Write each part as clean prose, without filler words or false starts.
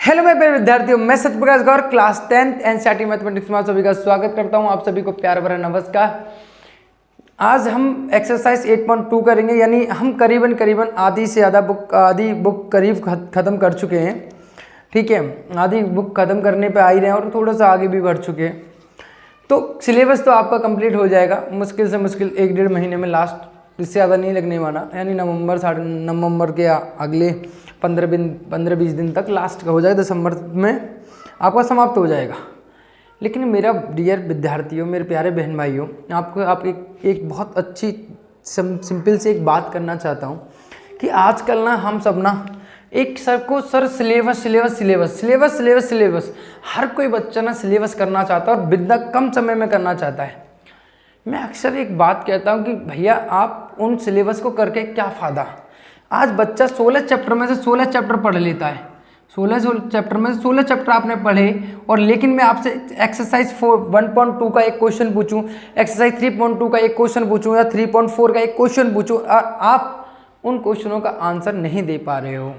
Hello मेरे प्यारे विद्यार्थियों, मैं सत्यप्रकाश गौर क्लास 10th एनसीईआरटी मैथमेटिक्स में आप सभी का स्वागत करता हूं। आप सभी को प्यार भरा नमस्कार। आज हम एक्सरसाइज 8.2 करेंगे, यानी हम करीबन आधी से ज़्यादा बुक करीब ख़त्म कर चुके हैं। ठीक है, आधी बुक ख़त्म करने पे आ ही रहे हैं और थोड़ा सा आगे भी बढ़ चुके हैं। तो सिलेबस तो आपका कंप्लीट हो जाएगा मुश्किल से मुश्किल 1-1.5 महीने में, लास्ट इससे ज़्यादा नहीं लगने वाला, यानी नवंबर के अगले 15-20 दिन तक लास्ट का हो जाएगा, दिसंबर में आपका समाप्त हो जाएगा। लेकिन मेरा डियर विद्यार्थियों, मेरे प्यारे बहन भाइयों, आप एक बहुत अच्छी सिंपल से एक बात करना चाहता हूँ कि आजकल ना हम सब ना एक सर सिलेबस हर कोई बच्चा ना सिलेबस करना चाहता है और बिना कम समय में करना चाहता है। मैं अक्सर एक बात कहता हूँ कि भैया आप उन सिलेबस को करके क्या फ़ायदा। आज बच्चा 16 चैप्टर में से 16 चैप्टर पढ़ लेता है, 16 चैप्टर में से 16 चैप्टर आपने पढ़े, और लेकिन मैं आपसे एक्सरसाइज 1.2 का एक क्वेश्चन पूछूं, एक्सरसाइज 3.2 का एक क्वेश्चन पूछूं या 3.4 का एक क्वेश्चन पूछूं और आप उन क्वेश्चनों का आंसर नहीं दे पा रहे हो,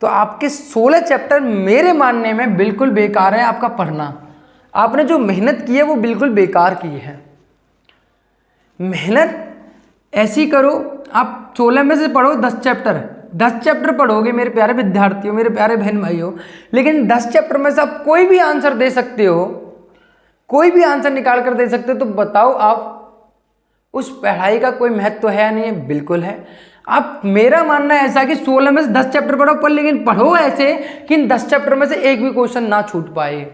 तो आपके 16 चैप्टर मेरे मानने में बिल्कुल बेकार है। आपका पढ़ना, आपने जो मेहनत की है वो बिल्कुल बेकार की है। मेहनत ऐसी करो, आप 16 में से पढ़ो 10 चैप्टर पढ़ोगे मेरे प्यारे विद्यार्थियों, मेरे प्यारे बहन भाइयों, लेकिन 10 चैप्टर में से आप कोई भी आंसर दे सकते हो, कोई भी आंसर निकाल कर दे सकते हो, तो बताओ आप उस पढ़ाई का कोई महत्व है या नहीं है? बिल्कुल है। आप, मेरा मानना है ऐसा कि 16 में से 10 चैप्टर पढ़ो, पर लेकिन पढ़ो ऐसे कि इन 10 चैप्टर में से एक भी क्वेश्चन ना छूट पाए,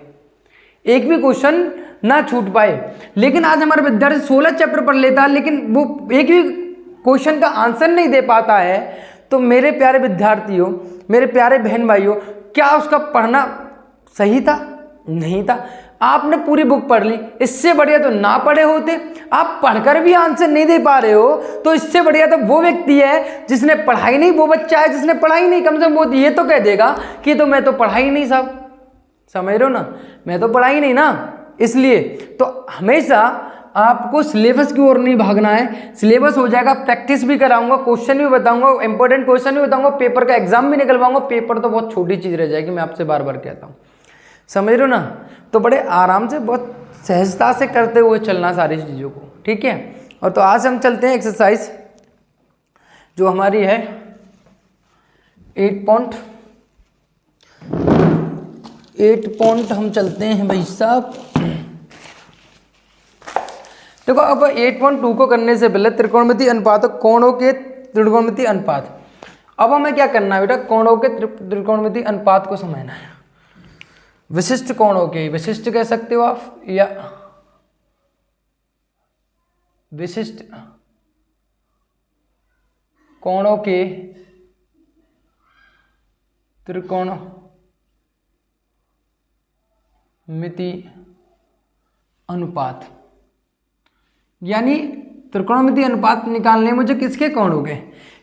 एक भी क्वेश्चन ना छूट पाए। लेकिन आज हमारा विद्यार्थी 16 चैप्टर पढ़ लेता है लेकिन वो एक भी क्वेश्चन का आंसर नहीं दे पाता है। तो मेरे प्यारे विद्यार्थियों, मेरे प्यारे बहन भाइयों, क्या उसका पढ़ना सही था? नहीं था। आपने पूरी बुक पढ़ ली, इससे बढ़िया तो ना पढ़े होते। आप पढ़कर भी आंसर नहीं दे पा रहे हो, तो इससे बढ़िया तो वो व्यक्ति है जिसने पढ़ाई नहीं, वो बच्चा है जिसने पढ़ाई नहीं। कम से कम वो ये तो कह देगा कि तो मैं तो पढ़ाई नहीं साहब, समझ रहे हो ना, मैं तो पढ़ाई नहीं ना। इसलिए तो हमेशा आपको सिलेबस की ओर नहीं भागना है। सिलेबस हो जाएगा, प्रैक्टिस भी कराऊंगा, क्वेश्चन भी बताऊंगा, इंपॉर्टेंट क्वेश्चन भी बताऊंगा, पेपर का एग्जाम भी निकलवाऊंगा। पेपर तो बहुत छोटी चीज़ रह जाएगी, मैं आपसे बार बार कहता हूँ, समझ रहे हो ना। तो बड़े आराम से, बहुत सहजता से करते हुए चलना सारी चीज़ों को, ठीक है। और तो आज हम चलते हैं एक्सरसाइज जो हमारी है 8 हम चलते हैं भाई साहब। देखो, अब 8.2 को करने से पहले त्रिकोणमितीय अनुपात, कोणों के त्रिकोणमितीय अनुपात, अब हमें क्या करना है बेटा? कोणों के त्रिकोणमितीय अनुपात को समझना है। विशिष्ट कोणों के, विशिष्ट कह सकते हो आप, या विशिष्ट कोणों के त्रिकोणमितीय अनुपात, यानी त्रिकोणमितीय अनुपात निकालने मुझे किसके कोणों के,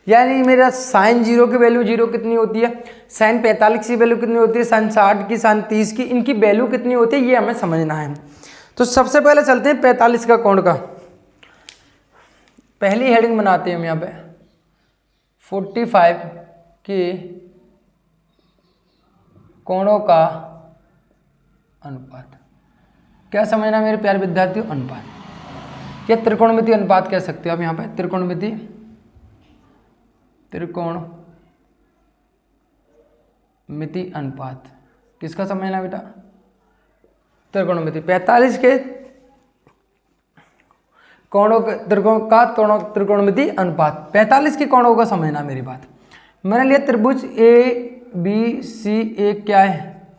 यानी मेरा साइन 0 की वैल्यू 0 कितनी होती है, साइन 45 की वैल्यू कितनी होती है, साइन 60 की, साइन 30 की, इनकी वैल्यू कितनी होती है, ये हमें समझना है। तो सबसे पहले चलते हैं 45 का कोण का। पहली हेडिंग बनाते हैं हम यहाँ पे 45 के कोणों का अनुपात। क्या समझना मेरे प्यारे विद्यार्थियों? अनुपात या त्रिकोणमितीय अनुपात कह सकते हो आप। यहाँ पे त्रिकोणमितीय अनुपात किसका समझना बेटा? त्रिकोणमितीय 45 के कोणों का त्रिकोणमितीय अनुपात, 45 के कोणों का समझना मेरी बात। मैंने लिया त्रिभुज ABC, एक क्या है?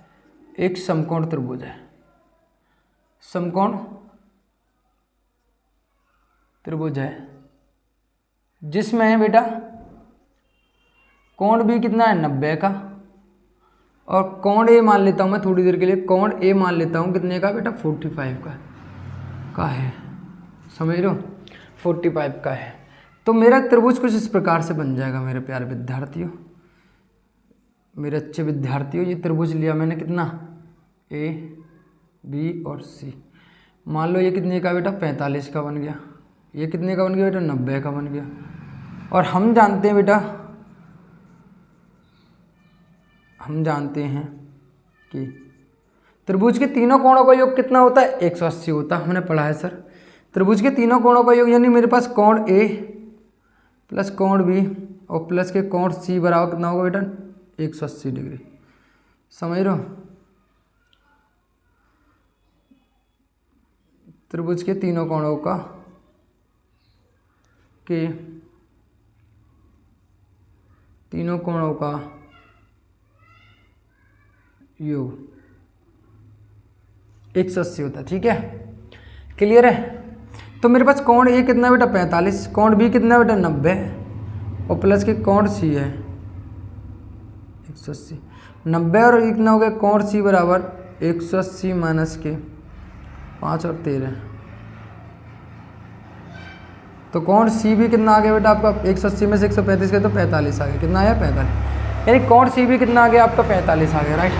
एक समकोण त्रिभुज है, समकोण त्रिभुज है, जिसमें बेटा कोण भी कितना है? 90 का, और कोण ए मान लेता हूं मैं थोड़ी देर के लिए, कोण ए मान लेता हूं कितने का बेटा? 45 का है, समझ रहे हो, 45 का है। तो मेरा त्रिभुज कुछ इस प्रकार से बन जाएगा मेरे प्यारे विद्यार्थियों, मेरे अच्छे विद्यार्थियों। ये त्रिभुज लिया मैंने, कितना? A, B और C। मान लो ये कितने का बेटा? 45 का बन गया। ये कितने का बन गया बेटा? 90 का बन गया। और हम जानते हैं बेटा हम जानते हैं कि त्रिभुज के तीनों कोणों का योग कितना होता है, 180 होता है, हमने पढ़ा है सर। त्रिभुज के तीनों कोणों का योग यानी मेरे पास कोण ए प्लस कोण बी और प्लस के कोण सी बराबर कितना होगा बेटा, 180 डिग्री। समझ रहे हो? त्रिभुज के तीनों कोणों का तीनों कोणों का योग 180 होता है। ठीक है, क्लियर है? तो मेरे पास कोण ए कितना बेटा 45, कोण बी कितना बेटा 90 और प्लस के कोण सी है 180। 90 और कितना हो गया कोण सी बराबर 180 माइनस के 5 और 13, तो कोण सी भी कितना आ गया बेटा आपका 180 में से 135 के तो 45 आ गया। कितना आया 45, यानी कोण सी भी कितना आ गया आपका 45 आ गया। राइट,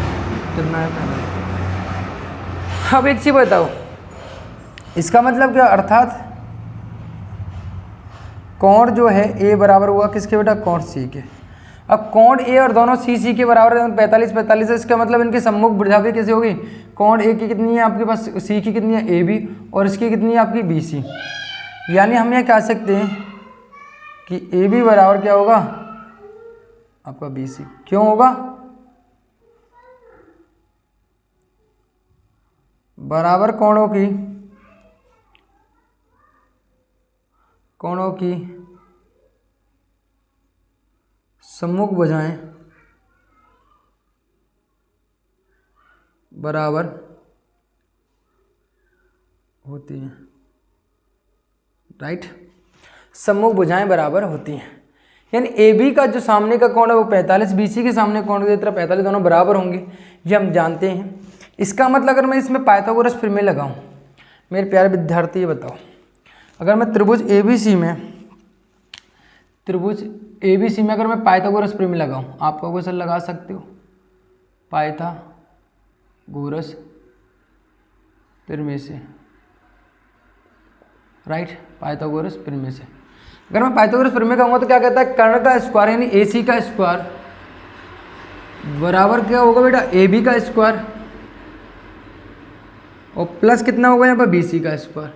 कितना आया 45। अब एक चीज बताओ, इसका मतलब क्या, अर्थात कोण जो है ए बराबर हुआ किसके बेटा, कोण सी के। अब कोण ए और दोनों सी के बराबर 45 है, इसका मतलब इनकी सम्मुख भुजा भी कैसे होगी, कोण ए की कितनी है आपके पास, सी की कितनी है ए बी और इसकी कितनी है आपकी बी सी। यानी हम ये कह सकते हैं कि ए बी बराबर क्या होगा आपका बी सी। क्यों होगा, बराबर कोणों की सम्मुख भुजाएं बराबर होती हैं। राइट, सम्मुख भुजाएं बराबर होती हैं, यानी ए बी का जो सामने का कोण है वो 45, बी सी के सामने कोण की तरह 45, दोनों बराबर होंगे, ये हम जानते हैं। इसका मतलब अगर मैं इसमें पाइथागोरस प्रमेय लगाऊं, मेरे प्यारे विद्यार्थी ये बताओ, अगर मैं त्रिभुज ए बी सी में अगर मैं पाइथागोरस प्रमेय लगाऊं, आप कहोगे सर लगा सकते हो, पाइथागोरस प्रमेय से। राइट, पाइथागोरस प्रमेय से अगर मैं पाइथागोरस प्रमेय कहूँगा तो क्या कहता है, कर्ण का स्क्वायर यानी ए सी का स्क्वायर बराबर क्या होगा बेटा, ए बी का स्क्वायर और प्लस कितना होगा यहाँ पर बी सी का स्क्वायर,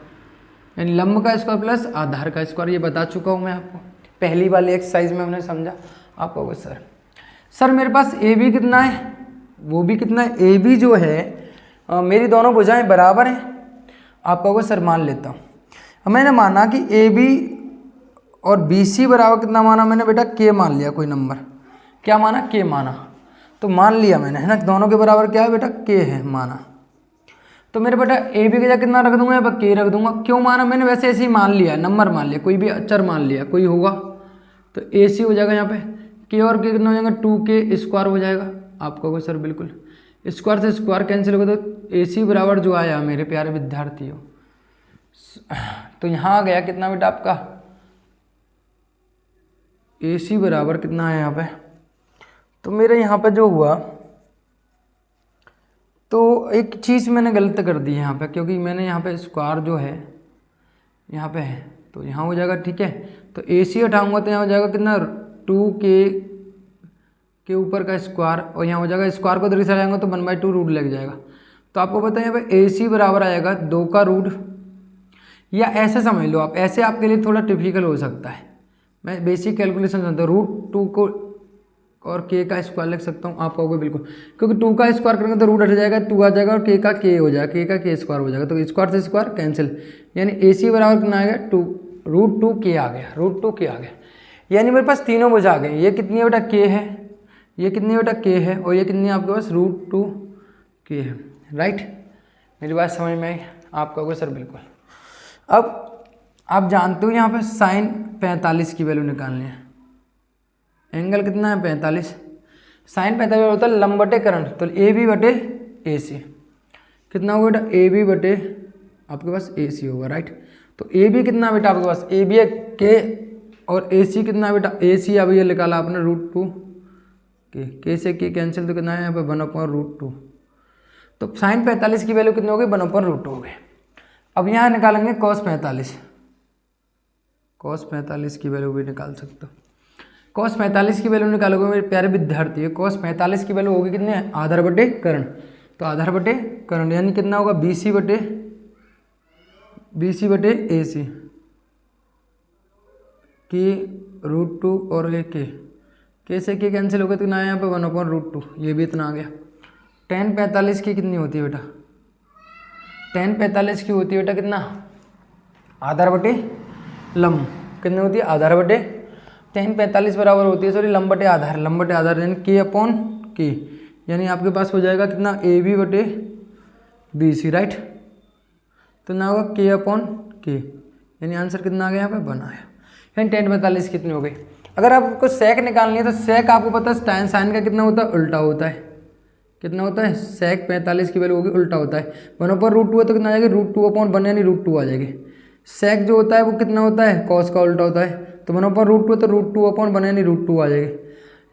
यानी लंब का स्क्वायर प्लस आधार का स्क्वायर। ये बता चुका हूँ मैं आपको, पहली वाली एक्सरसाइज में हमने समझा। आप कहोगे सर मेरे पास ए बी कितना है, वो भी कितना है, ए बी जो है मेरी दोनों भुजाएं बराबर हैं। आप कहोगे सर मान लेता हूँ। अब मैंने माना कि ए बी और बी सी बराबर कितना माना मैंने बेटा, के मान लिया, कोई नंबर क्या माना, के माना, तो मान लिया मैंने, है ना, दोनों के बराबर क्या है बेटा, के है माना। तो मेरे बेटा ए बी की जगह कितना रख दूंगा, यहाँ पर के रख दूंगा। क्यों माना मैंने, वैसे ऐसे ही मान लिया, नंबर मान लिया, कोई भी अक्षर मान लिया, कोई होगा तो ए सी हो जाएगा यहाँ पे, के और के कितना हो जाएगा 2k स्क्वायर हो जाएगा। आप कहोगे सर बिल्कुल, स्क्वायर से स्क्वायर कैंसिल होगा तो ए सी बराबर जो आया मेरे प्यारे विद्यार्थियों, तो यहाँ आ गया कितना बेटा आपका, ए सी बराबर कितना है यहाँ पे, तो मेरे यहाँ पे जो हुआ, तो एक चीज़ मैंने गलत कर दी है यहाँ पे, क्योंकि मैंने यहाँ पे स्क्वायर जो है यहाँ पे है, तो यहाँ हो जाएगा। ठीक है, तो ए सी हटाऊँगा तो यहाँ हो जाएगा कितना 2k के ऊपर का स्क्वायर और यहाँ हो जाएगा स्क्वायर को इधर से जाएंगे तो 1/2 रूट लग जाएगा। तो आपको पता है यहाँ पे ए सी बराबर आएगा 2 का रूट, या ऐसे समझ लो आप, ऐसे आपके लिए थोड़ा टिपिकल हो सकता है, मैं बेसिक कैलकुलेशन समझता हूँ, √2 को और k का स्क्वायर लिख सकता हूँ। आप कहोगे बिल्कुल, क्योंकि 2 का स्क्वायर करेंगे तो रूट हट जाएगा, 2 आ जाएगा और k का k हो जाएगा, k का k स्क्वायर हो जाएगा, तो स्क्वायर से स्क्वायर कैंसिल, यानी ए सी बराबर कितना आएगा 2√2k आ गया, √2k आ गया। यानी मेरे पास तीनों भुजा आ गए, ये कितनी है बेटा k है, ये कितनी बेटा k है और ये कितनी है आपके पास √2k है। राइट, मेरी बात समझ में आई? आप कहोगे सर बिल्कुल। अब आप जानते हो यहाँ पे साइन 45 की वैल्यू निकालनी है, एंगल कितना है 45, साइन 45 होता है लंब बटे कर्ण, तो ए बी बटे ए सी कितना होगा बेटा, ए बी बटे आपके पास ए सी होगा। राइट, तो ए बी कितना बेटा आपके पास, ए बी है के और ए सी कितना बेटा, ए सी अब ये निकाला आपने √2k से के कैंसिल, तो कितना है यहाँ पे 1/√2, तो साइन 45 की वैल्यू कितनी हो गई 1/√2 हो गई। अब यहाँ निकालेंगे cos 45 की वैल्यू भी निकाल सकते हो। cos 45 की वैल्यू निकालोगे मेरे प्यारे विद्यार्थी, cos 45 की वैल्यू होगी कितने, आधार बटे कर्ण। तो आधार बटे कर्ण यानी कितना होगा, BC बटे AC की √2 और के से के कैंसिल हो गया तो कितना आया यहाँ पे 1/√2, ये भी इतना आ गया। tan 45 की कितनी होती है बेटा, tan 45 की होती है बेटा कितना, आधार बटे लंब, कितनी होती है, आधार बटे, tan 45 बराबर होती है, सॉरी लंब बटे आधार यानी k/k, यानी आपके पास हो जाएगा कितना, AB बटे BC, राइट। तो ना होगा k/k, यानी आंसर कितना आ गया यहाँ पे, 1 आया। यानी tan 45 कितनी हो गई। अगर आपको सेक निकालनी है तो सेक आपको पता है साइन का कितना होता है, उल्टा होता है, कितना होता है, सेक 45 की वैल्यू होगी उल्टा होता है, 1/√2 है तो कितना आ जाएगी, √2/1 यानी √2 आ जाएगी। सेक जो होता है वो कितना होता है, कॉस का उल्टा होता है, तो 1/√2 है तो √2/1 यानी √2 आ जाएगी।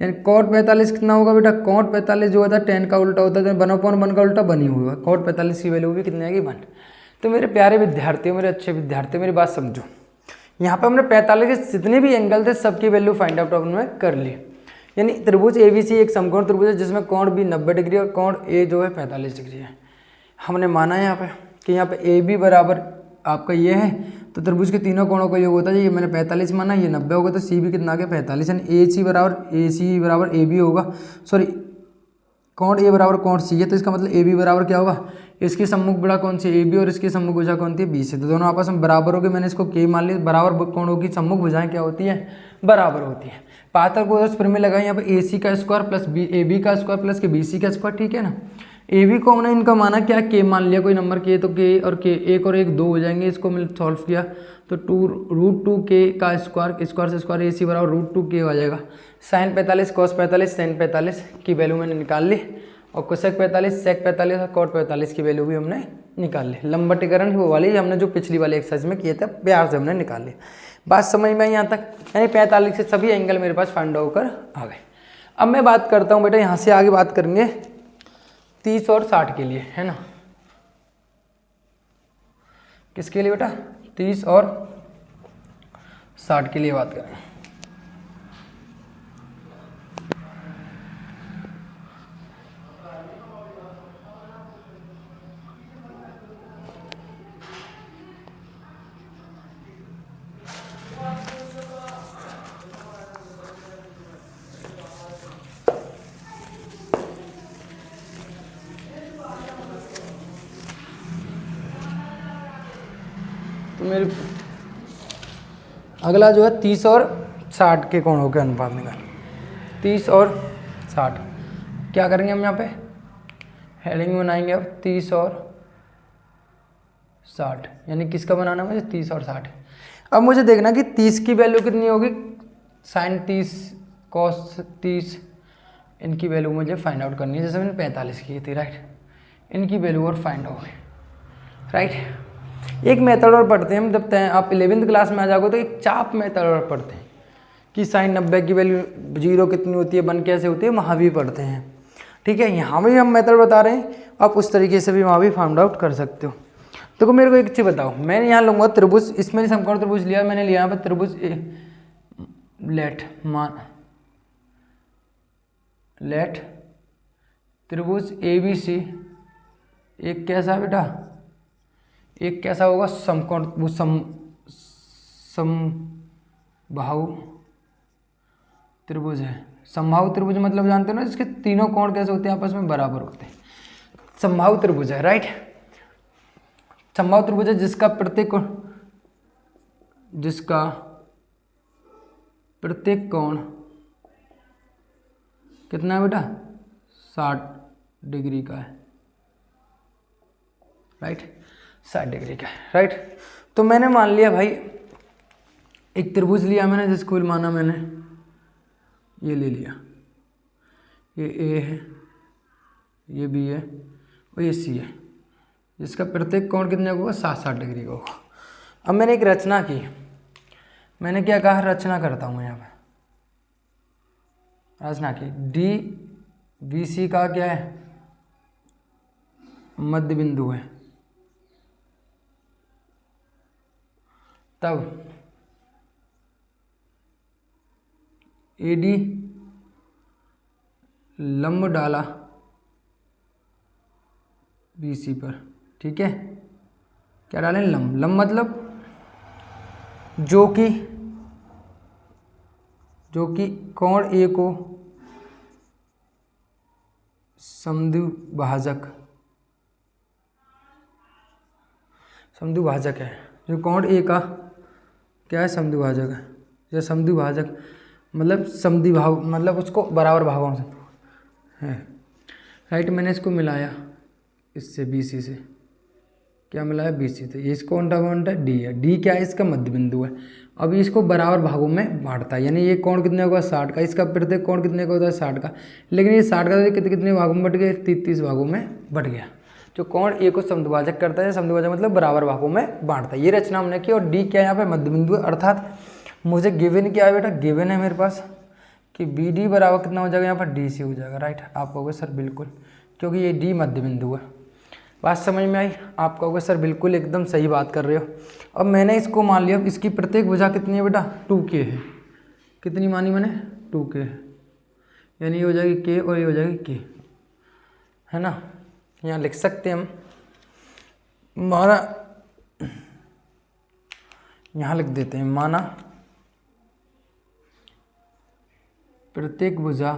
यानी cot 45 कितना होगा बेटा, cot 45 जो होता है tan का उल्टा होता है, 1/1 का उल्टा 1 ही होगा, cot 45 की वैल्यू भी कितनी आएगी, 1। तो मेरे प्यारे विद्यार्थियों, मेरे अच्छे विद्यार्थी, मेरी बात समझो, यहाँ पे हमने 45 के जितने भी एंगल थे सबकी वैल्यू फाइंड आउट में कर ली। यानी त्रिभुज ABC एक समकोण त्रिभुज है जिसमें कोण B 90 डिग्री और कोण A जो है 45 डिग्री है। हमने माना है यहाँ पे कि यहाँ पे AB बराबर आपका ये है, तो त्रिभुज के तीनों कोणों का योग होता है, ये मैंने 45 माना, ये 90 होगा, तो C भी कितना आ गया, 45, यानी AC बराबर AB होगा, सॉरी कोण A बराबर कोण C है, तो इसका मतलब AB बराबर क्या होगा, इसकी सम्मुख भुजा कौन सी, AB और इसकी सम्मुख भुजा कौन सी है, BC, तो दोनों आपस में बराबर हो गए, मैंने इसको K मान लिया। बराबर कोणों की सम्मुख भुजाएं क्या होती है, बराबर होती है। पातर को फिर में लगाए यहाँ पे AC का स्क्वायर प्लस AB का स्क्वायर प्लस के BC का स्क्वायर, ठीक है ना। AB को हमने इनका माना क्या, K मान लिया, कोई नंबर K, तो K और K 1 और 1 2 हो जाएंगे, इसको मैंने सॉल्व किया तो √2K का स्क्वायर से स्क्वायर AC बराबर √2K आ जाएगा। sin 45 cos 45 sin 45 की वैल्यू मैंने निकाल ली, और कोसेक 45 सेक 45 और कॉट 45 की वैल्यू भी हमने निकाल ली। लंबवटीकरण वो वाली हमने जो पिछली वाली एक्सरसाइज में किए थे, प्यार से हमने निकाल ली। बात समझ में आई यहाँ तक, यानी 45 से सभी एंगल मेरे पास फाइंड आउट कर आ गए। अब मैं बात करता हूँ बेटा, यहाँ से आगे बात करेंगे 30 और 60 के लिए, है ना। किसके लिए बेटा, 30 और 60 के लिए बात करें। तो मेरे अगला जो है 30 और 60 के कोणों के अनुपात निकाल। 30 और 60 क्या करेंगे हम यहाँ पे, हेडिंग बनाएंगे अब 30 और 60, यानी किसका बनाना है मुझे, 30 और 60। अब मुझे देखना कि 30 की वैल्यू कितनी होगी, sin 30 cos 30, इनकी वैल्यू मुझे फाइंड आउट करनी है, जैसे मैंने 45 की थी, राइट। इनकी वैल्यू और फाइंड होगी, राइट। एक मेथड और पढ़ते हैं हम, जब आप 11th क्लास में आ जाओगे तो एक चाप मेथड और पढ़ते हैं कि sin 90 की वैल्यू 0 कितनी होती है, 1 कैसे होती है, वहाँ भी पढ़ते हैं, ठीक है। यहाँ भी हम मेथड बता रहे हैं, आप उस तरीके से भी वहाँ भी फाइंड आउट कर सकते हो। तो मेरे को एक चीज़ बताओ, मैंने यहाँ लूँगा त्रिभुज, इसमें समकोण त्रिभुज लिया, मैंने लिया यहाँ पर त्रिभुज लेट त्रिभुज ABC एक कैसा बेटा, एक कैसा होगा, समकोण समबाहु त्रिभुज है। समबाहु त्रिभुज मतलब जानते हो ना, जिसके तीनों कोण कैसे होते हैं, आपस में बराबर होते हैं, समबाहु त्रिभुज है, राइट। समबाहु त्रिभुज है जिसका प्रत्येक कोण कितना है बेटा, 60 डिग्री का है, राइट, 60 डिग्री का है, राइट। तो मैंने मान लिया भाई, एक त्रिभुज लिया मैंने, जिसको माना मैंने ये ले लिया, ये A है, ये B है और ये C है, जिसका प्रत्येक कोण कितने का होगा, 60 डिग्री का होगा। अब मैंने एक रचना की, मैंने क्या कहा, रचना करता हूँ यहाँ पे, रचना की, DBC का क्या है, मध्य बिंदु है, तब AD लंब डाला BC पर, ठीक है। क्या डालें? लंब। लंब मतलब जो कि कोण A को समद्विभाजक है। जो कोण A का क्या है? समद्विभाजक है। या समद्विभाजक मतलब समद्विभाव मतलब उसको बराबर भागों से है, राइट। मैंने इसको मिलाया इससे BC से, क्या मिलाया? BC से। ये इसको कौन है? D है। D क्या है? इसका मध्य बिंदु है। अब इसको बराबर भागों में बांटता है, यानी ये कोण कितने होगा? 60 का। इसका प्रत्येक कोण कितने का होता है? 60 का। लेकिन ये 60 का कितने भागों में बट गया? 33 भागों में बट गया। जो कोण A को समद्विभाजक करता है, समद्विभाजक मतलब बराबर भागों में बांटता है। ये रचना हमने की। और D क्या है? यहाँ पे मध्य बिंदु है। अर्थात मुझे गिवन क्या है बेटा? गिवन है मेरे पास कि BD बराबर कितना हो जाएगा? यहाँ पर DC हो जाएगा, राइट। आप कहोगे सर बिल्कुल, क्योंकि ये D मध्य बिंदु है। बात समझ में आई? आप कहोगे सर बिल्कुल एकदम सही बात कर रहे हो। अब मैंने इसको मान लिया, अब इसकी प्रत्येक भुजा कितनी है बेटा? 2K है। कितनी मानी मैंने? 2K है। यानी ये हो जाएगी K और ये हो जाएगी K, है ना। यहाँ लिख सकते हैं हम, माना, यहाँ लिख देते हैं, माना प्रत्येक भुजा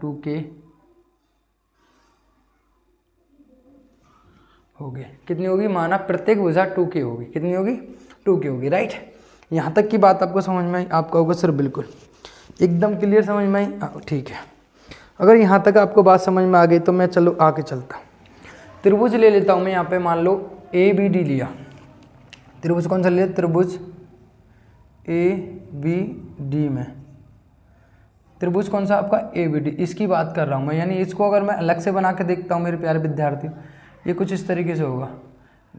2K होगी। कितनी होगी? माना प्रत्येक भुजा 2K होगी। कितनी होगी? 2K होगी, राइट। यहाँ तक की बात आपको समझ में आई? आप कहोगे सर बिल्कुल एकदम क्लियर समझ में आई? ठीक है। अगर यहाँ तक आपको बात समझ में आ गई तो मैं चलो आगे चलता हूँ। त्रिभुज ले लेता हूँ मैं यहाँ पे, मान लो ABD लिया। त्रिभुज कौन सा लिया? त्रिभुज ABD में। त्रिभुज कौन सा? आपका ABD। इसकी बात कर रहा हूँ मैं, यानी इसको अगर मैं अलग से बना के देखता हूँ मेरे प्यारे विद्यार्थी, ये कुछ इस तरीके से होगा।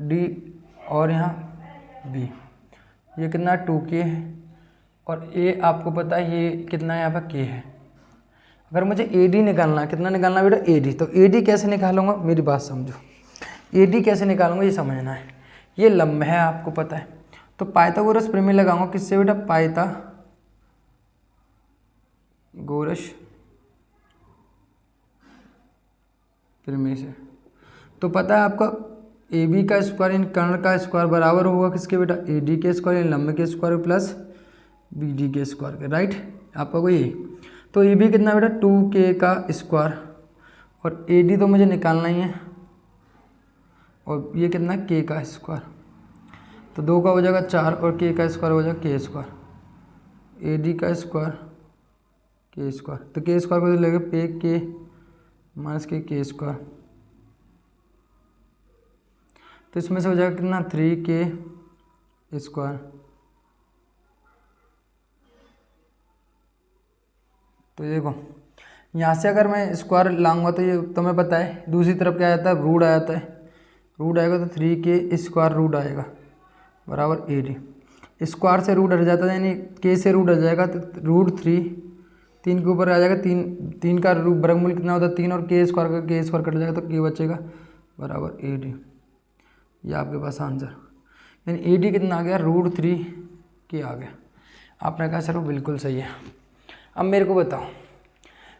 D और यहाँ B, ये कितना? 2K है। और A आपको पता है ये कितना है? यहाँ पर K है। अगर मुझे AD निकालना है, कितना निकालना है बेटा? AD। तो AD कैसे निकालूंगा? मेरी बात समझो, AD कैसे निकालूंगा ये समझना है। ये लंब है, आपको पता है। तो पाइथागोरस प्रमेय लगाऊंगा। किससे बेटा? पाइथागोरस प्रमेय से। तो पता है आपका AB का स्क्वायर इन कर्ण का स्क्वायर बराबर होगा किसके बेटा? AD के स्क्वायर इन लंब के स्क्वायर प्लस BD के स्क्वायर के, राइट। आपका कोई तो AB कितना बेटा? 2K का स्क्वायर, और AD तो मुझे निकालना ही है, और ये कितना? K का स्क्वायर। तो 2 का हो जाएगा 4 और K का स्क्वायर हो जाएगा K स्क्वायर। AD का स्क्वायर K स्क्वायर, तो K स्क्वायर को लगेगा पे K माइनस K स्क्वायर। तो इसमें से हो जाएगा कितना? 3K square. तो देखो यहाँ से अगर मैं स्क्वायर लाऊंगा तो ये तुम्हें पता है दूसरी तरफ क्या आ जाता है? रूट आ जाता है। रूट आएगा तो 3K स्क्वायर रूट आएगा बराबर AD। स्क्वायर से रूट हट जाता है, यानी K से रूट हट जाएगा तो √3, 3 के ऊपर आ जाएगा। 3 का वर्गमूल कितना होता है? 3, और K स्क्वायर कट जाएगा तो K बचेगा बराबर AD। ये आपके पास आंसर, यानी AD कितना आ गया? √3K आ गया। आपने कहा सर वो बिल्कुल सही है। अब मेरे को बताओ,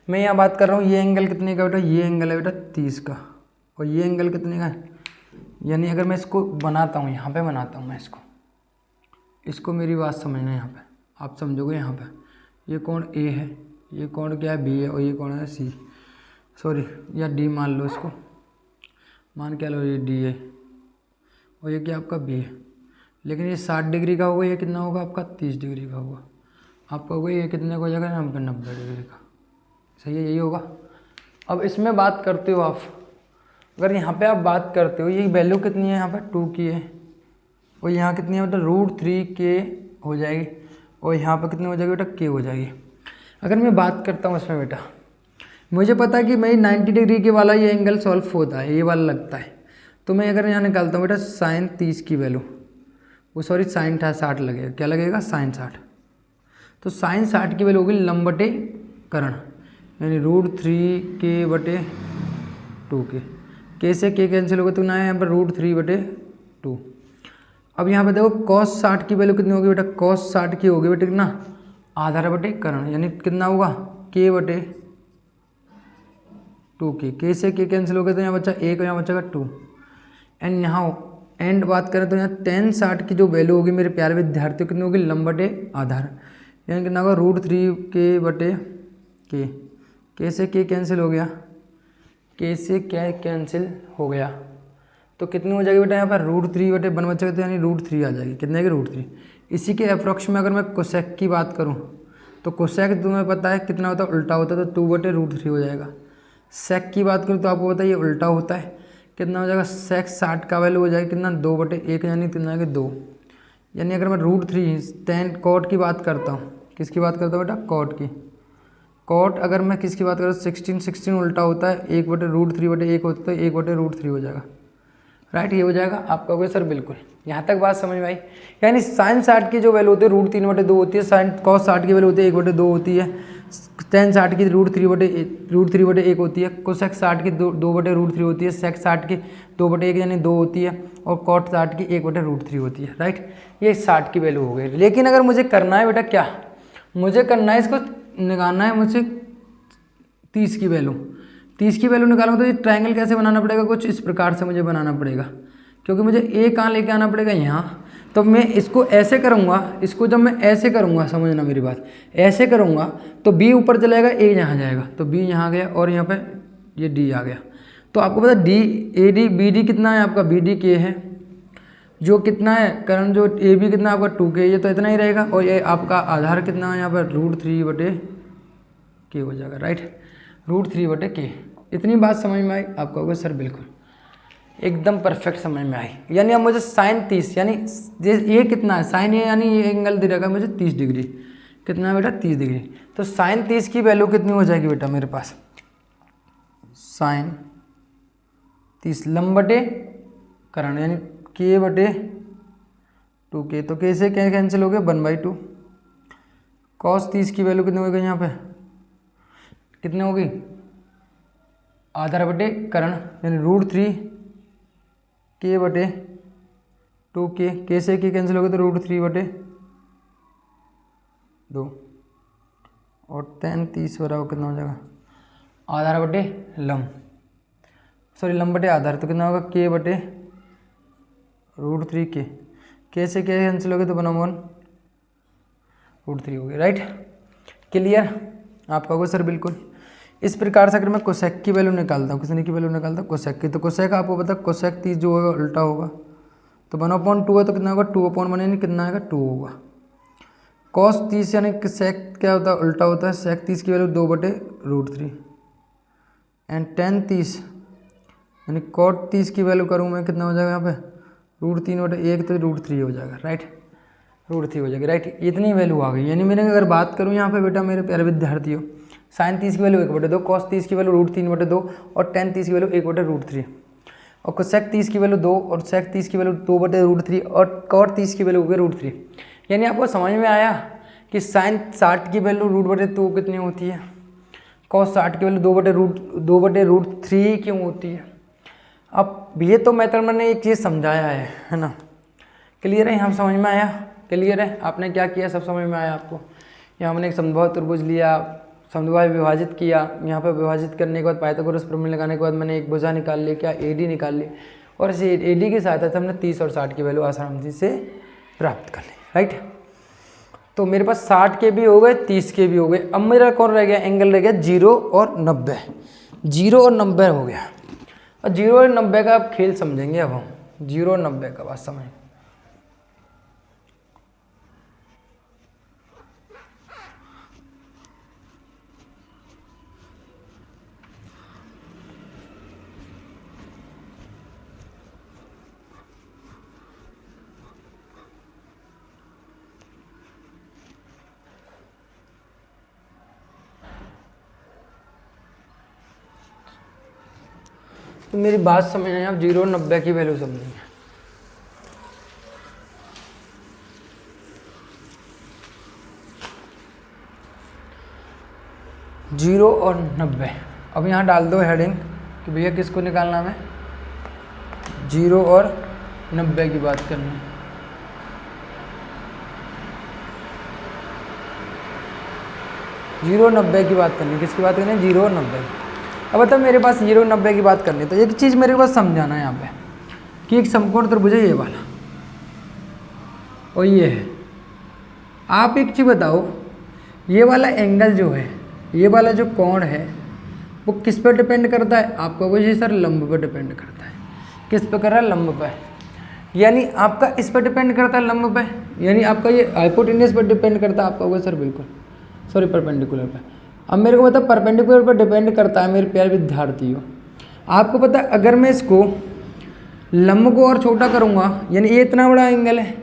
मैं यहाँ बात कर रहा हूँ ये एंगल कितने का बेटा? ये एंगल है बेटा 30 का, और ये एंगल कितने का है? यानी अगर मैं इसको बनाता हूँ, यहाँ पे बनाता हूँ मैं इसको मेरी बात समझना यहाँ पे, आप समझोगे। यहाँ पे ये कोण A है, ये कोण क्या है? B है, और ये कोण है C, सॉरी या D मान लो इसको, मान क्या लो ये D है, और ये क्या आपका B है। लेकिन ये 60 डिग्री का होगा, ये कितना होगा आपका? 30 डिग्री का होगा। आप कहोगे ये कितने का हो जाएगा? 90 डिग्री का। सही है, यही होगा। अब इसमें बात करते हो आप, अगर यहाँ पे आप बात करते हो, ये वैल्यू कितनी है यहाँ पे? 2K है, और यहाँ कितनी है बेटा? √3K हो जाएगी, और यहाँ पर कितनी हो जाएगी बेटा? K हो जाएगी। अगर मैं बात करता हूँ इसमें बेटा, मुझे पता है कि मैं 90 डिग्री के वाला ये एंगल सॉल्व होता है, ये वाला लगता है। तो मैं अगर यहाँ निकालता हूँ बेटा sin 30 की वैल्यू, वो सॉरी sin 60 लगेगा। क्या लगेगा? sin 60। तो sin 60 की वैल्यू होगी लंब बटे कर्ण, यानी √3K बटे 2K। K से K कैंसिल होगा तो ना यहाँ पर √3/2। अब यहाँ पे देखो cos 60 की वैल्यू कितनी होगी बेटा, cos 60 की होगी बेटा कितना, आधार बटे करण, यानी कितना होगा k बटे 2k, k से k कैंसिल हो गया तो यहाँ बच्चा 1 और यहाँ बचेगा 2। एंड यहाँ एंड बात करें तो यहाँ tan 60 की जो वैल्यू होगी मेरे प्यारे विद्यार्थियों कितनी होगी, लंब बटे आधार, यानी कितना होगा √3k बटे k से k कैंसिल हो गया, k से क्या कैंसिल हो गया तो कितनी हो जाएगी बेटा यहाँ पर √3 बटे 1 बचेगा तो यानी √3 आ जाएगी, कितने की √3। इसी के अप्रॉक्स में अगर मैं कोसेक की बात करूँ तो कोसेक तुम्हें पता है कितना होता है, उल्टा होता है, तो 2 बटे √3 हो जाएगा। सेक की बात करूँ तो आपको पता है ये उल्टा होता है, कितना हो जाएगा, सेक 60 का वैल्यू हो जाएगा कितना 2 बटे 1, यानी कितना है 2, यानी अगर मैं √3 tan cot की बात करता हूँ, किसकी बात करता हूँ बेटा, cot की, cot अगर मैं किसकी बात करूँ 16 उल्टा होता है, 1 बटे √3 बटे 1 होता है, 1 बटे √3 हो जाएगा, राइट। ये हो जाएगा आपका होगा सर बिल्कुल, यहाँ तक बात समझ में आई। यानी sin 60 की जो वैल्यू होती है √3 बटे 2 होती है, sin cos 60 की वैल्यू होती है 1 बटे 2 होती है, tan 60 की √3 बटे 1 होती है, cosec 60 की 2 बटे √3 होती है, sec 60 की 2 बटे 1 यानी 2 होती है, और cot 60 की 1 बटे √3 होती है, राइट। ये 60 की वैल्यू हो गई। लेकिन अगर मुझे करना है बेटा क्या, मुझे करना है इसको निकालना है मुझे 30 की वैल्यू, 30 की वैल्यू निकालूंगा तो ये ट्रायंगल कैसे बनाना पड़ेगा, कुछ इस प्रकार से मुझे बनाना पड़ेगा, क्योंकि मुझे ए कहाँ लेके आना पड़ेगा, यहाँ। तो मैं इसको ऐसे करूँगा, इसको जब मैं ऐसे करूँगा, समझना मेरी बात, ऐसे करूँगा तो बी ऊपर चलेगा, ए यहाँ जाएगा, तो बी यहाँ गया और यहाँ पे ये डी आ गया। तो आपको पता D A D B D कितना है आपका, बी डी के है, जो कितना है करण, जो ए बी कितना आपका 2k, ये तो इतना ही रहेगा, और ये आपका आधार कितना है यहाँ पर √3 बटे के हो जाएगा, राइट, √3 बटे के। इतनी बात समझ में आई आपको होगा सर बिल्कुल एकदम परफेक्ट समझ में आई। यानी अब मुझे sin 30, यानी ये कितना है sin ए, यानी ये एंगल दे रखा मुझे 30 डिग्री, कितना है बेटा 30 डिग्री, तो sin 30 की वैल्यू कितनी हो जाएगी बेटा मेरे पास, sin 30 लंब बटे करण, यानी k बटे 2k, तो k से क्या कैंसिल हो गया 1/2, cos 30 की वैल्यू कितनी होगी यहाँ पे, कितनी होगी, आधार बटे करण, यानी √3 k बटे 2k, k से k कैंसिल हो गया तो √3 बटे 2, और tan 30 बराबर कितना हो जाएगा, आधार बटे लंब, सॉरी लंब बटे आधार, तो कितना होगा k बटे √3k, k से k कैंसिल हो गया तो बना 1 √3 हो गया, राइट। क्लियर आपका होगा सर बिल्कुल। इस प्रकार से अगर मैं कोसेक की वैल्यू निकालता हूँ, किसने की वैल्यू निकालता हूँ, कोसेक की, तो कोसेक आपको पता है कोसेक 30 जो होगा उल्टा होगा, तो 1/2 है तो कितना होगा 2/1, यानी कितना आएगा 2 होगा। cos 30 यानी सेक क्या होता है, उल्टा होता है, सेक 30 की वैल्यू 2 बटे √3, एंड tan 30 यानी cot 30 की वैल्यू करूँ मैं, कितना हो जाएगा यहाँ पे √3 बटे 1, तो √3 हो जाएगा, राइट, √3 हो जाएगी, राइट। इतनी वैल्यू आ गई। यानी मैंने अगर बात करूँ यहाँ पे बेटा मेरे प्यारे विद्यार्थियों, sin 30 की वैल्यू 1 बटे 2, cos 30 की वैल्यू √3 बटे 2, और tan 30 की वैल्यू 1 बटे √3, और cosec 30 की वैल्यू 2, और sec 30 की वैल्यू 2 बटे √3, और cot 30 की वैल्यू हो गई √3। यानी आपको समझ में आया कि sin 60 की वैल्यू √ बटे 2 कितनी होती है, cos 60 की वैल्यू 2 बटे √3 क्यों होती है। अब ये तो मेथड मैंने एक चीज़ समझाया है ना, क्लियर है, यहाँ समझ में आया, क्लियर है, आपने क्या किया सब समझ में आया आपको। यहाँ मैंने एक समद्विबाहु त्रिभुज लिया, समद्विबाहु विभाजित किया, यहाँ पर विभाजित करने के बाद पाइथागोरस प्रमेय लगाने के बाद मैंने एक भुजा निकाल ली, क्या AD निकाल ली, और इस AD की सहायता से हमने 30 और 60 की वैल्यू आसानी से प्राप्त कर ली, राइट। तो मेरे पास 60 के भी हो गए, 30 के भी हो गए। अब मेरा कौन रह गया, एंगल रह गया 0 और 90, 0 और 90 हो गया। और 0 और 90 का अब खेल समझेंगे, अब हम 0 और 90 का बात समझेंगे। तो मेरी बात समझना है, आप 0 और 90 की वैल्यू समझेंगे। जीरो और 90, अब यहाँ डाल दो हेडिंग कि भैया किसको निकालना है, 0 और 90 की बात करनी है। 0 और 90 की बात करनी, किसकी बात करनी है? 0 और 90। अब बताओ मेरे पास 0 और 90 की बात करनी है, तो एक चीज़ मेरे पास समझाना है यहाँ पे कि एक समकोण त्रिभुज है ये वाला और ये है। आप एक चीज़ बताओ, ये वाला एंगल जो है, ये वाला जो कोण है वो किस पर डिपेंड करता है? आप कहोगे जी सर लंब पर डिपेंड करता है। किस पर कर रहा है? लंब पर। यानी आपका इस पर डिपेंड करता है लंब पे, यानी आपका ये हाइपोटेन्यूस पर डिपेंड करता है। आपका होगा सर बिल्कुल, सॉरी परपेंडिकुलर पर। अब मेरे को पता है परपेंडिकुलर पर डिपेंड करता है मेरे प्यारे विद्यार्थियों। आपको पता है अगर मैं इसको लंब को और छोटा करूँगा, यानी ये इतना बड़ा एंगल है,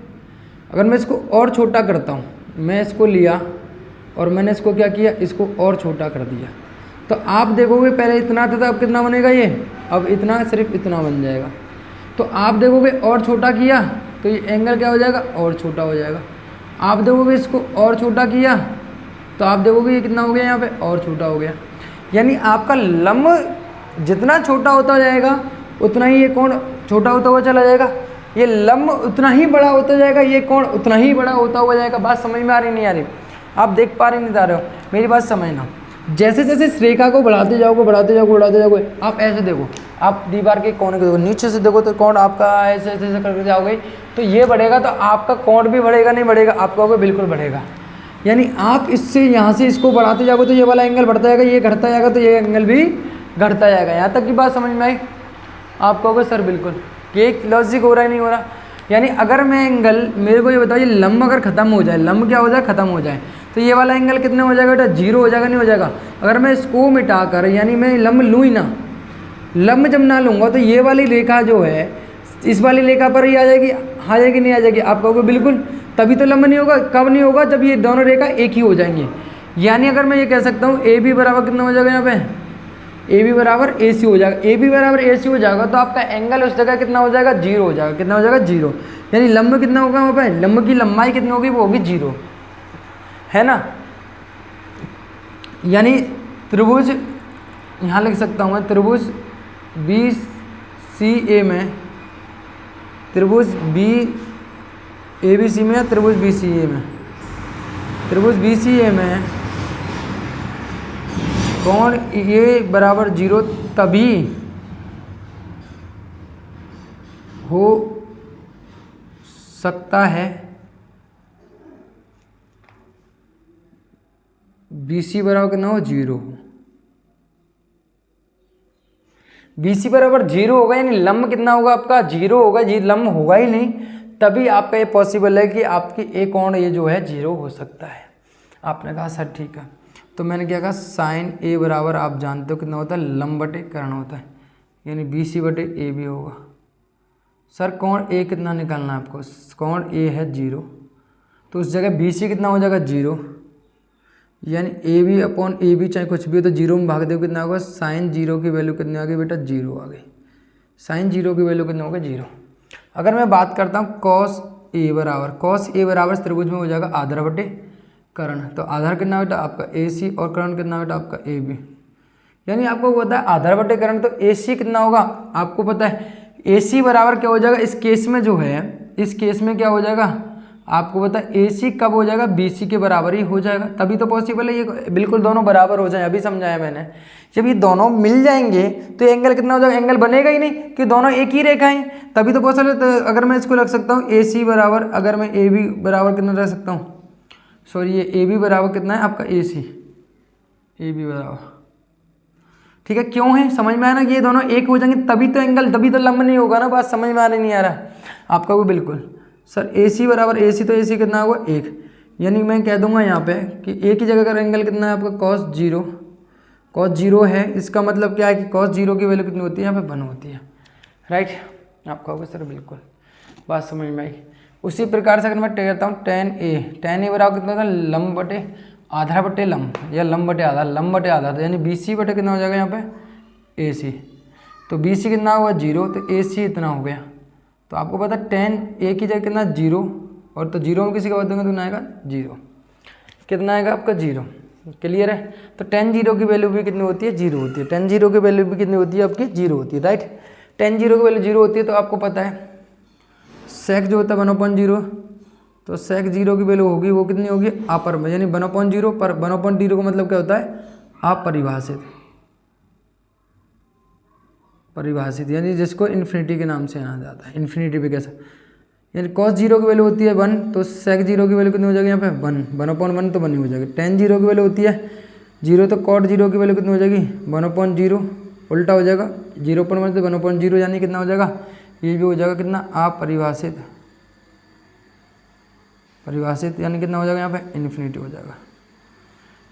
अगर मैं इसको और छोटा करता हूँ, मैं इसको लिया और मैंने इसको क्या किया, इसको और छोटा कर दिया, तो आप देखोगे पहले इतना था, अब कितना बनेगा ये? अब इतना सिर्फ इतना बन जाएगा। तो आप देखोगे और छोटा किया तो ये एंगल क्या हो जाएगा? और छोटा हो जाएगा। आप देखोगे इसको और छोटा किया तो आप देखोगे ये कितना हो गया यहाँ पे? और छोटा हो गया। यानी आपका लंब जितना छोटा होता जाएगा उतना ही ये कोण छोटा होता हुआ चला जाएगा, ये लंब उतना ही बड़ा होता जाएगा, ये कोण उतना ही बड़ा होता हुआ जाएगा। बात समझ में आ रही नहीं आ रही? आप देख पा रहे नहीं जा रहे हो? मेरी बात समझना। जैसे जैसे इस रेखा को बढ़ाते जाओगे बढ़ाते जाओगे बढ़ाते जाओगे, आप ऐसे देखो, आप दीवार के कोने को देखो, नीचे से देखो तो कोण आपका ऐसे ऐसे ऐसे करके जाओगे तो ये बढ़ेगा, तो आपका कोण भी बढ़ेगा नहीं बढ़ेगा? आप कहोगे बिल्कुल बढ़ेगा। यानी आप इससे यहाँ से इसको बढ़ाते जाओगे तो ये वाला एंगल बढ़ता जाएगा, ये घटता जाएगा तो ये एंगल भी घटता जाएगा। यहाँ तक की बात समझ में आई? आप कहोगे सर बिल्कुल, ये लॉजिक हो रहा है नहीं हो रहा? यानी अगर मैं एंगल, मेरे को ये बताओ, ये लंब अगर खत्म हो जाए, लंब क्या हो जाए? खत्म हो जाए, तो ये वाला एंगल कितना हो जाएगा बेटा? 0 हो जाएगा नहीं हो जाएगा? अगर मैं इसको मिटाकर, यानी मैं लंब लूँ ही ना, लंब जब ना लूँगा तो ये वाली रेखा जो है इस वाली रेखा पर ही आ जाएगी, आ जाएगी नहीं आ जाएगी? आप कहोगे बिल्कुल, तभी तो लंब नहीं होगा। कब नहीं होगा? जब ये दोनों रेखा एक ही हो जाएंगी। यानी अगर मैं ये कह सकता हूँ ए बी बराबर कितना हो जाएगा यहाँ पे? ए बी बराबर ए सी हो जाएगा। ए बी बराबर ए सी हो जाएगा तो आपका एंगल उस जगह कितना हो जाएगा? 0 हो जाएगा। कितना हो जाएगा? 0। यानी लंब कितना होगा वहाँ पे? लंब की लंबाई कितनी होगी? वो होगी 0, है ना? यानी त्रिभुज, यहाँ लिख सकता हूँ मैं, त्रिभुज बी सी ए में, त्रिभुज बी ए बी सी में या त्रिभुज बी सी ए में, त्रिभुज बी सी ए में कोण ए बराबर 0 तभी हो सकता है बी सी बराबर कितना हो? 0। बी सी बराबर 0 होगा, यानी लंब कितना होगा आपका? 0 होगा। जी लंब होगा ही नहीं, तभी आपका ये पॉसिबल है कि आपकी एक कोण ये जो है 0 हो सकता है। आपने कहा सर ठीक है, तो मैंने क्या कहा? साइन ए बराबर आप जानते हो कितना होता है? लंब बटे कर्ण होता है, यानी बी सी बटे ए बी होगा। सर कोण ए कितना निकालना है आपको? कोण ए है 0, तो उस जगह बी सी कितना हो जाएगा? 0, यानी A B upon A B चाहे कुछ भी हो तो 0 में भाग दो कितना होगा? साइन 0 की वैल्यू कितनी आ गई बेटा? 0 आ गई। साइन 0 की वैल्यू कितना होगा? 0। अगर मैं बात करता हूँ कॉस ए बराबर, कॉस ए बराबर त्रिभुज में हो जाएगा आधार बटे कर्ण। तो आधार कितना बेटा आपका? ए सी, और कर्ण कितना बेटा आपका? A B. यानी आपको पता है आधार बटे कर्ण, तो ए सी कितना होगा? आपको पता है ए सी बराबर क्या हो जाएगा इस केस में जो है, इस केस में क्या हो जाएगा? आपको पता है ए सी कब हो जाएगा? बी सी के बराबर ही हो जाएगा, तभी तो पॉसिबल है ये बिल्कुल दोनों बराबर हो जाए। अभी समझाया मैंने, जब ये दोनों मिल जाएंगे तो एंगल कितना हो जाएगा? एंगल बनेगा ही नहीं कि दोनों एक ही रेखा हैं, तभी तो पॉसिबल है। तो अगर मैं इसको रख सकता हूँ ए सी बराबर, अगर मैं ए बी बराबर कितना रख सकता हूँ? सॉरी, ये ए बी बराबर कितना है आपका? ए सी, ए बी बराबर, ठीक है। क्यों है? समझ में आया ना? ये दोनों एक हो जाएंगे तभी तो एंगल, तभी तो लंब नहीं होगा ना। बात समझ में आ रही नहीं आ रहा आपका? वो बिल्कुल सर ए सी बराबर ए सी, तो ए सी कितना होगा? 1। यानी मैं कह दूंगा यहाँ पे कि एक ही जगह का एंगल कितना है आपका? कॉस 0, कॉस 0 है। इसका मतलब क्या है कि कॉस 0 की वैल्यू कितनी होती है? यहाँ पे 1 होती है, राइट? आप कहोगे सर बिल्कुल, बात समझ में आई। उसी प्रकार से अगर मैं कहता हूँ टेन ए बराबर कितना होता है? लंब बटे आधार बटे लंब, या लंब बटे आधार, लंब बटे आधार, यानी बी सी बटे कितना हो जाएगा यहाँ पे? ए सी। तो बी सी कितना हुआ? 0, तो ए सी इतना हो गया। तो आपको पता है टेन ए की जगह कितना? 0, और तो 0 में किसी का बदलेंगे तो कितना आएगा? 0। कितना आएगा आपका? 0। क्लियर है? तो टेन 0 की वैल्यू भी कितनी होती है? 0 होती है। टेन 0 की वैल्यू भी कितनी होती है आपकी? 0 होती है, राइट? टेन 0 की वैल्यू 0 होती है, तो आपको पता है सेक जो होता है 1/0, तो sec 0 की वैल्यू होगी वो कितनी होगी अपर में, यानी 1/0 पर 1/0 का मतलब क्या होता है अपरिभाषित, परिभाषित यानी जिसको इन्फिनिटी के नाम से जाना जाता है, इन्फिनिटी पे कैसा, यानी cos 0 की वैल्यू होती है 1 तो sec 0 की वैल्यू कितनी हो जाएगी यहाँ पे 1/1 तो 1 ही हो जाएगी। tan 0 की वैल्यू होती है 0 तो cot 0 की वैल्यू कितनी हो जाएगी 1/0, उल्टा हो जाएगा 0.1 से 1/0 यानी कितना हो जाएगा, ये भी हो जाएगा कितना अपरिभाषित, परिभाषित यानी कितना हो जाएगा यहाँ पे इन्फिनिटी हो जाएगा।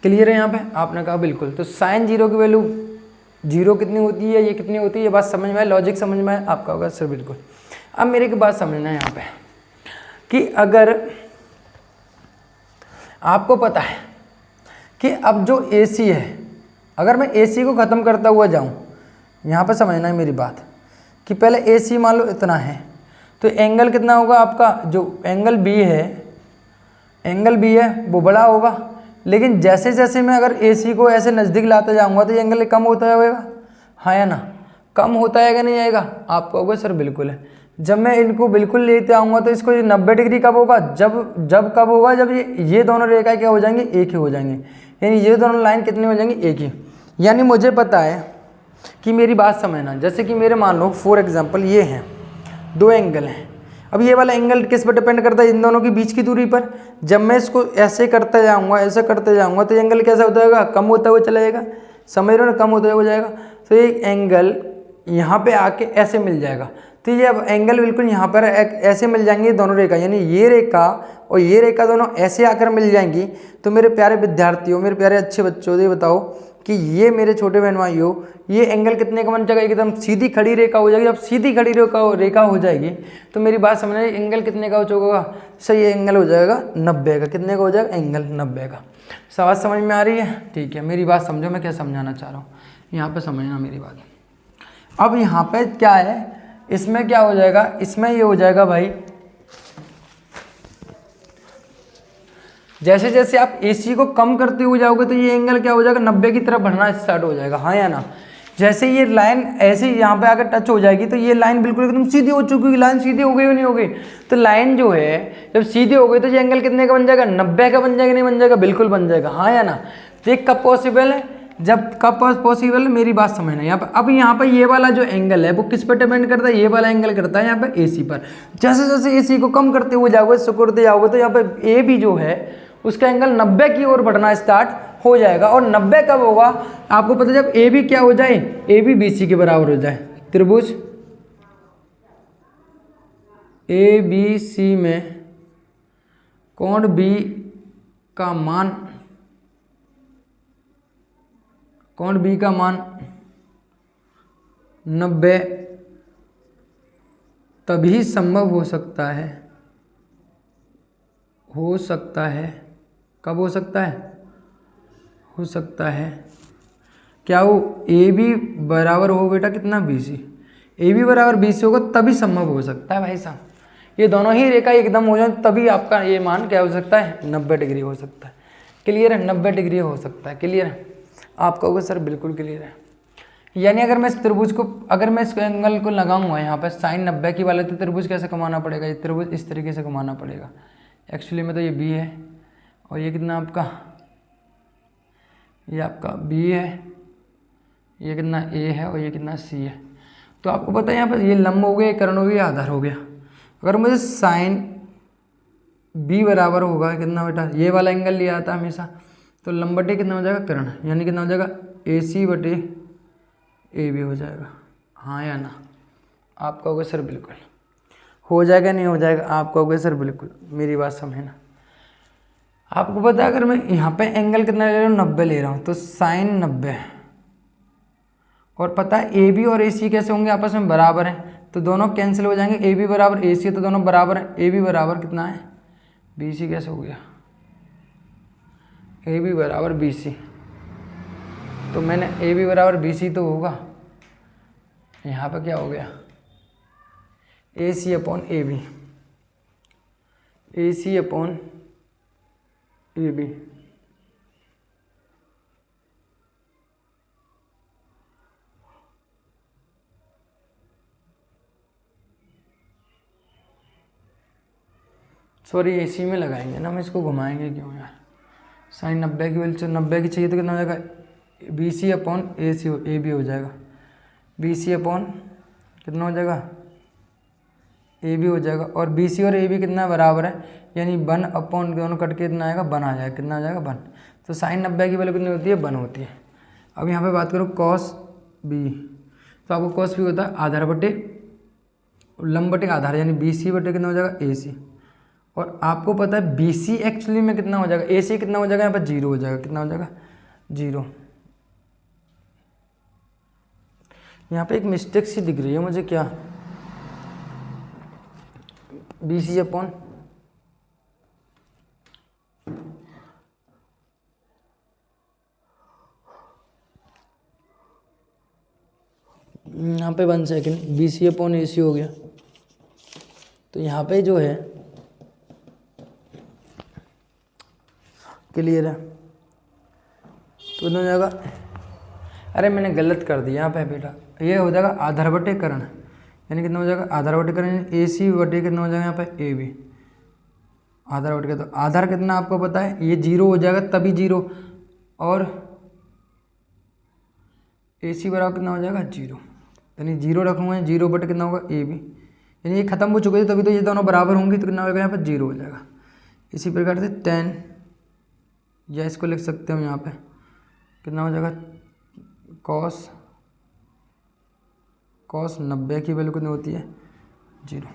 क्लियर है यहाँ पे, आपने कहा बिल्कुल। तो sin 0 की वैल्यू 0 कितनी होती है, ये कितनी होती है, ये बात समझ में है, लॉजिक समझ में है आपका होगा सर बिल्कुल। अब मेरे की बात समझना है यहाँ पे कि अगर आपको पता है कि अब जो AC है, अगर मैं AC को ख़त्म करता हुआ जाऊँ, यहाँ पे समझना है मेरी बात कि पहले AC मान लो इतना है तो एंगल कितना होगा आपका, जो एंगल B है, एंगल B है वो बड़ा होगा, लेकिन जैसे जैसे मैं अगर AC को ऐसे नज़दीक लाते जाऊँगा तो ये एंगल कम होता जाएगा, हाँ या ना, कम होता है कि नहीं आएगा, आप कहोगे सर बिल्कुल है। जब मैं इनको बिल्कुल लेते आऊँगा तो इसको ये 90 डिग्री कब होगा, जब कब होगा, जब ये दोनों रेखा क्या हो जाएंगी, एक ही हो जाएंगी, यानी ये दोनों लाइन कितनी हो जाएंगी, एक ही। यानी मुझे पता है कि मेरी बात समझना, जैसे कि मेरे मान लो फॉर एग्जाम्पल ये हैं दो एंगल हैं, अब ये वाला एंगल किस पर डिपेंड करता है, इन दोनों के बीच की दूरी पर। जब मैं इसको ऐसे करते जाऊँगा, ऐसे करते जाऊँगा तो एंगल कैसा होता जाएगा, कम होता हुआ चला जाएगा, समझ रहे हो ना, कम होता हुआ जाएगा। तो ये एंगल यहाँ पे आके ऐसे मिल जाएगा, तो ये अब एंगल बिल्कुल यहाँ पर ऐसे मिल जाएंगे दोनों रेखा, यानी ये रेखा और ये रेखा दोनों ऐसे आकर मिल जाएंगी। तो मेरे प्यारे विद्यार्थियों, मेरे प्यारे अच्छे बच्चों, ये बताओ कि ये मेरे छोटे बहन भाइयों, ये एंगल कितने का बन जाएगा, एकदम सीधी खड़ी रेखा हो जाएगी। जब सीधी खड़ी रेखा हो जाएगी तो मेरी बात समझना, एंगल कितने का हो चुका, सही एंगल हो जाएगा 90 का। कितने का हो जाएगा, एंगल 90 का। सवाल समझ में आ रही है, ठीक है। मेरी बात समझो, मैं क्या समझाना चाह रहा हूँ, यहाँ पे समझना मेरी बात। अब यहाँ पे क्या है, इसमें क्या हो जाएगा, इसमें ये हो जाएगा भाई, जैसे जैसे आप AC को कम करते हुए जाओगे तो ये एंगल क्या हो जाएगा, 90 की तरफ बढ़ना स्टार्ट हो जाएगा, हाँ या ना। जैसे ये लाइन ऐसे यहाँ पे आकर टच हो जाएगी तो ये लाइन बिल्कुल एकदम सीधी हो चुकी है, लाइन सीधी हो गई या नहीं हो गई। तो लाइन जो है जब सीधी हो गई तो ये एंगल कितने का बन जाएगा, 90 का बन जाएगा, नहीं बन जाएगा, बिल्कुल बन जाएगा, हाँ या ना। तो ये कब पॉसिबल है, जब कब पॉसिबल है, मेरी बात समझना यहाँ पर। अब यहाँ पर ये वाला जो एंगल है वो किस पर डिपेंड करता है, ये वाला एंगल करता है यहाँ पर AC पर। जैसे जैसे AC को कम करते हुए जाओगे, सिकुड़ते जाओगे तो यहाँ पर AB जो है उसका एंगल 90 की ओर बढ़ना स्टार्ट हो जाएगा। और 90 कब होगा, आपको पता है जब AB क्या हो जाए, AB BC के बराबर हो जाए। त्रिभुज ABC में कोण B का मान, कोण B का मान 90 तभी संभव हो सकता है, कब हो सकता है, हो सकता है क्या वो AB बराबर हो बेटा कितना, BC। AB बराबर BC होगा तभी संभव हो सकता है भाई साहब, ये दोनों ही रेखा एकदम हो जाए तभी आपका ये मान क्या हो सकता है, 90 डिग्री हो सकता है। क्लियर है, 90 डिग्री हो सकता है, क्लियर है। आप कहोगे सर बिल्कुल क्लियर है। यानी अगर मैं इस त्रिभुज को, अगर मैं इस एंगल को लगाऊंगा यहाँ पर sin 90 की वाले, तो त्रिभुज कैसे कमाना पड़ेगा, ये त्रिभुज इस तरीके से कमाना पड़ेगा। एक्चुअली में तो ये B है और ये कितना आपका, ये आपका B है, ये कितना A है और ये कितना C है। तो आपको पता है यहाँ पर ये लंब हो गया, कर्ण हो गया, आधार हो गया। अगर मुझे sin B बराबर होगा कितना बेटा, ये वाला एंगल लिया था हमेशा, तो लंब बटे कितना हो जाएगा, कर्ण, यानी कितना हो जाएगा AC बटे AB हो जाएगा, हाँ या ना। आप कहोगे सर बिल्कुल हो जाएगा, नहीं हो जाएगा, आप कहोगे सर बिल्कुल। मेरी बात समझना, आपको पता है अगर मैं यहाँ पे एंगल कितना ले रहा हूँ, 90 ले रहा हूँ, तो sin 90, और पता है AB और AC कैसे होंगे, आपस में बराबर हैं, तो दोनों कैंसिल हो जाएंगे। AB बराबर AC है तो दोनों बराबर हैं। AB बराबर कितना है, BC कैसे हो गया, AB बराबर BC, तो मैंने AB बराबर BC तो होगा, यहाँ पर क्या हो गया, AC upon AB, AC upon AB। Sorry AC में लगाएंगे ना, हम इसको घुमाएंगे क्यों यार। साइन 90 की वैल्यू 90 की चाहिए तो कितना हो जाएगा, BC अपॉन AB हो जाएगा। BC अपॉन कितना हो जाएगा, AB हो जाएगा। और BC और AB कितना बराबर है, यानी 1 अपॉन दोनों कट के कितना आएगा, 1 आ जाएगा। कितना आ जाएगा, 1। तो साइन 90 की वैल्यू कितनी होती है, 1 होती है। अब यहाँ पे बात करो cos B, तो आपको cos B होता है आधार बटे लंब बटे आधार, यानी BC बटे कितना हो जाएगा, AC। और आपको पता है BC एक्चुअली में कितना हो जाएगा, AC कितना हो जाएगा, यहाँ पर 0 हो जाएगा। कितना हो जाएगा, 0। यहाँ पे एक मिस्टेक सी दिख रही है मुझे, क्या, BC अपॉन यहाँ पे 1 सेकेंड, BC अपॉन AC हो गया। तो यहाँ पे जो है क्लियर है, तो हो जाएगा, अरे मैंने गलत कर दिया यहाँ पे बेटा, ये हो जाएगा आधार बटे करण, यानी कितना हो जाएगा, आधार बटे करण, यानी AC बटे कितना हो जाएगा यहाँ पे AB, आधार बटे। तो आधार कितना आपको पता है, ये 0 हो जाएगा तभी 0, और AC बराबर कितना हो जाएगा, 0, यानी 0 रखूँगा, 0 बटे कितना होगा, AB, यानी ये खत्म हो चुके थे तभी तो ये दोनों बराबर होंगी, तो कितना होगा यहाँ पर 0 हो जाएगा। इसी प्रकार से tan, या इसको लिख सकते हैं हम यहाँ पे, कितना हो जाएगा, cos 90 की वैल्यू कितनी होती है, 0।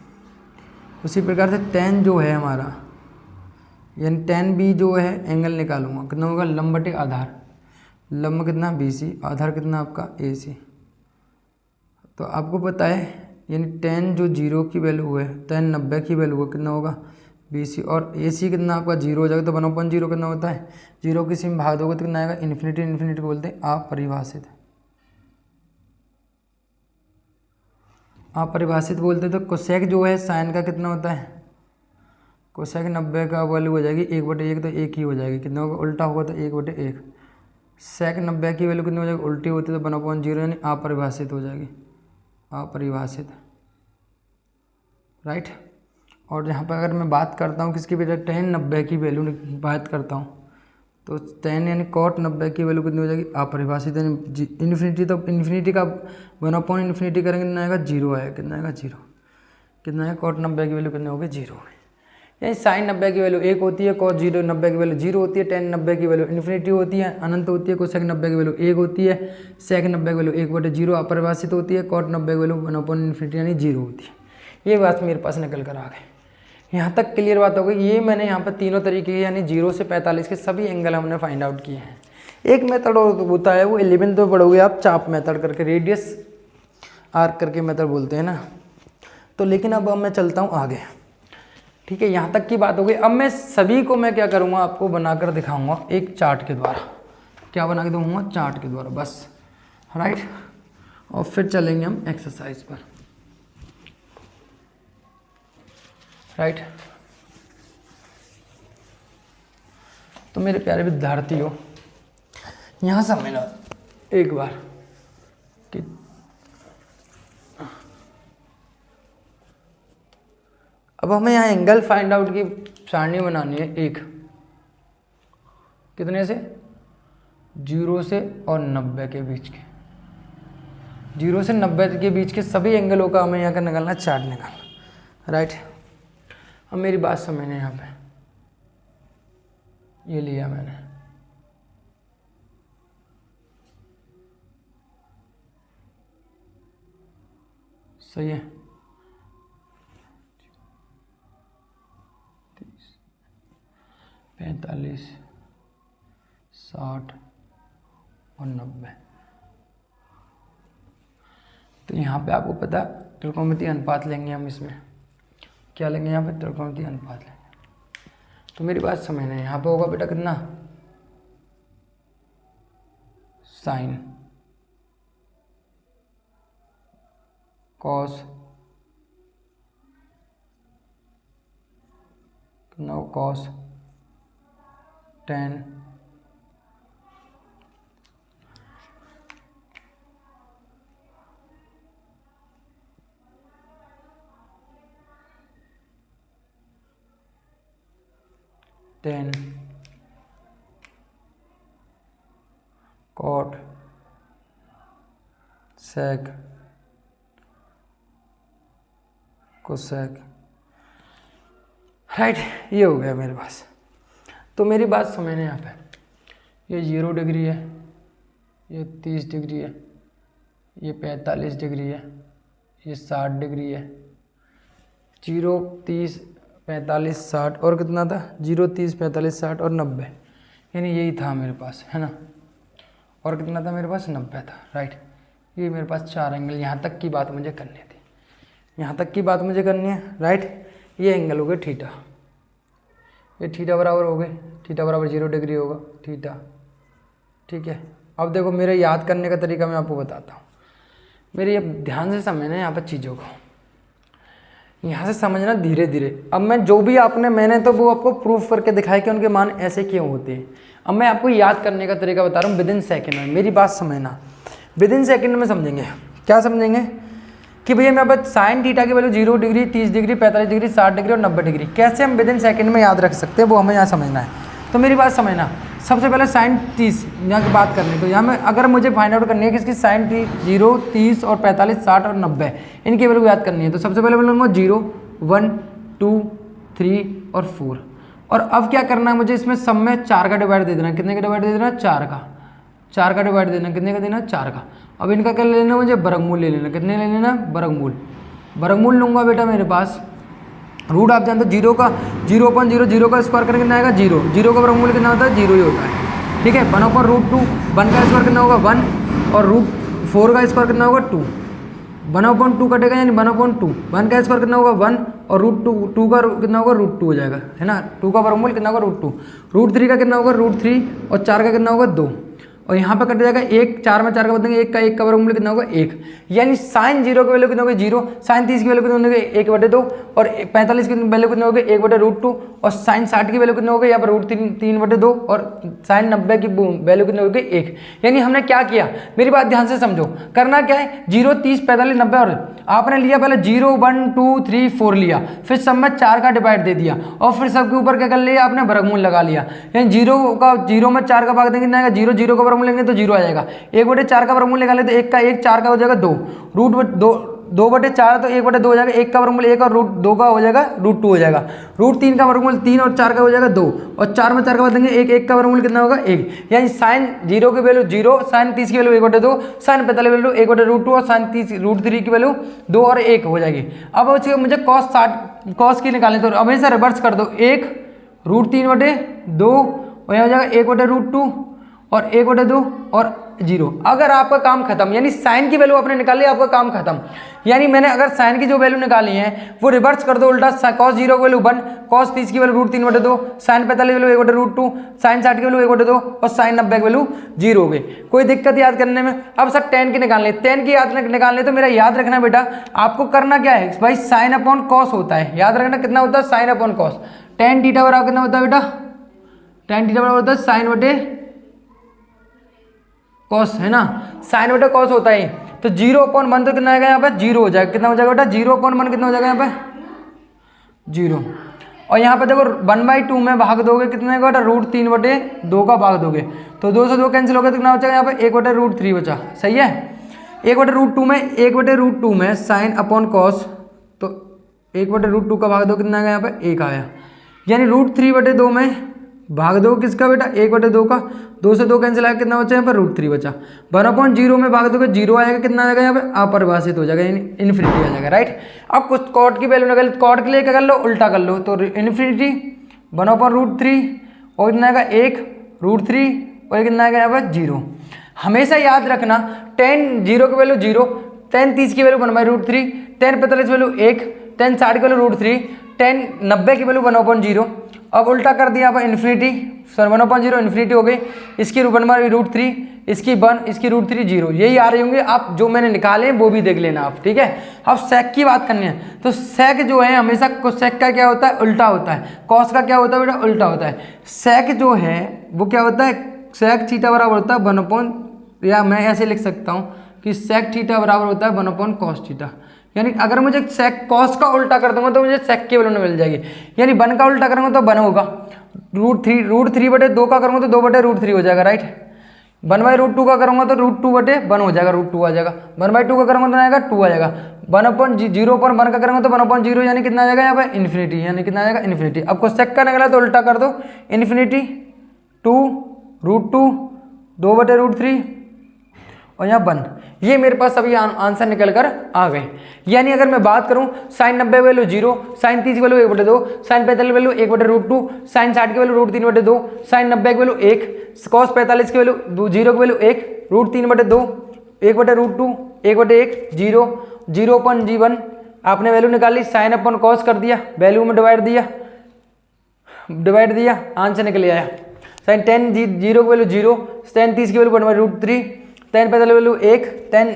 उसी प्रकार से tan जो है हमारा, यानी tan B जो है एंगल निकालूंगा, कितना होगा, लंब बटे आधार, लंब कितना BC, आधार कितना आपका AC। तो आपको पता है यानी tan जो 0 की वैल्यू है, tan 90 की वैल्यू है, कितना होगा, BC, और AC कितना आपका 0 हो जाएगा। तो 1/0 कितना होता है, 0 किसी में भाग दोगे तो कितना आएगा, इन्फिनिटी। इन्फिनिटी को बोलते हैं अपरिभाषित, अपरिभाषित बोलते। तो कोसेक जो है साइन का कितना होता है, कोसेक 90 का वैल्यू हो जाएगी 1/1, तो 1 ही हो जाएगी। कितना होगा, उल्टा होगा तो 1/1। सेक 90 की वैल्यू कितनी हो जाएगी, उल्टी होती है तो 1/0, यानी अपरिभाषित हो जाएगी, अपरिभाषित, राइट। और यहाँ पर अगर मैं बात करता हूँ किसकी वजह, tan 90 की वैल्यू बात करता हूँ, तो tan यानी cot 90 की वैल्यू कितनी हो जाएगी, अपरिभाषित, यानी इन्फिनिटी। तो इन्फिनिटी का 1/इन्फिनिटी करेंगे कितना आएगा, 0 आएगा। कितना आएगा, 0। कितना है, cot 90 की वैल्यू कितनी होगी, 0 है। यानी साइन 90 की वैल्यू 1 होती है, cos 90 की वैल्यू 0 होती है, tan 90 की वैल्यू इन्फिनिटी होती है, अनंत होती है, कोसेक 90 की वैल्यू 1 होती है, सेक 90 की वैल्यू 1/0 अपरिभाषित होती है, cot 90 की वैल्यू 1/इन्फिनिटी यानी 0 होती है। ये बात मेरे पास निकल कर आ गई। यहाँ तक क्लियर बात हो गई। ये मैंने यहाँ पर तीनों तरीके के यानी 0 से 45 के सभी एंगल हमने फाइंड आउट किए हैं। एक मेथड होता है, वो 11th में पढ़ोगे आप, चाप मेथड करके, रेडियस आर्क करके मेथड बोलते हैं ना। तो लेकिन अब मैं चलता हूँ आगे, ठीक है। यहाँ तक की बात हो गई। अब मैं सभी को मैं क्या करूँगा, आपको बनाकर दिखाऊँगा एक चार्ट के द्वारा। क्या बना के दूँगा, चार्ट के द्वारा, बस, राइट। और फिर चलेंगे हम एक्सरसाइज पर, राइट। तो मेरे प्यारे विद्यार्थियों, यहाँ समझना एक बार कि अब हमें यहाँ एंगल फाइंड आउट की सारणी बनानी है। एक कितने से, 0 से और 90 के बीच के, 0 से 90 के बीच के सभी एंगलों का हमें यहाँ का निकालना, चार्ट निकालना, राइट। अब मेरी बात समझने, यहाँ पे ये लिया मैंने, सही है, 45, 60 और 90। तो यहाँ पे आपको पता त्रिकोणमितीय अनुपात लेंगे हम। इसमें क्या लेंगे, यहाँ पे त्रिकोणमितीय अनुपात लेंगे। तो मेरी बात समझना, यहाँ पे होगा बेटा कितना, साइन कॉस, कितना हो, cos, tan, tan cot sec cosec, right. ये हो गया मेरे पास। तो मेरी बात समझने यहाँ पे, ये 0 डिग्री है, ये 30 डिग्री है, ये 45 डिग्री है, ये 60 डिग्री है। 0 30 45 60 और कितना था, 0 30 45 60 और 90, यानी यही था मेरे पास, है ना। और कितना था मेरे पास, 90 था, राइट। ये मेरे पास 4 एंगल, यहाँ तक की बात मुझे करनी थी, यहाँ तक की बात मुझे करनी है, राइट। ये एंगल हो गए थीटा, ये थीटा बराबर हो गए, थीटा बराबर 0 डिग्री होगा थीटा, ठीक है। अब देखो मेरे याद करने का तरीका मैं आपको बताता हूँ। मेरे ये ध्यान से समझना यहाँ पर चीज़ों को, यहाँ से समझना धीरे धीरे। अब मैं जो भी मैंने तो वो आपको प्रूफ करके दिखाया कि उनके मान ऐसे क्यों होते हैं। अब मैं आपको याद करने का तरीका बता रहा हूँ विद इन सेकेंड में। मेरी बात समझना, विद इन सेकेंड में समझेंगे। क्या समझेंगे कि भैया मेरे पास साइन थीटा की value 0 degree 30 degree 45 degree 60 degree और 90 डिग्री कैसे हम विद इन सेकेंड में याद रख सकते हैं, वो हमें यहाँ समझना है। तो मेरी बात समझना, सबसे पहले साइन 30 यहाँ की बात करनी, तो यहाँ में अगर मुझे फाइंड आउट करनी है कि इसकी साइन 0 30 और 45 60 और 90 इनकी वैल्यू याद करनी है, तो सबसे पहले बोलूँगा 0 1 2 3 और 4। और अब क्या करना है मुझे, इसमें सब में 4 का डिवाइड दे देना। कितने का डिवाइड दे देना, 4 का डिवाइड देना। कितने का देना, 4 का। अब इनका क्या ले लेना, मुझे वर्गमूल ले लेना। कितने ले लेना, वर्गमूल लूँगा बेटा मेरे पास। रूट आप जानते हो 0 का 0/0 0 का स्क्वायर करके कितना आएगा 0, 0 का वर्गमूल कितना होता है 0 ही होता है, ठीक है। 1/√2 1 का स्क्वायर कितना होगा 1 और √4 का स्क्वायर कितना होगा 2, 1/2 कटेगा यानी 1/2, 1 का स्क्वायर कितना होगा 1 और √2 का कितना होगा √2 हो जाएगा, है ना। 2 का वर्गमूल कितना होगा √2, √3 का कितना होगा √3 और 4 का कितना होगा 2 और यहाँ पर कट जाएगा 1, 4 में 4 का बदलेंगे 1 का वर्गमूल कितना होगा 1, यानी साइन 0 की वैल्यू कितना होगी 0, साइन 30 की वैल्यू कितना होगी 1/2 और 45 की वैल्यू कितना होगी 1/√2 और साइन 60 की वैल्यू कितना होगी यहाँ पर √3/2 और साइन 90 की वैल्यू कितना होगी 1। यानी हमने क्या किया, मेरी बात ध्यान से समझो। करना क्या है, 0 30 45 90 और आपने लिया पहले 0 1 2 3 4 लिया, फिर सब में 4 का डिवाइड दे दिया और फिर सबके ऊपर क्या कर लिया आपने, वर्गमूल लगा लिया। यानी 0 में 4 का भाग देंगे कितना आएगा 0, 0 का वर्गमूल लेंगे तो 0 आ जाएगा। 1/4 का वर्गमूल निकाले तो 1 का 1 4 का हो जाएगा 2, √2/4 तो 1/2 हो जाएगा, 1 का वर्गमूल 1 और √2 का हो जाएगा √2 हो जाएगा। √3 का वर्गमूल 3 और 4 का हो जाएगा 2 और 4 में 4 का बदलेंगे 1 का वर्गमूल कितना होगा 1, यानी साइन 0 की वैल्यू 0, साइन 30 की वैल्यू 1/2, साइन 45 की वैल्यू 1/√2 और साइन 30 √3 की वैल्यू 2 और 1 हो जाएगी। अब उसके मुझे कॉस की निकालें तो हमेशा रिवर्स कर दो, 1 √3/2 और यहाँ हो जाएगा 1/√2 और 1/2 और 0। अगर आपका काम खत्म, यानी साइन की वैल्यू आपने निकाली आपका काम खत्म। यानी मैंने अगर साइन की जो वैल्यू निकाली है वो रिवर्स कर दो उल्टा, cos 0 की वैल्यू 1, cos 30 की वैल्यू √3/2, साइन 45 की वैल्यू 1/√2, साइन 60 की वैल्यू 1/2 और साइन 90 की वैल्यू 0 हो गई। कोई दिक्कत याद करने में। अब सर tan की निकालनी, tan की याद निकालनी तो मेरा याद रखना बेटा, आपको करना क्या है भाई, साइन अपॉन कॉस होता है। याद रखना कितना होता है, sine upon cos. tan theta बराबर कितना होता है बेटा, tan थीटा बराबर होता है साइन बटे कॉस, है ना। साइन बटे कॉस होता है तो 0/1 तो कितना आएगा यहाँ पे 0 हो जाएगा। कितना हो जाएगा बेटा 0/1 कितना हो जाएगा यहाँ पे 0। और यहाँ पे देखो 1/2 में भाग दोगे कितने का बेटा √3/2 का भाग दोगे तो 2 से 2 कैंसिल हो गया तो कितना हो जाएगा यहाँ पे 1/√3 बचा। सही है, 1/√2 में साइन अपॉन कॉस तो 1/√2 का भाग दो कितना आएगा यहाँ पे 1 आया, यानी √3/2 में भाग दो किसका बेटा 1/2 का, 2 से 2 कैंसिल आया कितना बचा यहाँ पर √3 बचा। 1/0 में भाग दोगे 0 आएगा, कितना आएगा यहाँ पे अपरिभाषित हो जाएगा, यानी इन्फिनिटी आ जाएगा, राइट। अब कुछ कॉट की वैल्यू निकाल, कॉट के लिए क्या कर लो उल्टा कर लो तो इन्फिनिटी 1/√3 और कितना आएगा 1 √3 और कितना आएगा यहाँ पर 0। हमेशा याद रखना tan 0 की वैल्यू 0, tan 30 की वैल्यू 1/√3, tan 45 की वैल्यू 1, tan 60 की वैल्यू √3, tan 90 की वैल्यू 1/0। अब उल्टा कर दिया यहाँ पर इन्फिनिटी, सर 1/0 इन्फिनिटी हो गई, इसकी √3, इसकी 1, इसकी √3 0, यही आ रही होंगे। आप जो मैंने निकाले वो भी देख लेना आप, ठीक है। अब सेक की बात करनी है तो सेक जो है हमेशा सेक का क्या होता है उल्टा होता है, कॉस का क्या होता है बेटा उल्टा होता है। सेक जो है वो क्या होता है, सेक थीटा बराबर होता है 1/, या मैं ऐसे लिख सकता हूँ कि सेक थीटा बराबर होता है 1/cos थीटा। यानी अगर मुझे सेक कॉस का उल्टा कर दूंगा तो मुझे सेक की वैल्यू मिल जाएगी, यानी 1 का उल्टा करूंगा तो 1 होगा, रूट थ्री बटे 2 का करूँगा तो 2 बटे रूट थ्री हो जाएगा, राइट। 1/√2 का करूँगा तो √2 बटे 1 हो जाएगा, √2 आ जाएगा। 1/2 का करूँगा तो आएगा 2 आ जाएगा। 1/0 का करूँगा तो 1/0 यानी कितना आ जाएगा यहाँ पे इन्फिनिटी, यानी कितना आ जाएगा इन्फिनिटी। अब को चेक करने के लिए तो उल्टा कर दो, इन्फिनिटी 2 √2 2 बटे √3 और यहाँ 1। ये मेरे पास अभी आंसर निकल कर आ गए। यानी अगर मैं बात करूं साइन 90 वैल्यू 0, साइन 30 की वैल्यू 1/2, साइन 45 वैल्यू 1/√2, साइन 60 की वैल्यू √3/2, साइन 90 की वैल्यू 1, कॉस 45 की वैल्यू 0 की वैल्यू 1, √3/2, 1/√2, 1/1, 0, 0/1 आपने वैल्यू निकाली, साइन अपन कॉस कर दिया, वैल्यू में डिवाइड दिया, आंसर निकल आया। साइन 10 0 की वैल्यू 0, साइन 30 की वैल्यू 1/√3, tan 45 वैल्यू 1, tan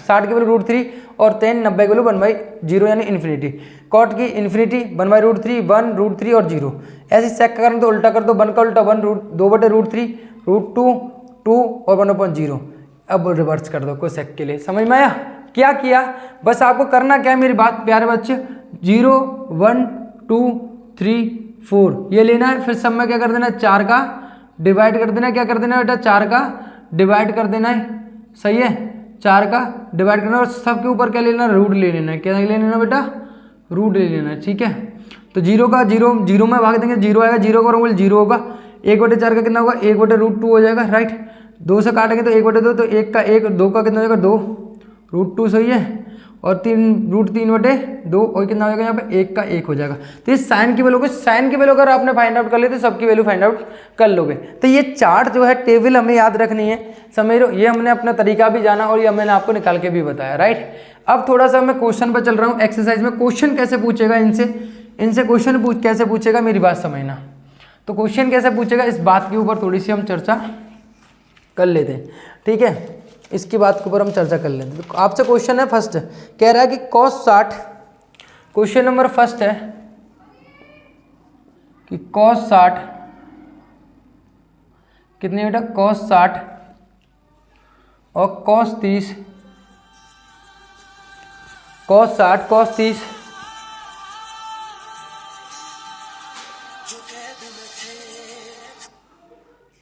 60 की वैल्यू √3 और tan 90 की वैल्यू 1/0 यानी इन्फिनिटी। कॉट की इन्फिनिटी 1/√3, 1 √3 और 0। ऐसे चेक करें तो उल्टा कर दो, 1 का उल्टा 1, 2 बटे √3, √2, 2 और 1/0। अब रिवर्स कर दो कुछ सेक के लिए। समझ में आया क्या किया? बस आपको करना क्या है मेरी बात प्यारे बच्चे, 0 1 2 3 4 ये लेना है, फिर सब में क्या कर देना है 4 का डिवाइड कर देना है। क्या कर देना है बेटा 4 का डिवाइड कर देना है, सही है। 4 का डिवाइड करना और सबके ऊपर क्या लेना, रूट ले लेना है। क्या ले लेना बेटा, रूट ले लेना है, ठीक है। तो 0 का 0 में भाग देंगे, 0 आएगा, 0 करोगे 0 होगा। 1/4 का कितना होगा, 1/√2 हो जाएगा, राइट। 2 से काटेंगे तो 1/2, तो 1 का 1, 2 का कितना हो जाएगा 2, √2 सही है। और 3 √3/2 और कितना हो जाएगा यहाँ पे 1 का 1 हो जाएगा। तो ये साइन की वैल्यू अगर आपने फाइंड आउट कर ली तो सबकी वैल्यू फाइंड आउट कर लोगे। तो ये चार्ट जो है टेबल हमें याद रखनी है, समझ लो। ये हमने अपना तरीका भी जाना और ये मैंने आपको निकाल के भी बताया, राइट। अब थोड़ा सा मैं क्वेश्चन पर चल रहा हूँ। एक्सरसाइज में क्वेश्चन कैसे पूछेगा, इनसे क्वेश्चन कैसे पूछेगा मेरी बात समझना। तो क्वेश्चन कैसे पूछेगा इस बात के ऊपर थोड़ी सी हम चर्चा कर लेते हैं, ठीक है। इसकी बात के ऊपर हम चर्चा कर लेते हैं। तो आपसे क्वेश्चन है फर्स्ट, कह रहा है कि cos 60, क्वेश्चन नंबर फर्स्ट है कि cos 60 कितनी बेटा, cos 60 और cos 30, cos 60 cos 30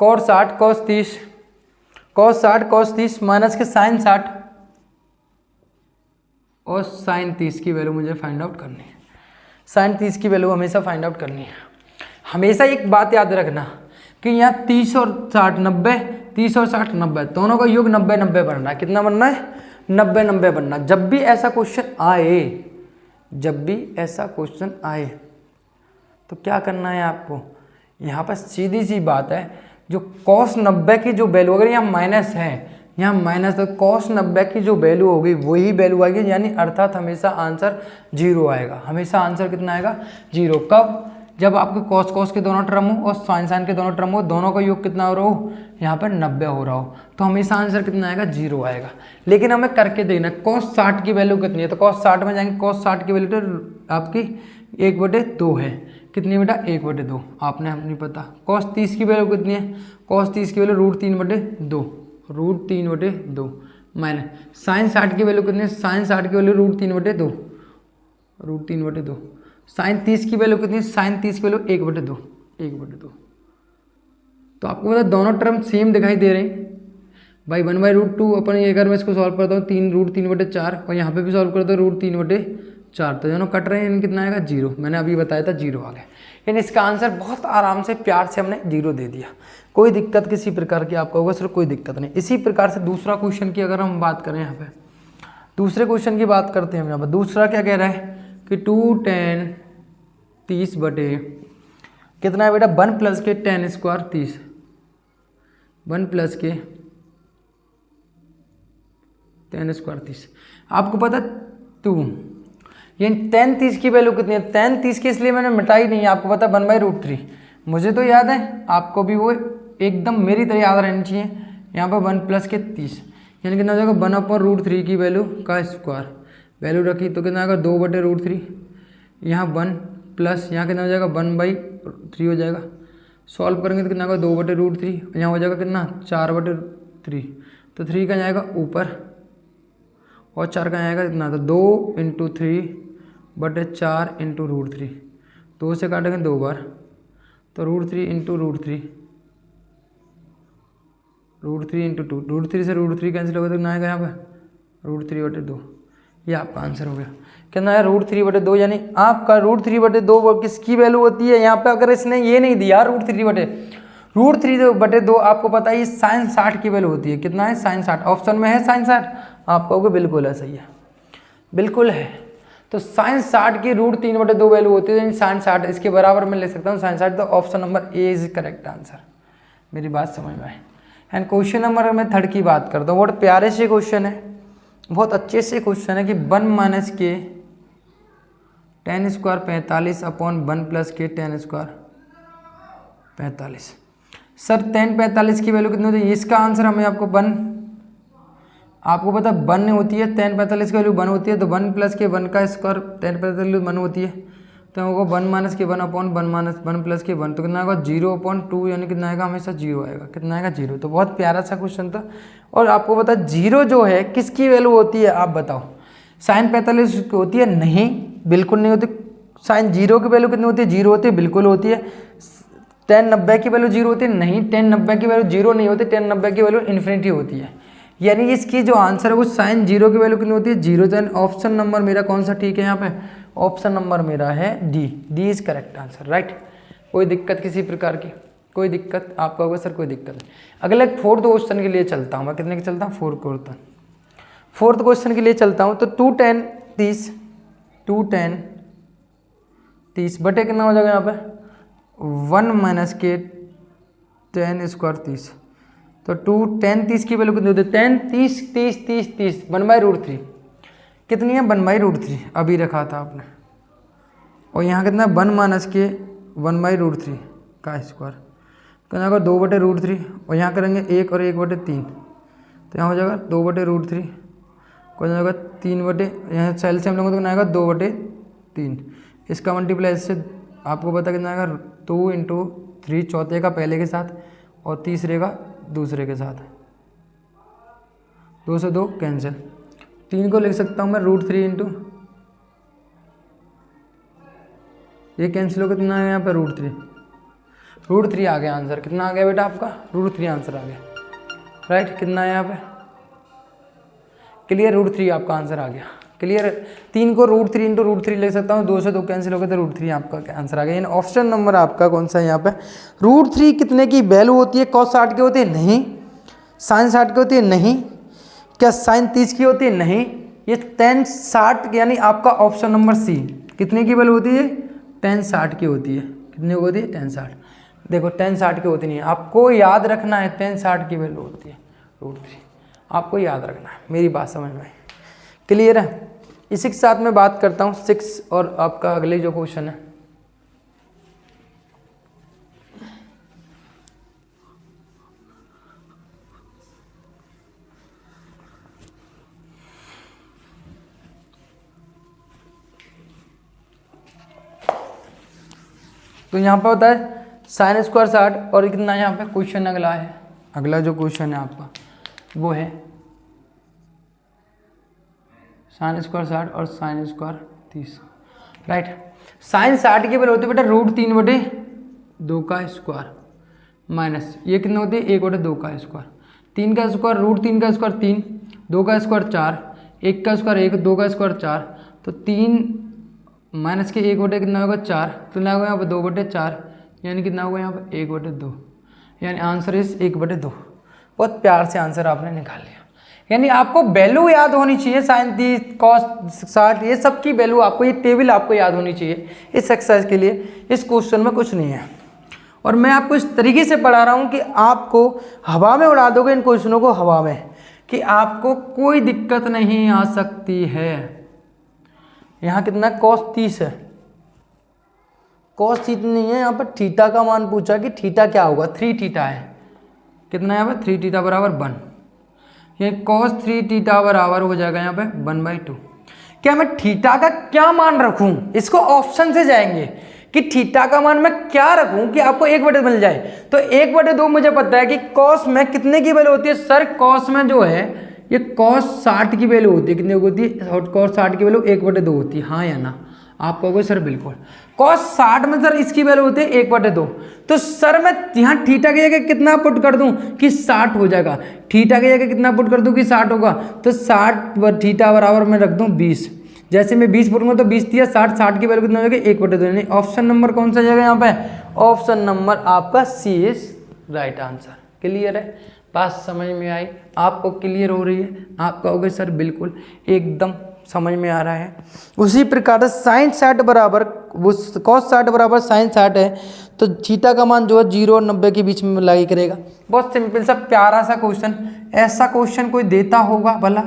cos 60 cos 30 cos 60 cos 30 minus के साइन 60 और साइन 30 की वैल्यू मुझे फाइंड आउट करनी है। साइन 30 की वैल्यू हमेशा फाइंड आउट करनी है। हमेशा एक बात याद रखना कि यहाँ 30 और 60 90, 30 और 60 90, दोनों का योग 90 90 बनना है। कितना बनना है, 90 90 बनना। जब भी ऐसा क्वेश्चन आए तो क्या करना है आपको, यहाँ पर सीधी सी बात है, जो cos 90 की जो वैल्यू, अगर यहाँ माइनस है, यहाँ माइनस, तो cos 90 की जो वैल्यू होगी वही वैल्यू आएगी, यानी अर्थात हमेशा आंसर 0 आएगा। हमेशा आंसर कितना आएगा, 0। कब, जब आपके cos के दोनों टर्म हो और साइन के दोनों टर्म हो, दोनों का योग कितना हो रहा हो, यहाँ पर 90 हो रहा हो, तो हमेशा आंसर कितना आएगा, 0 आएगा। लेकिन हमें करके देखना cos 60 की वैल्यू कितनी है। तो cos 60 में जाएंगे, cos 60 की वैल्यू तो आपकी 1/2 है। कितनी बेटा, 1/2 आपने अपनी पता। cos 30 की वैल्यू कितनी है, cos 30 की वैल्यू √3/2, √3/2 माइनस साइन 60 की वैल्यू कितनी है, साइन 60 की वैल्यू √3/2, √3/2। साइन 30 की वैल्यू कितनी है, साइन 30 की वैल्यू 1/2, 1/2। तो आपको पता दोनों टर्म सेम दिखाई दे रहे हैं भाई। 1/√2 अपन ये, अगर मैं इसको सॉल्व करता हूँ 3√3/4 और यहाँ पे भी सॉल्व करता हूँ √3/4, तो दोनों कट रहे हैं, इन कितना आएगा, 0। मैंने अभी बताया था 0 आ गया। यानी इसका आंसर बहुत आराम से प्यार से हमने 0 दे दिया। कोई दिक्कत किसी प्रकार की आपको होगा, सिर्फ कोई दिक्कत नहीं। इसी प्रकार से दूसरा क्वेश्चन की अगर हम बात करें, यहाँ पे दूसरे क्वेश्चन की बात करते हैं हम। यहाँ पर दूसरा क्या कह रहा है कि 2 tan 30 बटे कितना है बेटा, 1 प्लस के tan स्क्वायर 30, 1 प्लस के tan स्क्वायर 30। आपको पता 2, ये tan 30 की वैल्यू कितनी है, tan 30 की इसलिए मैंने मिटाई नहीं है। आपको पता 1/√3, मुझे तो याद है, आपको भी वो एकदम मेरी तरह याद रहनी चाहिए। यहाँ पर 1 प्लस के 30 यानी कितना हो जाएगा, 1/√3 की वैल्यू का स्क्वायर वैल्यू रखी तो कितना आएगा, 2/√3। यहाँ 1 प्लस यहाँ कितना हो जाएगा, 1/3 हो जाएगा। सॉल्व करेंगे तो कितना होगा, 2/√3। यहाँ हो जाएगा कितना, 4/3। तो 3 का जाएगा ऊपर और 4 का आएगा इतना, तो 2 × 3/4 × √3। 2 से काटेंगे 2 बार, तो √3 इंटू √3, √3 इंटू 2, √3 से √3 कैंसिल होगा तो कितना आएगा यहाँ पे √3/2। ये आपका आंसर हो गया। कितना है √3/2, यानी आपका √3/2 किसकी वैल्यू होती है। यहाँ पे अगर इसने ये नहीं दिया √3/2 आपको पता है ये sin 60 की वैल्यू होती है। कितना है sin 60, ऑप्शन में है sin 60, आप कहोगे बिल्कुल है, सही है, बिल्कुल है। तो sin 60 की √3/2 वैल्यू होती है, sin 60 इसके बराबर मैं ले सकता हूँ sin 60, तो option number A is correct answer. मेरी बात समझ में आए। एंड क्वेश्चन नंबर मैं 3 की बात करता हूँ। बहुत प्यारे से क्वेश्चन है, बहुत अच्छे से क्वेश्चन है कि 1 - k tan² 45 upon 1 + k tan² 45। Sir tan 45 की वैल्यू कितनी होती है, इसका आंसर हमें आपको 1, आपको पता 1 होती है, tan 45 की वैल्यू 1 होती है, तो 1 + k 1 का स्क्वायर, tan 45 1 होती है, तो होगा 1 - k 1 अपॉन 1 + k 1, तो कितना आएगा 0/2, यानी कितना आएगा हमेशा 0 आएगा। कितना आएगा 0। तो बहुत प्यारा सा क्वेश्चन था। और आपको पता 0 जो है किसकी वैल्यू होती है, आप बताओ। sin 45 की होती है, नहीं बिल्कुल नहीं होती। sin 0 की वैल्यू कितनी होती है, 0 होती है, बिल्कुल होती है। tan 90 की वैल्यू 0 होती है, नहीं tan 90 की वैल्यू 0 नहीं होती, tan 90 की वैल्यू इन्फिनिटी होती है। यानी इसकी जो आंसर है वो sin 0 की वैल्यू कितनी होती है, 0। तो ऑप्शन नंबर मेरा कौन सा ठीक है यहाँ पे, ऑप्शन नंबर मेरा है D is correct answer, right. कोई दिक्कत किसी प्रकार की, कोई दिक्कत, आप कहोगे सर कोई दिक्कत नहीं। अगले 4th क्वेश्चन के लिए चलता हूँ मैं, कितने के चलता हूँ 4th क्वेश्चन के लिए चलता हूँ। तो 2tan 30 बटे कितना हो जाएगा यहाँ पे 1 - k tan² 30। तो 2tan 30 की वैल्यू कितनी होती है, tan 30 1/√3 कितनी है 1/√3 अभी रखा था आपने, और यहाँ कितना 1 - k 1/√3 का स्क्वायर, कितना होगा 2/√3, और यहाँ करेंगे 1 और 1/3, तो यहाँ हो जाएगा 2/√3, को जाएगा 3 यहाँ सेल से हम लोगों को कितना आएगा 2/3। इसका मल्टीप्लाई इससे आपको पता कितना आएगा 2 × 3, चौथे का पहले के साथ और तीसरे का दूसरे के साथ, 2 से 2 कैंसिल, 3 को लिख सकता हूँ मैं √3 इंटू, ये कैंसिल हो कितना है यहाँ पे √3 आ गया आंसर। कितना आ गया बेटा आपका √3 आंसर आ गया, राइट। कितना है यहाँ पे क्लियर, √3 आपका आंसर आ गया, क्लियर। 3 को √3 इंटू √3 ले सकता हूँ, 2 से 2 कैंसिल हो गया, तो √3 आपका आंसर आ गया। यानी ऑप्शन नंबर आपका कौन सा है यहाँ पे, √3 कितने की वैल्यू होती है, cos 60 की होती है, नहीं। sin 60 की होती है, नहीं। क्या sin 30 की होती है, नहीं। ये tan 60 यानी आपका ऑप्शन नंबर सी, कितने की वैल्यू होती है tan 60 की होती है, कितनी होती है tan 60। देखो tan 60 की होती नहीं है, आपको याद रखना है tan 60 की वैल्यू होती है √3, आपको याद रखना है। मेरी बात समझ में आई, क्लियर है। इसी के साथ मैं बात करता हूँ 6 और आपका अगले जो क्वेश्चन है, तो यहाँ पर होता है sin² 60 और कितना यहाँ पे क्वेश्चन अगला है, अगला जो क्वेश्चन है आपका वो है sin² 60 और sin² 30, राइट। sin 60 की वैल्यू होती है बेटा √3/2 का स्क्वायर माइनस ये कितना होती है 1/2 का स्क्वायर, 3 का स्क्वायर √3 का स्क्वायर 3, 2 का स्क्वायर 4, 1 का स्क्वायर 1, 2 का स्क्वायर 4, तो 3 माइनस के 1/, कितना होगा 4, तो ना होगा यहाँ पर 2/4, यानी कितना होगा यहाँ पर 1/2, यानी आंसर इज 1/2। बहुत प्यार से आंसर आपने निकाल लिया। यानी आपको वैल्यू याद होनी चाहिए, sin 30 cos 60 ये सब की वैल्यू आपको, ये टेबल आपको याद होनी चाहिए इस एक्सरसाइज के लिए। इस क्वेश्चन में कुछ नहीं है, और मैं आपको इस तरीके से पढ़ा रहा हूँ कि आपको हवा में उड़ा दोगे इन क्वेश्चनों को, हवा में, कि आपको कोई दिक्कत नहीं आ सकती है। यहाँ कितना cos 30 है, cos 30 नहीं है, यहाँ पर थीटा का मान पूछा कि थीटा क्या होगा, 3 थीटा है, कितना यहाँ पर 3 थीटा बराबर 1, ये cos 3 थीटा बराबर हो जाएगा यहाँ पे 1/2। क्या मैं थीटा का क्या मान रखूं, इसको ऑप्शन से जाएंगे कि थीटा का मान मैं क्या रखूं कि आपको 1/2 मिल जाए। तो 1/2 मुझे पता है कि cos में कितने की वैल्यू होती है, सर cos में जो है ये cos 60 की वैल्यू होती है, कितनी होती है cos 60 की वैल्यू 1/2 होती है, हाँ या ना। आप कहोगे सर बिल्कुल। cos 60 में सर इसकी वैल्यू होती है 1/2। तो सर मैं यहाँ थीटा की जगह कितना पुट कर दूं कि 60 हो जाएगा। थीटा की जगह कितना पुट कर दूं कि 60 होगा। तो 60 थीटा बराबर मैं रख दूं 20। जैसे मैं 20 पुटूंगा तो 20 दिया 60, 60 की वैल्यू कितना हो जाएगी 1/2। यानी ऑप्शन नंबर कौन सा जाएगा यहाँ पे? ऑप्शन नंबर आपका सी इज राइट आंसर। क्लियर है? बात समझ में आई? आपको क्लियर हो रही है? आप कहोगे सर बिल्कुल एकदम समझ में आ रहा है। उसी प्रकार से sin 60 बराबर cos 60 बराबर sin 60 है, तो थीटा का मान जो है 0 और 90 के बीच में लाई करेगा। बहुत सिंपल सा प्यारा सा क्वेश्चन। ऐसा क्वेश्चन कोई देता होगा भला?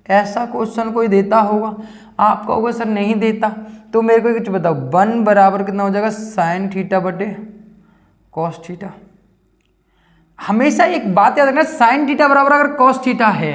ऐसा क्वेश्चन कोई देता होगा? आप कहोगे सर नहीं देता। तो मेरे को कुछ बताओ, 1 बराबर कितना हो जाएगा sin थीटा बटे cos थीटा। हमेशा एक बात याद रखना, sin थीटा बराबर अगर cos थीटा है,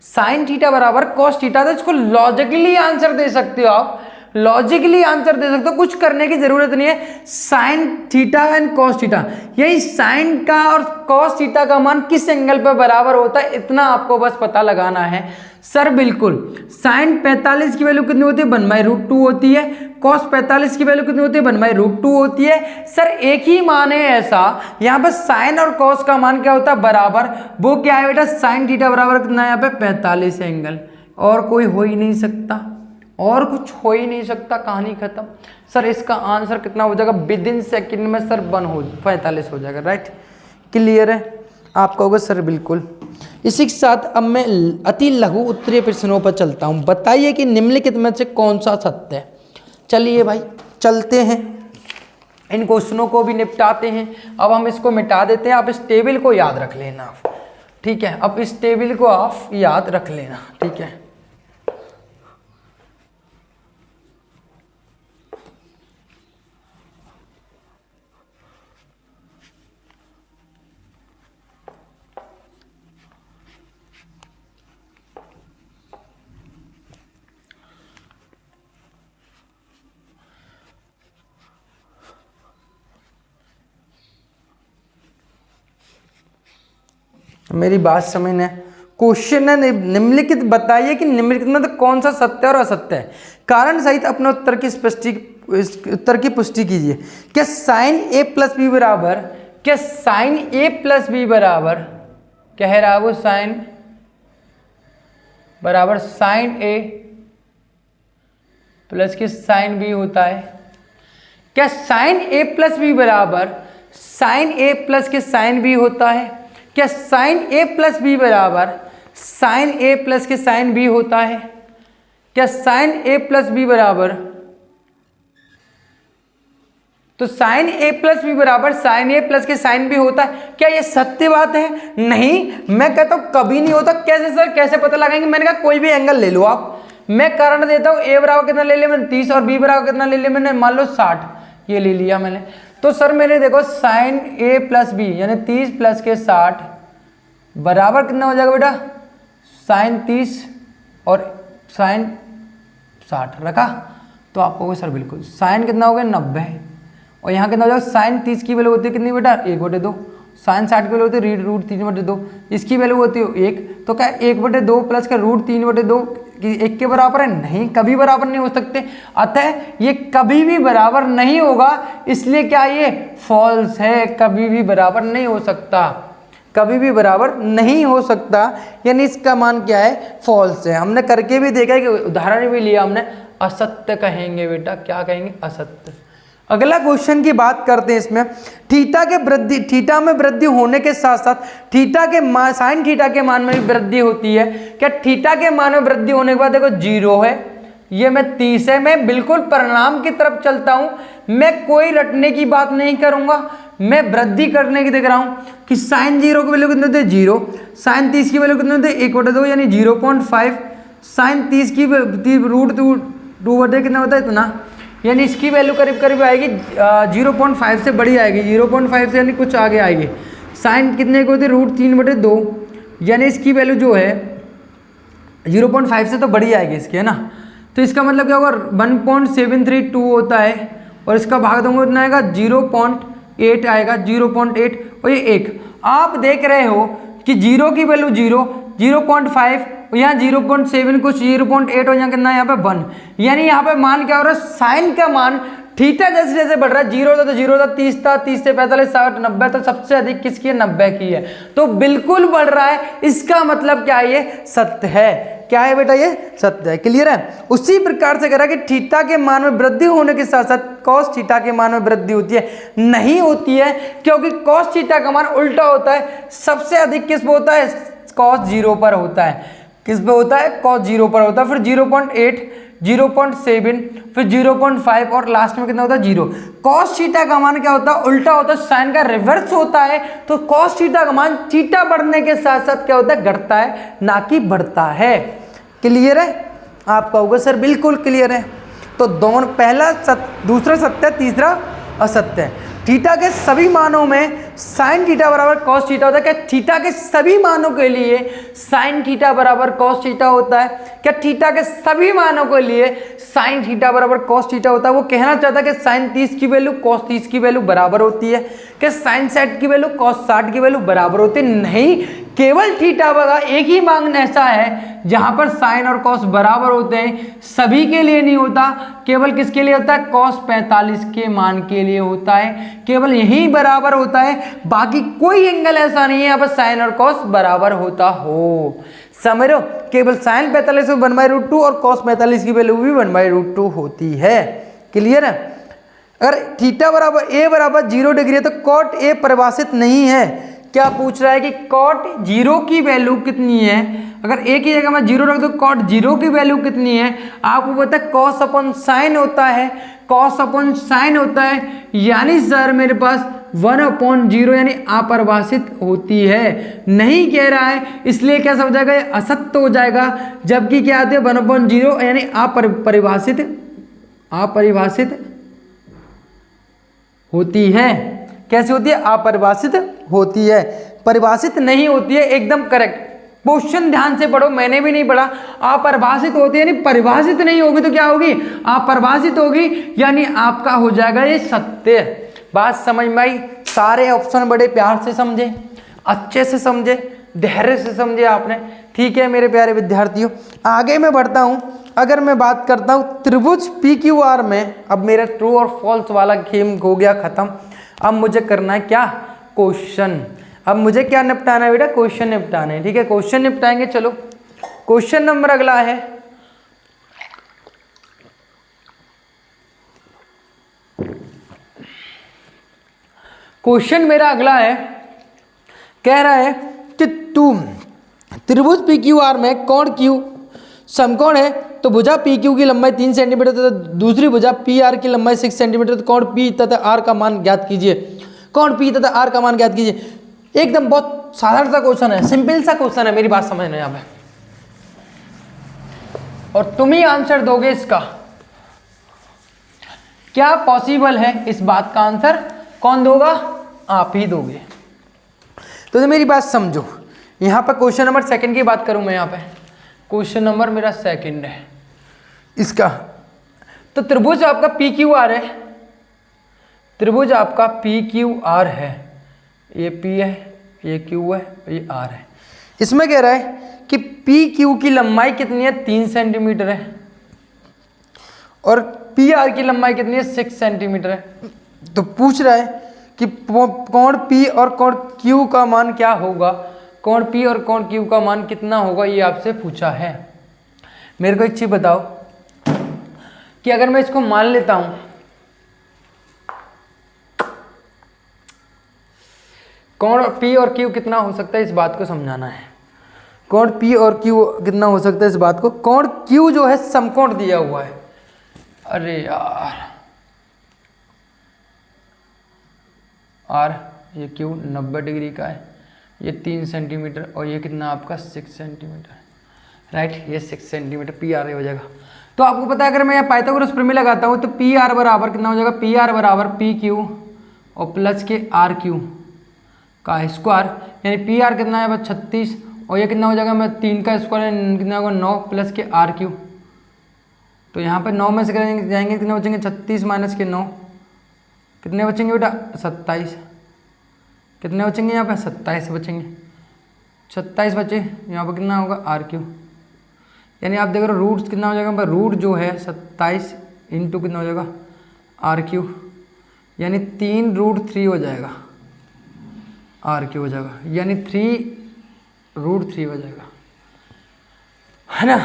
sin थीटा बराबर cos थीटा, तो इसको लॉजिकली आंसर दे सकते हो आप। लॉजिकली आंसर दे सकते हो, कुछ करने की जरूरत नहीं है। sin theta and cos theta, यही sin का और cos थीटा का मान किस एंगल पर बराबर होता है, इतना आपको बस पता लगाना है। सर बिल्कुल, sin 45 की वैल्यू कितनी होती है? 1/√2 होती है। cos 45 की वैल्यू कितनी होती है? 1/√2 होती है। सर एक ही मान है ऐसा, यहाँ पे sin और cos का मान क्या होता है? बराबर। वो क्या है बेटा? sin थीटा बराबर कितना है यहाँ पे? 45 एंगल। और कोई हो ही नहीं सकता, और कुछ हो ही नहीं सकता, कहानी खत्म। सर इसका आंसर कितना हो जाएगा? विद इन सेकेंड में सर 45 हो जाएगा। राइट? क्लियर है? आप कहोगे सर बिल्कुल। इसी के साथ अब मैं अति लघु उत्तरीय प्रश्नों पर चलता हूं। बताइए कि निम्नलिखित में से कौन सा सत्य है। चलिए भाई चलते हैं, इन क्वेश्चनों को भी निपटाते हैं। अब हम इसको मिटा देते हैं। आप इस टेबल को याद रख लेना, ठीक है? अब इस टेबल को आप याद रख लेना, ठीक है? मेरी बात समझना। क्वेश्चन है निम्नलिखित, बताइए कि निम्नलिखित में तो कौन सा सत्य और असत्य है। कारण सहित अपने उत्तर की पुष्टि कीजिए। क्या sin a प्लस बी बराबर, क्या sin a प्लस बी बराबर, कह रहा है वो sin बराबर sin a प्लस के sin b होता है? क्या sin a प्लस बी बराबर sin a प्लस के sin b होता है? क्या sin a प्लस बी बराबर sin a प्लस के sin b होता है? क्या sin a प्लस बी बराबर, तो sin a प्लस बी बराबर sin a प्लस के sin b होता है? क्या ये सत्य बात है? नहीं, मैं कहता हूं कभी नहीं होता। कैसे सर, कैसे पता लगाएंगे? मैंने कहा कोई भी एंगल ले लो आप। मैं कारण देता हूं, a बराबर कितना ले लिया मैंने? 30, और b बराबर कितना ले लिया मैंने? मान लो 60, ये ले लिया मैंने। तो सर मेरे देखो sin a प्लस बी यानी 30 प्लस के 60 बराबर कितना हो जाएगा बेटा? sin 30 और sin 60 रखा। तो आप कहोगे सर बिल्कुल। sin कितना हो गया? 90। और यहाँ कितना हो जाएगा? sin 30 की वैल्यू होती है कितनी बेटा? 1/2। sin 60 की वैल्यू होती है √3/2। इसकी वैल्यू होती है 1। तो क्या 1/2 प्लस का √3/2 1 के बराबर है? नहीं, कभी बराबर नहीं हो सकते। अतः ये कभी भी बराबर नहीं होगा, इसलिए क्या ये फॉल्स है। कभी भी बराबर नहीं हो सकता, कभी भी बराबर नहीं हो सकता, यानी इसका मान क्या है? फॉल्स है। हमने करके भी देखा है कि उदाहरण भी लिया हमने। असत्य कहेंगे बेटा, क्या कहेंगे? असत्य। अगला क्वेश्चन की बात करते हैं। इसमें थीटा में वृद्धि होने के साथ साथ थीटा के मान, साइन थीटा के मान में भी वृद्धि होती है। क्या थीटा के मान में वृद्धि होने के बाद देखो 0 है, ये मैं 30 है। मैं बिल्कुल परिणाम की तरफ चलता हूं, मैं कोई रटने की बात नहीं करूंगा, मैं वृद्धि करने की देख रहा हूं कि sin 0 की वैल्यू कितनी होती है? 0। sin 30 की वैल्यू कितनी होती है? 1/2 यानी 0.5। sin 30 की √2 कितना होता है? इतना। यानी इसकी वैल्यू करीब करीब आएगी 0.5 से बड़ी आएगी, 0.5 से यानी कुछ आगे आएगी। साइन कितने की होती है? √3/2, यानी इसकी वैल्यू जो है 0.5 से तो बड़ी आएगी इसकी, है ना? तो इसका मतलब क्या होगा? 1.732 होता है, और इसका भाग दूंगा कितना आएगा? 0.8 आएगा, 0.8 और ये 1। आप देख रहे हो कि 0 की वैल्यू 0, 0.5, यहाँ 0.7 कुछ 0.8 और यहाँ कितना है यहाँ पे 1, यानी यहाँ पे मान क्या हो रहा है, साइन का मान थीटा जैसे जैसे बढ़ रहा है, 0 था तो 0 था, 30 था, 30 से 45, 60, 90, तो सबसे अधिक किसकी है, 90 की है, तो बिल्कुल बढ़ रहा है, इसका मतलब क्या है, ये सत्य है। क्या है बेटा, ये सत्य है। क्लियर है। उसी प्रकार से कह रहा है कि थीटा के मान में वृद्धि होने के साथ साथ कॉस थीटा के मान में वृद्धि होती है, नहीं होती है, क्योंकि कॉस थीटा का मान उल्टा होता है, सबसे अधिक किस पे होता है, कॉस 0 पर होता है। किस पे होता है, कॉस 0 पर होता है, फिर 0.8, 0.7, फिर 0.5 और लास्ट में कितना होता है, 0। कॉस थीटा का मान क्या होता है, उल्टा होता है, साइन का रिवर्स होता है, तो कॉस थीटा का मान थीटा बढ़ने के साथ साथ क्या होता है, घटता है, ना कि बढ़ता है। क्लियर है। आप कहोगे सर बिल्कुल क्लियर है, तो दोनों, पहला दूसरा सत्य है, तीसरा असत्य है। थीटा के सभी मानों में साइन थीटा बराबर कॉस थीटा होता है। क्या थीटा के सभी मानों के लिए साइन थीटा बराबर कॉस थीटा होता है? क्या थीटा के सभी मानों के लिए साइन थीटा बराबर कॉस थीटा होता है? वो कहना चाहता है कि साइन 30 की वैल्यू कॉस 30 की वैल्यू बराबर होती है, क्या साइन 60 की वैल्यू कॉस 60 की वैल्यू बराबर होती है? नहीं, केवल थीटा बगा एक ही मान ऐसा है जहां पर साइन और कॉस बराबर होते हैं, सभी के लिए नहीं होता, केवल किसके लिए होता है, कॉस 45 के मान के लिए होता है, केवल यही बराबर होता है, बाकी कोई एंगल ऐसा नहीं है यहाँ पर साइन और कॉस बराबर होता हो। समझ रहे हो, केवल साइन 45 में 1/√2 और कॉस 45 की वैल्यू भी 1/√2 होती है। क्लियर है। अगर थीटा बराबर ए बराबर 0 डिग्री है तो कॉट ए परिभाषित नहीं है। क्या पूछ रहा है कि कॉट 0 की वैल्यू कितनी है? अगर ए की जगह मैं 0 रख दूं, कॉट 0 की वैल्यू कितनी है? आपको पता है कॉस अपॉन साइन होता है, कॉस अपॉन साइन होता है, यानी सर मेरे पास 1/0 यानी अपरिभाषित होती है, नहीं कह रहा है, इसलिए क्या हो जाएगा, ये असत्य हो जाएगा। जबकि क्या आती है 1/0 यानी अपरिभाषित होती है। कैसे होती है? अपरिभाषित होती है, परिभाषित नहीं होती है। एकदम करेक्ट, क्वेश्चन ध्यान से पढ़ो, मैंने भी नहीं पढ़ा। अपरिभाषित होती है यानी परिभाषित नहीं होगी तो क्या होगी, अपरिभाषित होगी, यानी आपका हो जाएगा ये सत्य। बात समझ में आई? सारे ऑप्शन बड़े प्यार से समझे, अच्छे से समझे, धैर्य से समझे आपने। ठीक है मेरे प्यारे विद्यार्थियों, आगे मैं बढ़ता हूं। अगर मैं बात करता हूं त्रिभुज PQR में, अब मेरा ट्रू और फॉल्स वाला गेम हो गया खत्म। अब मुझे करना है क्या, क्वेश्चन। अब मुझे क्या निपटाना है बेटा, क्वेश्चन निपटाना है। ठीक है, क्वेश्चन निपटाएंगे। चलो क्वेश्चन नंबर अगला है, क्वेश्चन मेरा अगला है, कह रहा है कि तुम त्रिभुज PQR में कोण Q समकोण है, तो भुजा PQ की लंबाई 3 सेंटीमीटर तथा दूसरी भुजा PR की लंबाई 6 सेंटीमीटर, तो कोण P तथा R का मान ज्ञात कीजिए। कोण P तथा R का मान ज्ञात कीजिए। एकदम बहुत साधारण सा क्वेश्चन है, सिंपल सा क्वेश्चन है, मेरी बात समझना यहाँ पे, और तुम ही आंसर दोगे इसका। क्या पॉसिबल है इस बात का आंसर कौन दोगा, आप ही दोगे। तो मेरी बात समझो, यहाँ पर क्वेश्चन नंबर 2 की बात करूं मैं, यहाँ पे क्वेश्चन नंबर मेरा 2 है इसका। तो त्रिभुज आपका PQR है, त्रिभुज आपका PQR है, ये P है, ये Q है, ये R है। इसमें कह रहा है कि PQ की लंबाई कितनी है, 3 सेंटीमीटर है, और PR की लंबाई कितनी है, 6 सेंटीमीटर है। तो पूछ रहा है कि कोण P और कोण Q का मान क्या होगा, कोण P और कोण Q का मान कितना होगा, ये आपसे पूछा है। मेरे को एक चीज बताओ कि अगर मैं इसको मान लेता हूं, कोण P और Q कितना हो सकता है, इस बात को समझाना है। कोण P और Q कितना हो सकता है, इस बात को। कोण Q जो है समकोण दिया हुआ है, अरे यार R, ये Q 90 डिग्री का है, ये 3 सेंटीमीटर, और ये कितना आपका 6 सेंटीमीटर, राइट, ये 6 सेंटीमीटर PR हो जाएगा। तो आपको पता है अगर मैं यहाँ पाइथागोरस प्रमेय लगाता हूँ तो PR बराबर कितना हो जाएगा, PR बराबर PQ और प्लस के RQ का स्क्वायर, यानी PR कितना है 36, और ये कितना हो जाएगा, मैं 3 का स्क्वायर कितना होगा 9 प्लस के RQ। तो यहाँ पर 9 में से जाएंगे कितने बचेंगे, 36 माइनस के 9, कितने बचेंगे बेटा 27, कितने बचेंगे यहाँ पे 27 बचेंगे। 27 बचे, यहाँ पर कितना होगा आर क्यू, यानी आप देख रहे हो रूट कितना हो जाएगा, रूट जो है 27 इंटू कितना हो जाएगा आर क्यू, यानी 3√3 हो जाएगा, आर क्यू हो जाएगा, यानी 3√3 हो जाएगा, है ना।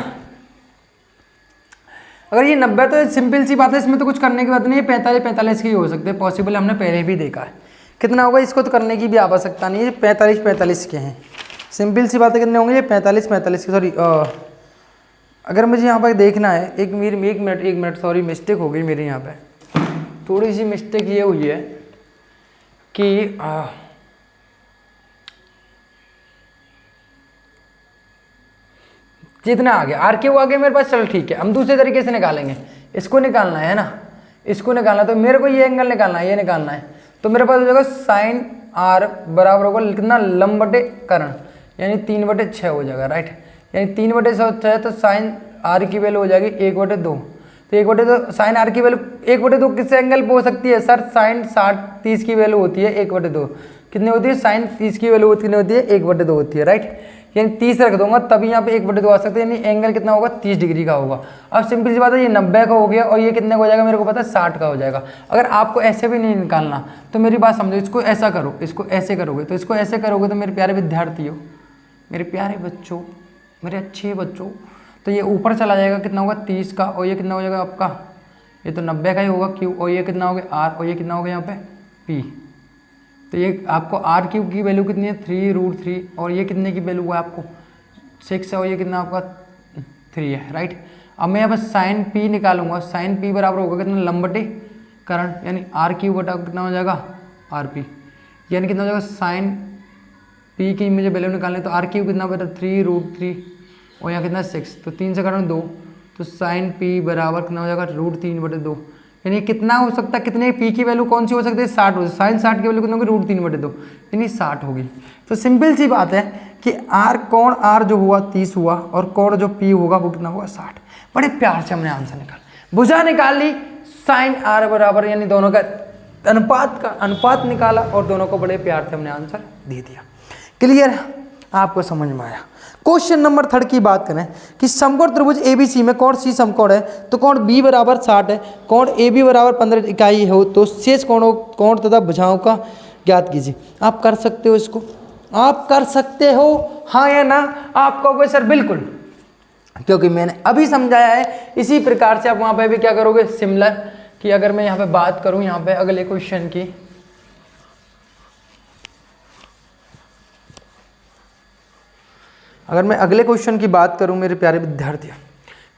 अगर ये 90 तो सिंपल सी बात है, इसमें तो कुछ करने की बात नहीं है, 45 के ही हो सकते हैं, पॉसिबल हमने पहले भी देखा है। कितना होगा इसको तो करने की भी आवश्यकता नहीं है, 45 के हैं, सिंपल सी बात है। कितने होंगे ये 45 के, सॉरी अगर मुझे यहाँ पर देखना है, एक मिनट सॉरी मिस्टेक हो गई मेरी, यहाँ पे थोड़ी सी मिस्टेक ये हुई है कि जितना आ गया आर क्यू आ गया मेरे पास, चलो ठीक है, हम दूसरे तरीके से निकालेंगे। इसको निकालना है ना, इसको निकालना, तो मेरे को ये एंगल निकालना है, ये निकालना है, तो मेरे पास हो जाएगा साइन आर बराबर होगा कितना, लंब बटे कर्ण, यानी 3/6 हो जाएगा, राइट। यानी 3/6 है तो साइन आर की वैल्यू हो जाएगी 1/2, तो 1/2 साइन आर की वैल्यू 1/2 किस एंगल पे हो सकती है सर, साइन 30 की वैल्यू होती है 1/2, कितनी होती है साइन 30 की वैल्यू कितनी होती है 1/2 होती है, राइट। यानी 30 रख दूंगा तभी यहाँ पे 1/2 आ सकते हैं, यानी एंगल कितना होगा 30 डिग्री का होगा। अब सिंपल सी बात है, ये 90 का हो गया और ये कितने का हो जाएगा मेरे को पता है 60 का हो जाएगा। अगर आपको ऐसे भी नहीं निकालना तो मेरी बात समझो, इसको ऐसा करो, इसको ऐसे करोगे, तो इसको ऐसे करोगे तो मेरे प्यारे विद्यार्थियों, मेरे प्यारे बच्चों, मेरे अच्छे बच्चों, तो ये ऊपर चला जाएगा, कितना होगा 30 का, और ये कितना हो जाएगा आपका, ये तो 90 का ही होगा क्यू, और ये कितना हो गया आर, और ये कितना हो गया यहाँ पे पी। तो ये आपको आर क्यू की वैल्यू कितनी है 3√3, और ये कितने की वैल्यू है आपको 6 है, और ये कितना आपका 3 है, राइट। अब मैं यहाँ पर साइन पी निकालूंगा, साइन पी बराबर होगा कितना लंब बटे कर्ण, यानी आर क्यू बटा कितना हो जाएगा आर पी, यानी कितना हो जाएगा साइन पी की मुझे वैल्यू निकालनी, तो आर क्यू कितना बटा 3√3, और यहाँ कितना 6, तो 3 से करण 2, तो साइन पी बराबर कितना हो जाएगा √3/2, यानी कितना हो सकता है, कितने पी की वैल्यू कौन सी हो सकती है 60 हो, साइन 60 की वैल्यू कितना होगी √3/2, यानी 60 होगी। तो सिंपल सी बात है कि आर कोण आर जो हुआ 30 हुआ, और कोण जो पी होगा वो कितना हुआ 60। बड़े प्यार से हमने आंसर भुजा निकाल ली, साइन आर बराबर, यानी दोनों का अनुपात निकाला, और दोनों को बड़े प्यार से हमने आंसर दे दिया। क्लियर, आपको समझ में आया। क्वेश्चन नंबर 3 की बात करें कि समकोण त्रिभुज एबीसी में कोण सी समकोण है, तो कोण बी बराबर 60 है, कोण ए बी बराबर 15 इकाई हो, तो शेष कोण तथा भुजाओं का ज्ञात कीजिए। आप कर सकते हो, इसको आप कर सकते हो, हाँ या ना। आप कहोगे सर बिल्कुल, क्योंकि मैंने अभी समझाया है। इसी प्रकार से आप वहाँ पे भी क्या करोगे, सिमिलर, कि अगर मैं यहाँ पे बात करूँ यहाँ पे अगले क्वेश्चन की, अगर मैं अगले क्वेश्चन की बात करूं मेरे प्यारे विद्यार्थी,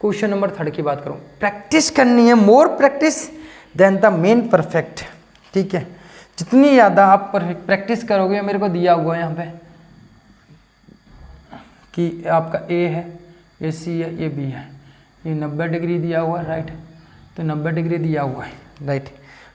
क्वेश्चन नंबर 3 की बात करूं, प्रैक्टिस करनी है, more practice then the men perfect, ठीक है। जितनी ज़्यादा आप प्रैक्टिस करोगे, मेरे को दिया हुआ है यहाँ पे कि आपका ए है, ये सी है, ये बी है, ये 90 डिग्री दिया हुआ है, राइट। तो 90 डिग्री दिया हुआ है, राइट।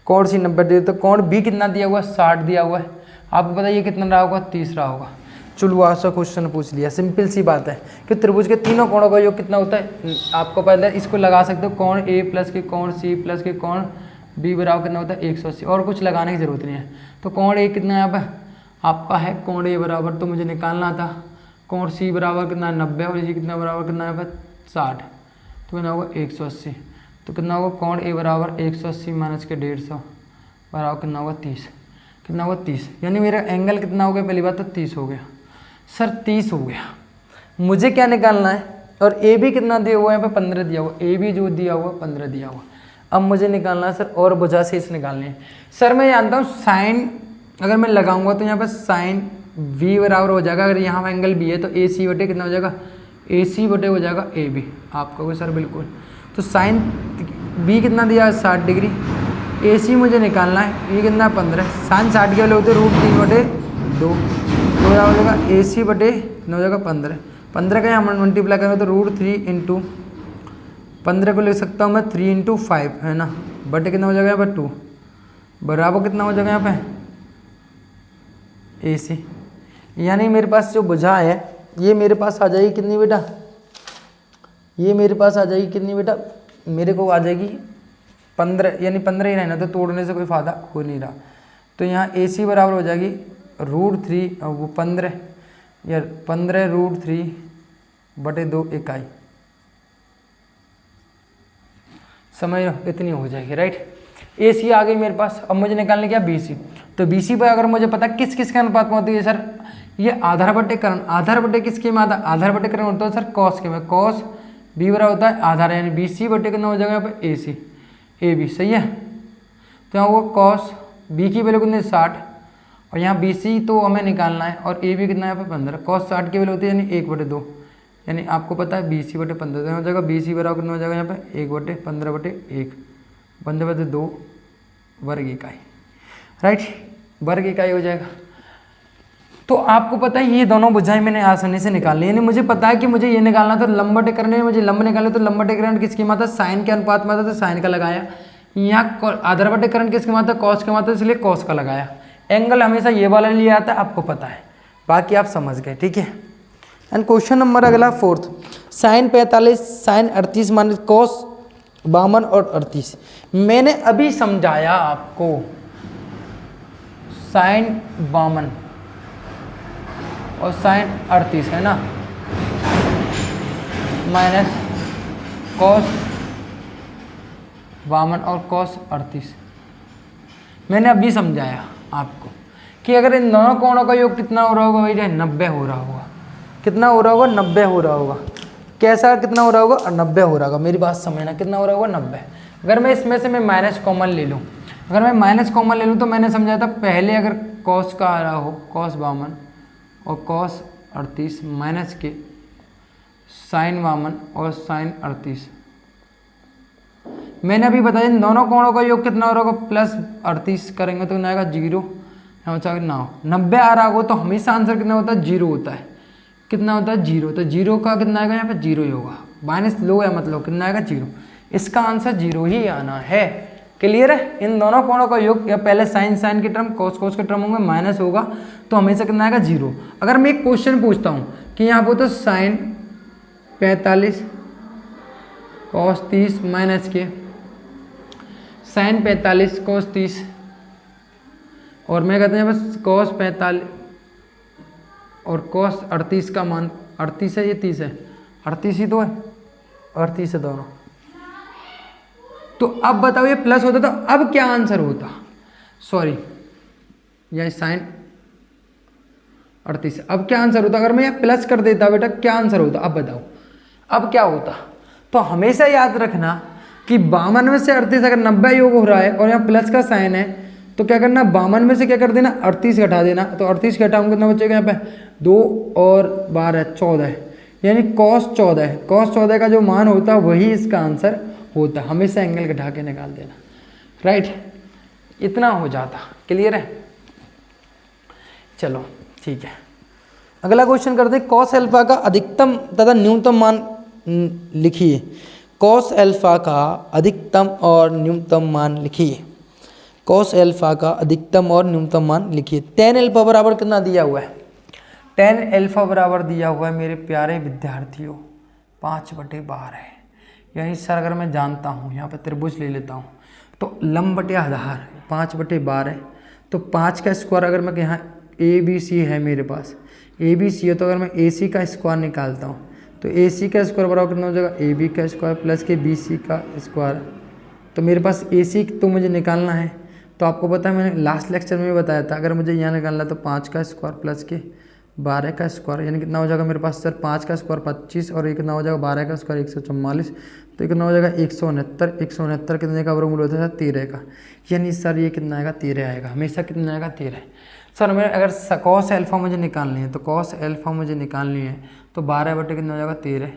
कोण सी 90 डिग्री, तो कोण बी कितना दिया हुआ है 60 दिया हुआ है। आपको पता है ये कितना रहा होगा 30 रहा होगा। चलो ऐसा क्वेश्चन पूछ लिया, सिंपल सी बात है कि त्रिभुज के तीनों कोणों का योग कितना होता है, आपको पहले इसको लगा सकते हो, कोण ए प्लस के कोण सी प्लस के कोण बी बराबर कितना होता है 180, और कुछ लगाने की जरूरत नहीं है। तो कोण ए कितना यहाँ पर आपका है, कोण ए बराबर तो मुझे निकालना था, कोण सी बराबर कितना 90, और ये कितना बराबर कितना यहाँ पर 60, तो कितना होगा 180। तो कितना होगा कोण ए बराबर 180 माइनस के 150 बराबर कितना होगा 30, कितना होगा 30, यानी मेरा एंगल कितना हो गया, पहली बात तो 30 हो गया सर, 30 हो गया। मुझे क्या निकालना है, और ए भी कितना दिया हुआ है यहाँ पे 15 दिया हुआ, ए भी जो दिया हुआ 15 दिया हुआ। अब मुझे निकालना है सर, और भुजा शेष निकालनी है सर। मैं जानता हूँ साइन अगर मैं लगाऊंगा तो यहाँ पर साइन वी बराबर हो जाएगा, अगर यहाँ एंगल बी है तो ए सी बटे कितना हो जाएगा, ए सी बटे हो जाएगा ए बी। आप कहोगे सर बिल्कुल, तो साइन बी कितना दिया है 60 डिग्री, ए सी मुझे निकालना है, ये कितना 15, साइन 60 के वाले होते √3/2, तो बराबर हो जाएगा ए सी बटे कितना हो जाएगा 15, 15 का यहाँ मल्टीप्लाई करेंगे तो √3 इंटू 15 को लिख सकता हूँ मैं 3 × 5 है ना, बटे कितना हो जाएगा यहाँ पर 2, बराबर कितना हो जाएगा यहाँ पे ए सी। यानी मेरे पास जो भुजा है ये मेरे पास आ जाएगी कितनी बेटा, ये मेरे पास आ जाएगी कितनी बेटा, मेरे को आ जाएगी 15, यानी 15 ही रहना, तो तोड़ने से कोई फ़ायदा हो नहीं रहा। तो यहाँ ए सी बराबर हो जाएगी √3 और वो 15, यार 15√3/2 इकाई, समझ लो इतनी हो जाएगी, राइट। ए सी आ गई मेरे पास। अब मुझे निकालने क्या बी सी। तो बी सी पर अगर मुझे पता किस किस के अनुपात में होती है सर, ये आधार बटे करण, आधार बटे किसके में आता है, आधार बटे करण होता है सर कॉस के में, कॉस बी बराबर होता है आधार, यानी बी सी बटे कितना हो जाएगा यहाँ पे ए सी, ए बी, सही है। तो यहाँ होगा कॉस बी की वैल्यू कितनी 60, और यहाँ बी सी तो हमें निकालना है, और ए बी कितना है यहाँ पे 15, कॉस 60 की वैल्यू होती है यानी 1/2, यानी आपको पता है बी सी बटे 15 हो जाएगा, बी सी बराबर कितना हो जाएगा यहाँ पे 1/15/1, 15/2 वर्ग इकाई, राइट, वर्ग इकाई हो जाएगा। तो आपको पता है ये दोनों भुजाएं मैंने आसानी से निकाल ली, यानी मुझे पता है कि मुझे ये निकालना था लंब बटे करण, मुझे लंब निकालना, तो लंब बटे करण किसकी मात्रा साइन के अनुपात में था, तो साइन का लगाया। यहाँ आधार बटे करण किसकी मात्रा कॉस के मात्रा, इसलिए कॉस का लगाया। एंगल हमेशा ये वाला लिया आता है, आपको पता है, बाकी आप समझ गए, ठीक है। एंड क्वेश्चन नंबर अगला 4th, sign 45 sign 38 minus cos 52 और 38। मैंने अभी समझाया आपको साइन 52 और साइन 38 है ना, माइनस कॉस 52 और कॉस 38। मैंने अभी समझाया आपको कि अगर इन दोनों कोणों का योग कितना हो रहा होगा, वही 90 हो रहा होगा। कितना हो रहा होगा, 90 हो रहा होगा। कैसा कितना हो रहा होगा, 90 हो रहा होगा। मेरी बात समझना, कितना हो रहा होगा, 90। अगर मैं इसमें से मैं माइनस कॉमन ले लूँ, अगर मैं माइनस कॉमन ले लूँ तो मैंने समझा था पहले अगर कॉस का आ रहा हो, कॉस 52 और कॉस 38 माइनस के साइन 52 और साइन 38। मैंने अभी बताया इन दोनों कोणों का योग कितना हो रहा होगा, प्लस 38 करेंगे तो कितना आएगा 0, यहाँ चाहे ना हो 90 आ रहा होगा तो हमेशा आंसर कितना होता है, 0 होता है। कितना होता है, 0। तो 0 का कितना आएगा, यहाँ पे 0 ही होगा, माइनस लो है मतलब कितना आएगा 0। इसका आंसर 0 ही आना है। क्लियर है। इन दोनों कोणों का योग, या पहले साइन साइन के टर्म कॉस कॉस के टर्म होंगे, माइनस होगा तो हमेशा कितना आएगा 0। अगर मैं एक क्वेश्चन पूछता हूँ कि यहाँ पर तो साइन 45 कॉस 30 माइनस के साइन 45 कॉस 30, और मैं कहते हैं बस कॉस 45 और कॉस 38 का मान 38 है, ये 30 है, 38 ही तो है, 38 है दोनों। तो अब बताओ ये प्लस होता तो अब क्या आंसर होता, सॉरी यह साइन 38, अब क्या आंसर होता अगर मैं यह प्लस कर देता बेटा, क्या आंसर होता, अब बताओ अब क्या होता। तो हमेशा याद रखना कि 52 में से 38 अगर 90 योग हो रहा है और यहाँ प्लस का साइन है तो क्या करना, 52 में से क्या कर देना, 38 घटा देना। तो 38 घटाऊंगा कितना बचेगा, यहाँ पे 2 और 12 14, यानी कॉस 14 है। कॉस 14 का जो मान होता है वही इसका आंसर होता। हमेशा एंगल घटा के निकाल देना, राइट, इतना हो जाता। क्लियर है। चलो ठीक है, अगला क्वेश्चन करते हैं। कॉस अल्फा का अधिकतम तथा न्यूनतम मान लिखिए। कॉस अल्फा का अधिकतम और न्यूनतम मान लिखिए। कॉस अल्फा का अधिकतम और न्यूनतम मान लिखिए। tan अल्फा बराबर कितना दिया हुआ है, tan अल्फा बराबर दिया हुआ है मेरे प्यारे विद्यार्थियों 5/12 है। यही सर अगर मैं जानता हूँ, यहाँ पे त्रिभुज ले लेता हूँ तो लंब बटे आधार 5/12 है। तो 5 का स्क्वायर अगर मैं यहाँ ABC है मेरे पास, ABC है तो अगर मैं AC का स्क्वायर निकालता हूँ तो AC का स्क्वायर बराबर कितना हो जाएगा, AB का स्क्वायर प्लस के BC का स्क्वायर। तो मेरे पास AC तो मुझे निकालना है। तो आपको पता है मैंने लास्ट लेक्चर में बताया था, अगर मुझे यहाँ निकालना है तो 5 का स्क्वायर प्लस के 12 का स्क्वायर, यानी कितना हो जाएगा मेरे पास सर 5 का स्क्वायर 25 और ये कितना हो जाएगा 12 का स्क्वायर 144। तो ये कितना हो जाएगा 169। 169 कितने का वर्गमूल होता है, 13 का, यानी सर ये कितना आएगा 13 आएगा। हमेशा कितना आएगा 13। सर मैं अगर कॉस अल्फा मुझे निकालनी है तो कॉस अल्फा मुझे निकालनी है तो 12 बटे कितना हो जाएगा 13,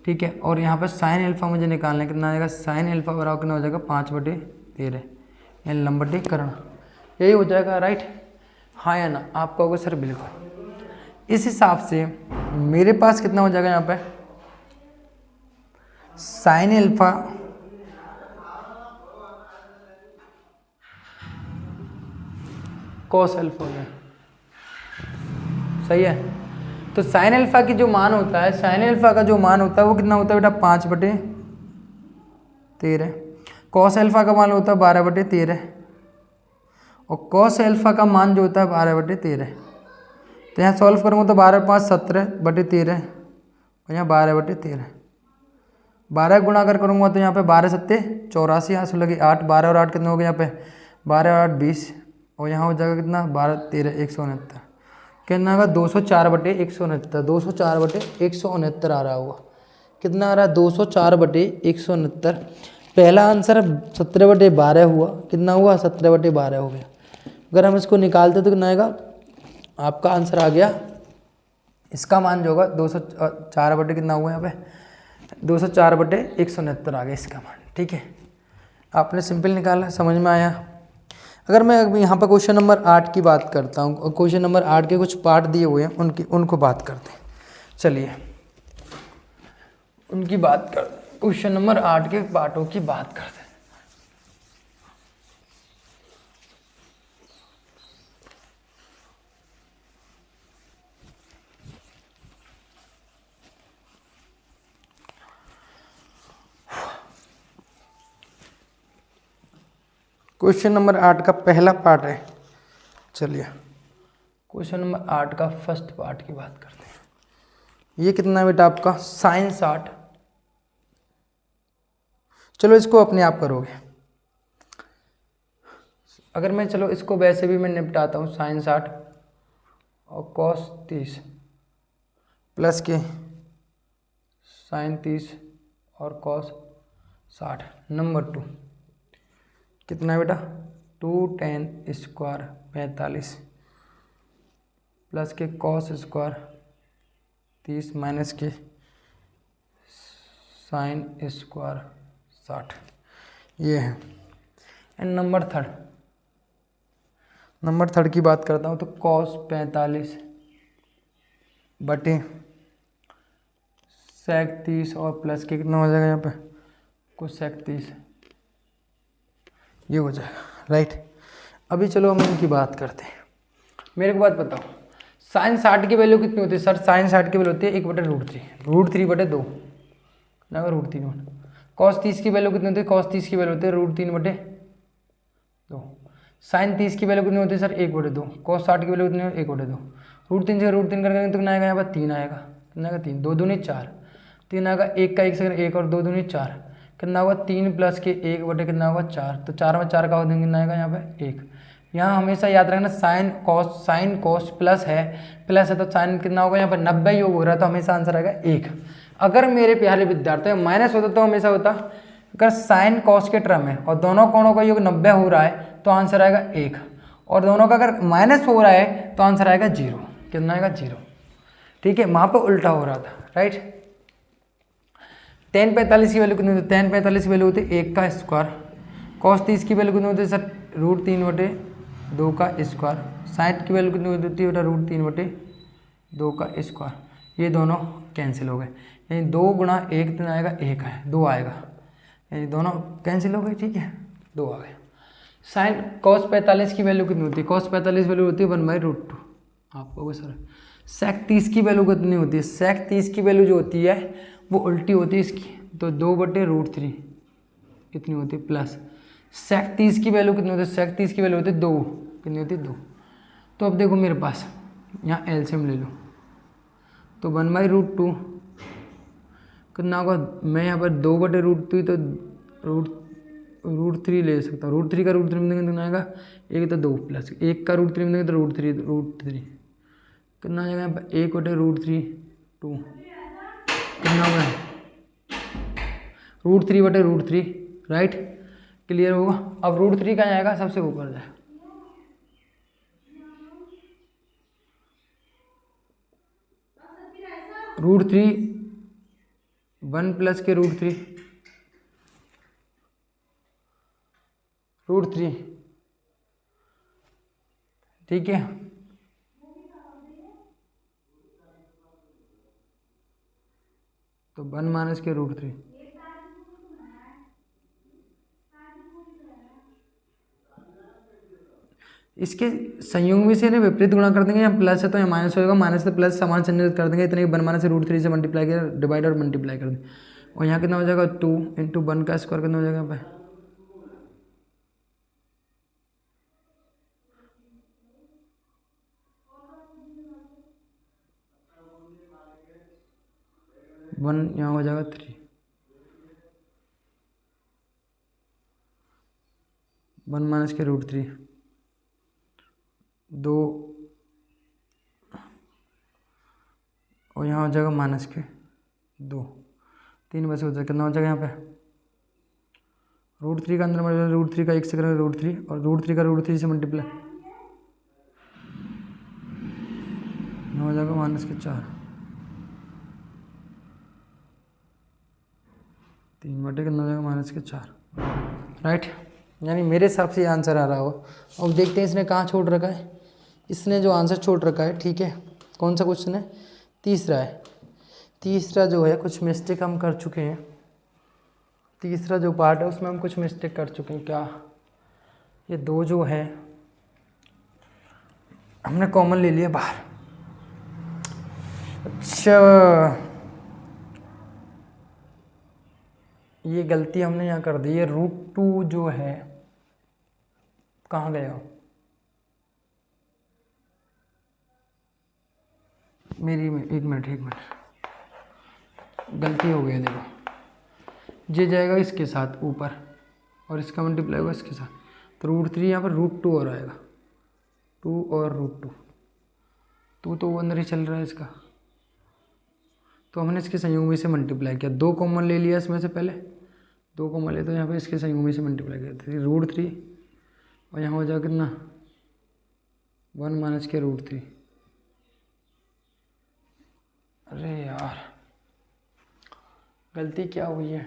ठीक है। और यहाँ पर साइन अल्फा मुझे निकालना है, कितना आएगा साइन अल्फा बराबर कितना हो जाएगा 5/13, यानी लंब बटे कर्ण, यही हो जाएगा, राइट। हाँ या ना, आप कहोगे सर बिल्कुल। इस हिसाब से मेरे पास कितना हो जाएगा यहाँ पे साइन अल्फा कॉस अल्फा है, सही है। तो साइन अल्फा की जो मान होता है, साइन अल्फा का जो मान होता है वो कितना होता है बेटा 5/13। कॉस अल्फा का मान होता है 12/13 और कॉस अल्फा का मान जो होता है 12/13, तो यहाँ सॉल्व करूँगा तो 12×5 = 17/13 और यहाँ 12/13। 12 गुणा कर करूँगा तो यहाँ पे 12×7 = 84, यहाँ से लगे 8, 12 और 8 कितने हो गए यहाँ पे 12 और 8 20 और यहाँ हो जाएगा कितना 12×13 169। कितना होगा 204/169, 204/169 आ रहा होगा। कितना आ रहा है 204/169। पहला आंसर 17/12 हुआ, कितना हुआ 17/12 हो गया। अगर हम इसको निकालते तो कितना आएगा, आपका आंसर आ गया, इसका मान जो होगा 204 कितना हुआ यहाँ पे 204/169 आ गया इसका मान। ठीक है, आपने सिंपल निकाला, समझ में आया। अगर मैं यहाँ पर क्वेश्चन नंबर 8 की बात करता हूँ और क्वेश्चन नंबर 8 के कुछ पार्ट दिए हुए हैं उनको बात करते हैं। चलिए उनकी बात करते हैं, क्वेश्चन नंबर 8 के पार्टों की बात करते हैं। क्वेश्चन नंबर 8 का पहला पार्ट है। चलिए क्वेश्चन नंबर 8 का फर्स्ट पार्ट की बात करते हैं। ये कितना बेटा आपका sin60। चलो इसको अपने आप करोगे। अगर मैं चलो इसको वैसे भी मैं निपटाता हूँ, sin60 और cos30 प्लस के sin30 और cos60। नंबर 2 कितना है बेटा 2tan² 45 प्लस के cos² 30 माइनस के sin² 60। ये है। एंड नंबर थर्ड की बात करता हूँ तो cos 45 बटे sec 30 और प्लस के कितना हो जाएगा यहाँ पे cosec 30, ये हो जाएगा। राइट, अभी चलो हम इनकी बात करते हैं। मेरे को बात बताओ, sin60 की वैल्यू कितनी होती है सर? sin60 की वैल्यू होती है 1/√3 ना √3 cos30 की वैल्यू कितनी होती है? cos30 की वैल्यू होती है √3/2। sin30 की वैल्यू कितनी होती है सर? 1/2। cos60 की वैल्यू कितनी है? 1/2। √3 से √3 करके तो कितना आएगा यहाँ पर 3 आएगा। कितना आएगा 3, 2 दूनी 4, 3 आएगा, 1 का 1 से 1 और 2 दूनी 4, कितना होगा 3 प्लस के 1 बटे कितना होगा 4, तो 4 में 4 का हो कितना आएगा यहाँ पे 1। यहाँ हमेशा याद रखना साइन कॉस प्लस है तो साइन कितना होगा यहाँ पर 90 योग हो रहा है तो हमेशा आंसर आएगा 1। अगर मेरे प्यारे विद्यार्थी माइनस होता तो हमेशा होता, अगर साइन कॉस के टर्म है और दोनों कोणों का योग 90 हो रहा है तो आंसर आएगा 1, और दोनों का अगर माइनस हो रहा है तो आंसर आएगा 0। कितना आएगा 0। ठीक है, वहाँ पर उल्टा हो रहा था। राइट, tan 45 की वैल्यू कितनी होती है? tan 45 की वैल्यू होती है 1 का स्क्वायर। cos 30 की वैल्यू कितनी होती है सर? √3/2 का स्क्वायर। sin की वैल्यू कितनी होती है बेटा? √3/2 का स्क्वायर। ये दोनों कैंसिल हो गए, यानी 2 गुणा 1 कितना आएगा 1 है, 2 आएगा, यानी दोनों कैंसिल हो गए। ठीक है, 2 आ गए। sin cos 45 की वैल्यू कितनी होती है? cos 45 वैल्यू होती है 1/√2। आप कहोगे सर sec 30 की वैल्यू कितनी होती है? sec 30 की वैल्यू जो होती है वो उल्टी होती है इसकी, तो 2/√3 कितनी होती है प्लस sec 30 की वैल्यू कितनी होती है? sec 30 की वैल्यू होती है 2, कितनी होती है 2। तो अब देखो मेरे पास यहाँ एलसीएम ले लो तो 1/√2 कितना होगा? मैं यहाँ पर 2/√2 तो √3 ले सकता हूँ। √3 का √3 में कितना आएगा? 1 तो 2 प्लस 1 का √3 में तो √3 कितना आएगा यहाँ पर? 1/√3 2 कितना होगा? √3/√3। राइट, क्लियर होगा। अब √3 कहाँ आएगा? सबसे ऊपर जाएगा। √3 1 प्लस के √3 √3। ठीक है, तो 1 माइनस के √3। इसके संयुग्मी से इन्हें विपरीत गुणा कर देंगे, यहाँ प्लस है तो यहाँ माइनस होगा, माइनस से प्लस समान चिन्हित कर देंगे, इतने 1 माइनस से √3 से मल्टीप्लाई कर डिवाइड और मल्टीप्लाई कर देंगे, और यहाँ कितना हो जाएगा 2 × 1 का स्क्वायर कितना हो जाएगा यहाँ पे? 1 यहाँ हो जाएगा 3, 1 माइनस के √3, 2 और यहाँ हो जाएगा माइनस के 2, 3 बचे हो जाएगा। कितना हो जाएगा यहाँ पे √3 का अंदर √3 का 1 से करेंगे √3 और √3 का √3 से मल्टीप्लाई हो जाएगा माइनस के 4, 3 बटे कितना हो जाएगा माइनस के 4, राइट। यानी मेरे हिसाब से ये आंसर आ रहा हो। अब देखते हैं इसने कहाँ छोड़ रखा है। इसने जो आंसर छोड़ रखा है, ठीक है, कौन सा क्वेश्चन है, तीसरा है। तीसरा जो है कुछ मिस्टेक हम कर चुके हैं, तीसरा जो पार्ट है उसमें हम कुछ मिस्टेक कर चुके हैं। क्या, ये 2 जो है हमने कॉमन ले लिया बाहर। अच्छा, ये गलती हमने यहाँ कर दी। ये √2 जो है कहाँ गया, मेरी एक मिनट गलती हो गई। देखो, ये जाएगा इसके साथ ऊपर और इसका मल्टीप्लाई होगा इसके साथ, तो √3 यहाँ पर √2 और आएगा, 2 और √2, तो अंदर ही चल रहा है इसका, तो हमने इसके संयुग्मी से मल्टीप्लाई किया। 2 कॉमन ले लिया इसमें से, पहले 2 कॉमन ले तो यहाँ पे इसके संयुग्मी से मल्टीप्लाई किया, √3 और यहाँ हो जाएगा कितना 1 माइनस के √3। अरे यार, गलती क्या हुई है,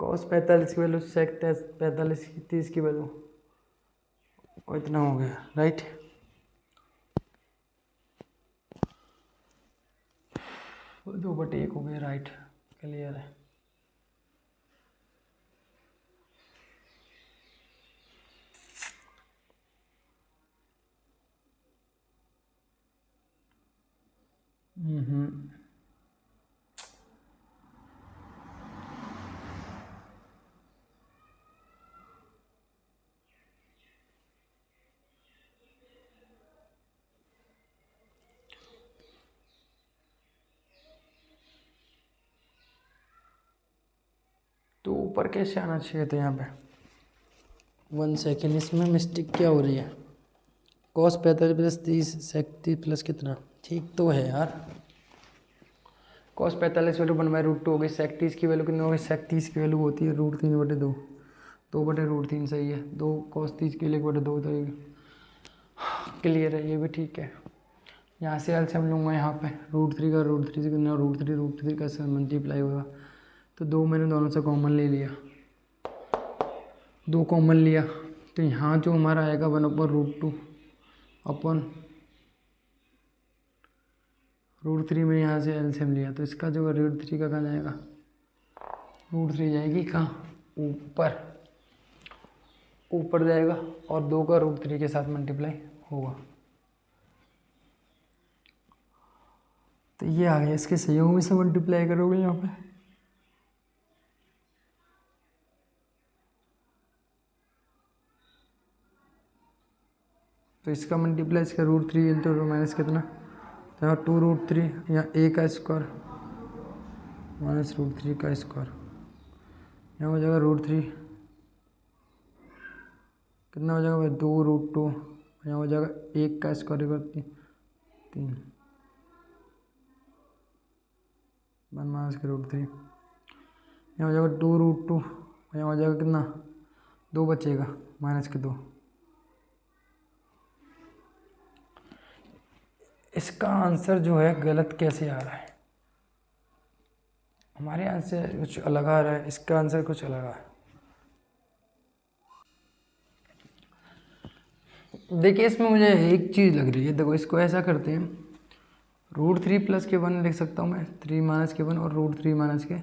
cos 45 की वैल्यू sec 45 की 30 की वैल्यू, और इतना हो गया, राइट। वो 2/1 हो गया, राइट, क्लियर है। तो ऊपर कैसे आना चाहिए था यहाँ पे, 1 सेकेंड, इसमें मिस्टेक क्या हो रही है। cos 45 प्लस 30 sec 30 प्लस कितना, ठीक तो है यार। cos 45 वैल्यू 1/√2 हो गई, sec 30 की वैल्यू कितनी हो गई, sec 30 की वैल्यू होती है √3/2, 2/√3 सही है, 2 cos 30 के लिए 1/2, तो क्लियर है, ये भी ठीक है। यहाँ से एलसीएम लूँगा, यहाँ पे √3 का √3 से कितना, √3 का मल्टीप्लाई होगा, तो 2 मैंने दोनों से कॉमन ले लिया, 2 कॉमन लिया, तो यहाँ जो हमारा आएगा 1/√2 अपन √3 में यहाँ से एलसीएम लिया, तो इसका जो √3 का कहाँ जाएगा, √3 जाएगी कहाँ, ऊपर जाएगा, और 2 का √3 के साथ मल्टीप्लाई होगा, तो ये आ गया। इसके संयुग्मी से मल्टीप्लाई करोगे यहाँ पे, तो इसका मल्टीप्लाई इसका √3 इंटू माइनस कितना, तो यहाँ 2√3, यहाँ a का स्क्वायर माइनस √3 का स्क्वायर, यहाँ हो जाएगा √3 कितना हो जाएगा भाई, 2√2, यहाँ हो जाएगा 1 का स्क्वायर करती 3, 1 माइनस के √3, यहाँ हो जाएगा 2√2, यहाँ हो जाएगा कितना, 2 बचेगा माइनस के 2। इसका आंसर जो है गलत कैसे आ रहा है, हमारे आंसर कुछ अलग आ रहा है, इसका आंसर कुछ अलग आ रहा है। देखिए, इसमें मुझे एक चीज़ लग रही है, देखो इसको ऐसा करते हैं, √3 प्लस के 1 लिख सकता हूँ मैं, 3 माइनस के 1 और √3 माइनस के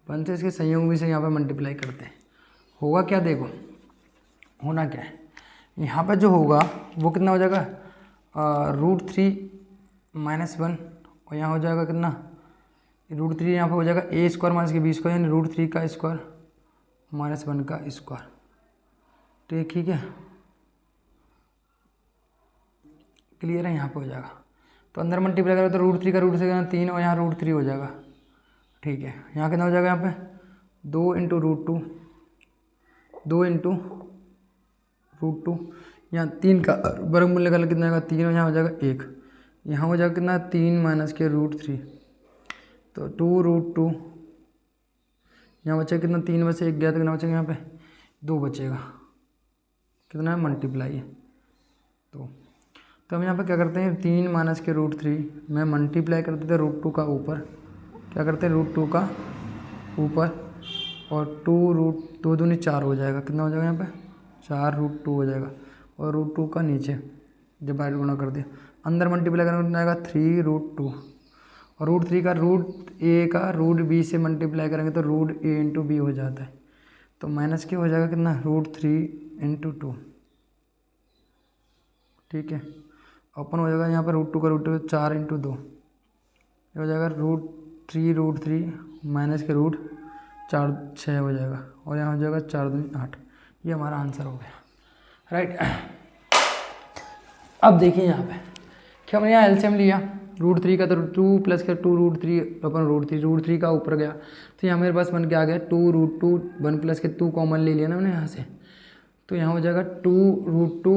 1 से इसके संयुग्मी से यहाँ पे मल्टीप्लाई करते हैं, होगा क्या, देखो होना क्या है, यहाँ पर जो होगा वो कितना हो जाएगा, √3 माइनस 1, और यहाँ हो जाएगा कितना, √3 यहाँ पर हो जाएगा a स्क्वायर माइनस के b स्क्वायर, यानी √3 का स्क्वायर माइनस 1 का स्क्वायर, ठीक है। क्लियर है, यहाँ पे हो जाएगा। तो अंदर मल्टीप्लाई करो तो रूट 3 का रूट 3 3 और यहाँ रूट 3 हो जाएगा। ठीक है, यहाँ कितना हो जाएगा, यहाँ पे 2 इंटू रूट 2, 2 इंटू रूट 2, यहाँ 3 का वर्गमूल निकाल कितना आएगा 3 और यहाँ हो जाएगा 1, यहाँ हो जाएगा कितना 3 माइनस के रूट 3, तो 2 रूट 2, यहाँ बचेगा कितना 3 में से 1 गया तो कितना बचेगा यहाँ पे 2 बचेगा, कितना है मल्टीप्लाई है। तो हम यहाँ पे क्या करते हैं 3 माइनस के रूट 3 में मल्टीप्लाई करते थे रूट 2 का ऊपर, क्या करते हैं रूट 2 का ऊपर और 2 रूट 2 दूनी 4 हो जाएगा, कितना हो जाएगा यहाँ पे 4 रूट 2 हो जाएगा और रूट 2 का नीचे जब बाहर गुणा कर दिया अंदर मल्टीप्लाई करने में आएगा 3 रूट 2 और रूट 3 का रूट ए का रूट बी से मल्टीप्लाई करेंगे तो रूट ए इंटू बी हो जाता है, तो माइनस के हो जाएगा कितना रूट 3 इंटू 2। ठीक है, ओपन हो जाएगा यहाँ पर रूट 2 का रूट 4 इंटू 2 हो जाएगा रूट 3 माइनस के रूट 4 6 हो जाएगा और यहाँ हो जाएगा 4 दूनी 8। ये हमारा आंसर हो गया, राइट। अब देखिए यहाँ पे क्या हमने यहाँ एलसीएम लिया, रूट 3 का तो 2 प्लस के 2 रूट 3 अपन रूट 3 का ऊपर गया तो यहाँ मेरे पास बन के आ गया 2 रूट 2 1 प्लस के 2 कॉमन ले लिया ना मैंने यहाँ से, तो यहाँ हो जाएगा 2 रूट 2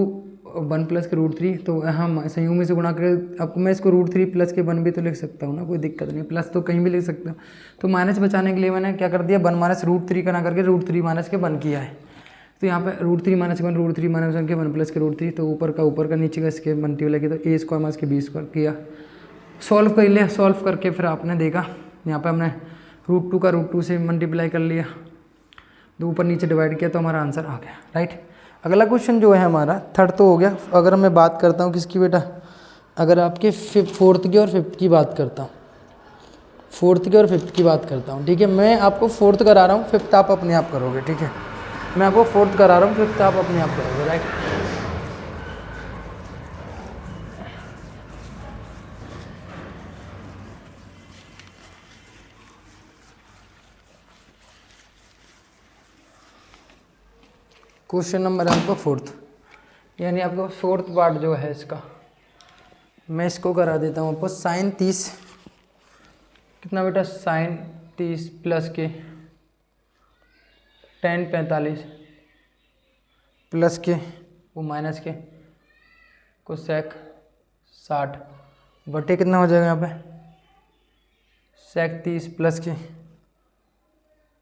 1 प्लस के रूट 3, तो यहाँ संयुग में से गुणा कर अब मैं इसको रूट 3 प्लस के 1 भी तो लिख सकता हूँ ना, कोई दिक्कत नहीं, प्लस तो कहीं भी लिख सकता हूँ। तो माइनस बचाने के लिए मैंने क्या कर दिया 1 माइनस रूट 3 का ना करके रूट 3 माइनस के 1 किया है, तो यहाँ पे रूट 3 माइनस 1 रूट 3 माइनस 1 के 1 प्लस के रूट 3, तो ऊपर का नीचे का इसके मल्टीप्लाई किया तो ए स्क्वायर माइनस के बी स्क्वायर किया, सॉल्व कर लिया, सॉल्व करके फिर आपने देखा यहाँ पे हमने रूट 2 का रूट 2 से मल्टीप्लाई कर लिया, तो ऊपर नीचे डिवाइड किया तो हमारा आंसर आ गया, राइट। अगला क्वेश्चन जो है हमारा थर्ड तो हो गया। अगर मैं बात करता हूँ किसकी बेटा, अगर आपके 4th की और 5th की बात करता हूँ, 4th की और 5th की बात करता हूँ, ठीक है। मैं आपको 4th करा रहा हूँ, 5th आप अपने आप करोगे, ठीक है। मैं आपको 4th करा रहा हूँ, 5th आप अपने आप करोगे, राइट। क्वेश्चन नंबर है आपका 4th, यानी आपका 4th पार्ट जो है इसका, मैं इसको करा देता हूँ आपको साइन 30 कितना बेटा साइन 30 प्लस के टेन 45 प्लस के वो माइनस के कोसेक 60 बटे कितना हो जाएगा यहाँ पे सेक 30 प्लस के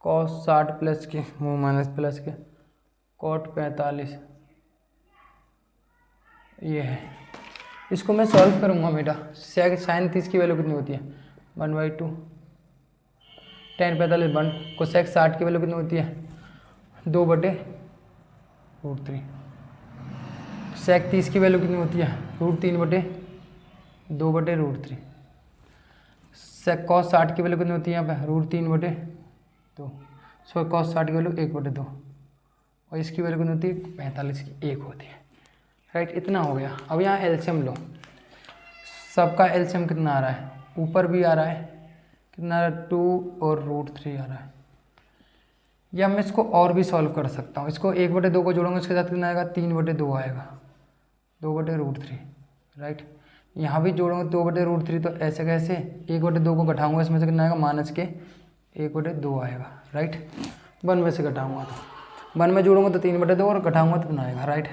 कॉस 60 प्लस के वो माइनस प्लस के कॉट 45, ये है। इसको मैं सॉल्व करूँगा बेटा, सेक साइन 30 की वैल्यू कितनी होती है 1/2, टेन 45 1, कोसेक 60 की वैल्यू कितनी होती है 2/√3, सेक 30 की वैल्यू कितनी होती है √3/2/√3, सेक कॉस 60 की वैल्यू कितनी होती है यहाँ पे √3/2, सो कॉस 60 की वैल्यू 1/2 और इसकी वैल्यू कितनी होती है 45 की 1 होती है, राइट। इतना हो गया। अब यहाँ एलसीएम लो, सबका एलसीएम कितना आ रहा है, ऊपर भी आ रहा है कितना आ रहा है 2 और √3 आ रहा है, या मैं इसको और भी सॉल्व कर सकता हूँ। इसको 1/2 को जोड़ूंगा इसके साथ कितना आएगा 3/2 आएगा 2/√3, राइट। यहाँ भी जोड़ूंगा 2/√3, तो ऐसे कैसे 1/2 को घटाऊंगा इसमें से कितना आएगा माइनस के 1/2 आएगा, राइट। 1 में से घटाऊंगा तो 1 में जोड़ूंगा तो 3/2 और घटाऊंगा तो कितना आएगा, राइट।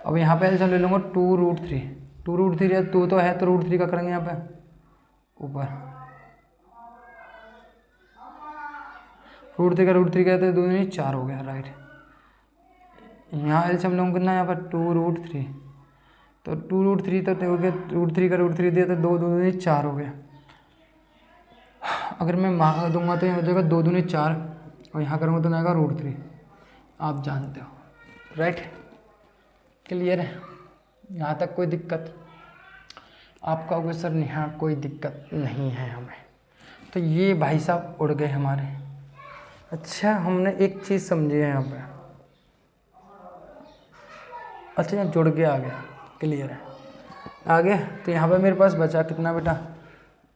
अब यहाँ पे एलसीएम ले लूँगा 2√3 है 2 तो है तो √3 का करेंगे यहाँ पे ऊपर √3 का तो 2 नहीं 4 हो गया, राइट। यहाँ एलसीएम लूँगा कितना यहाँ पर 2√3, तो 2√3 तो हो गया √3 का √3 दिया तो 2 2 4 हो गया। अगर मैं मांग दूंगा तो यहाँ हो जाएगा 2 2 4 और यहाँ करूँगा तो आएगा √3, आप जानते हो, राइट। क्लियर है, यहाँ तक कोई दिक्कत? आप कहोगे सर यहाँ कोई दिक्कत नहीं है हमें, तो ये भाई साहब उड़ गए हमारे। अच्छा हमने एक चीज़ समझी है यहाँ पे, अच्छा यहाँ जुड़ के आ गया, क्लियर है आ गया। तो यहाँ पे मेरे पास बचा कितना बेटा,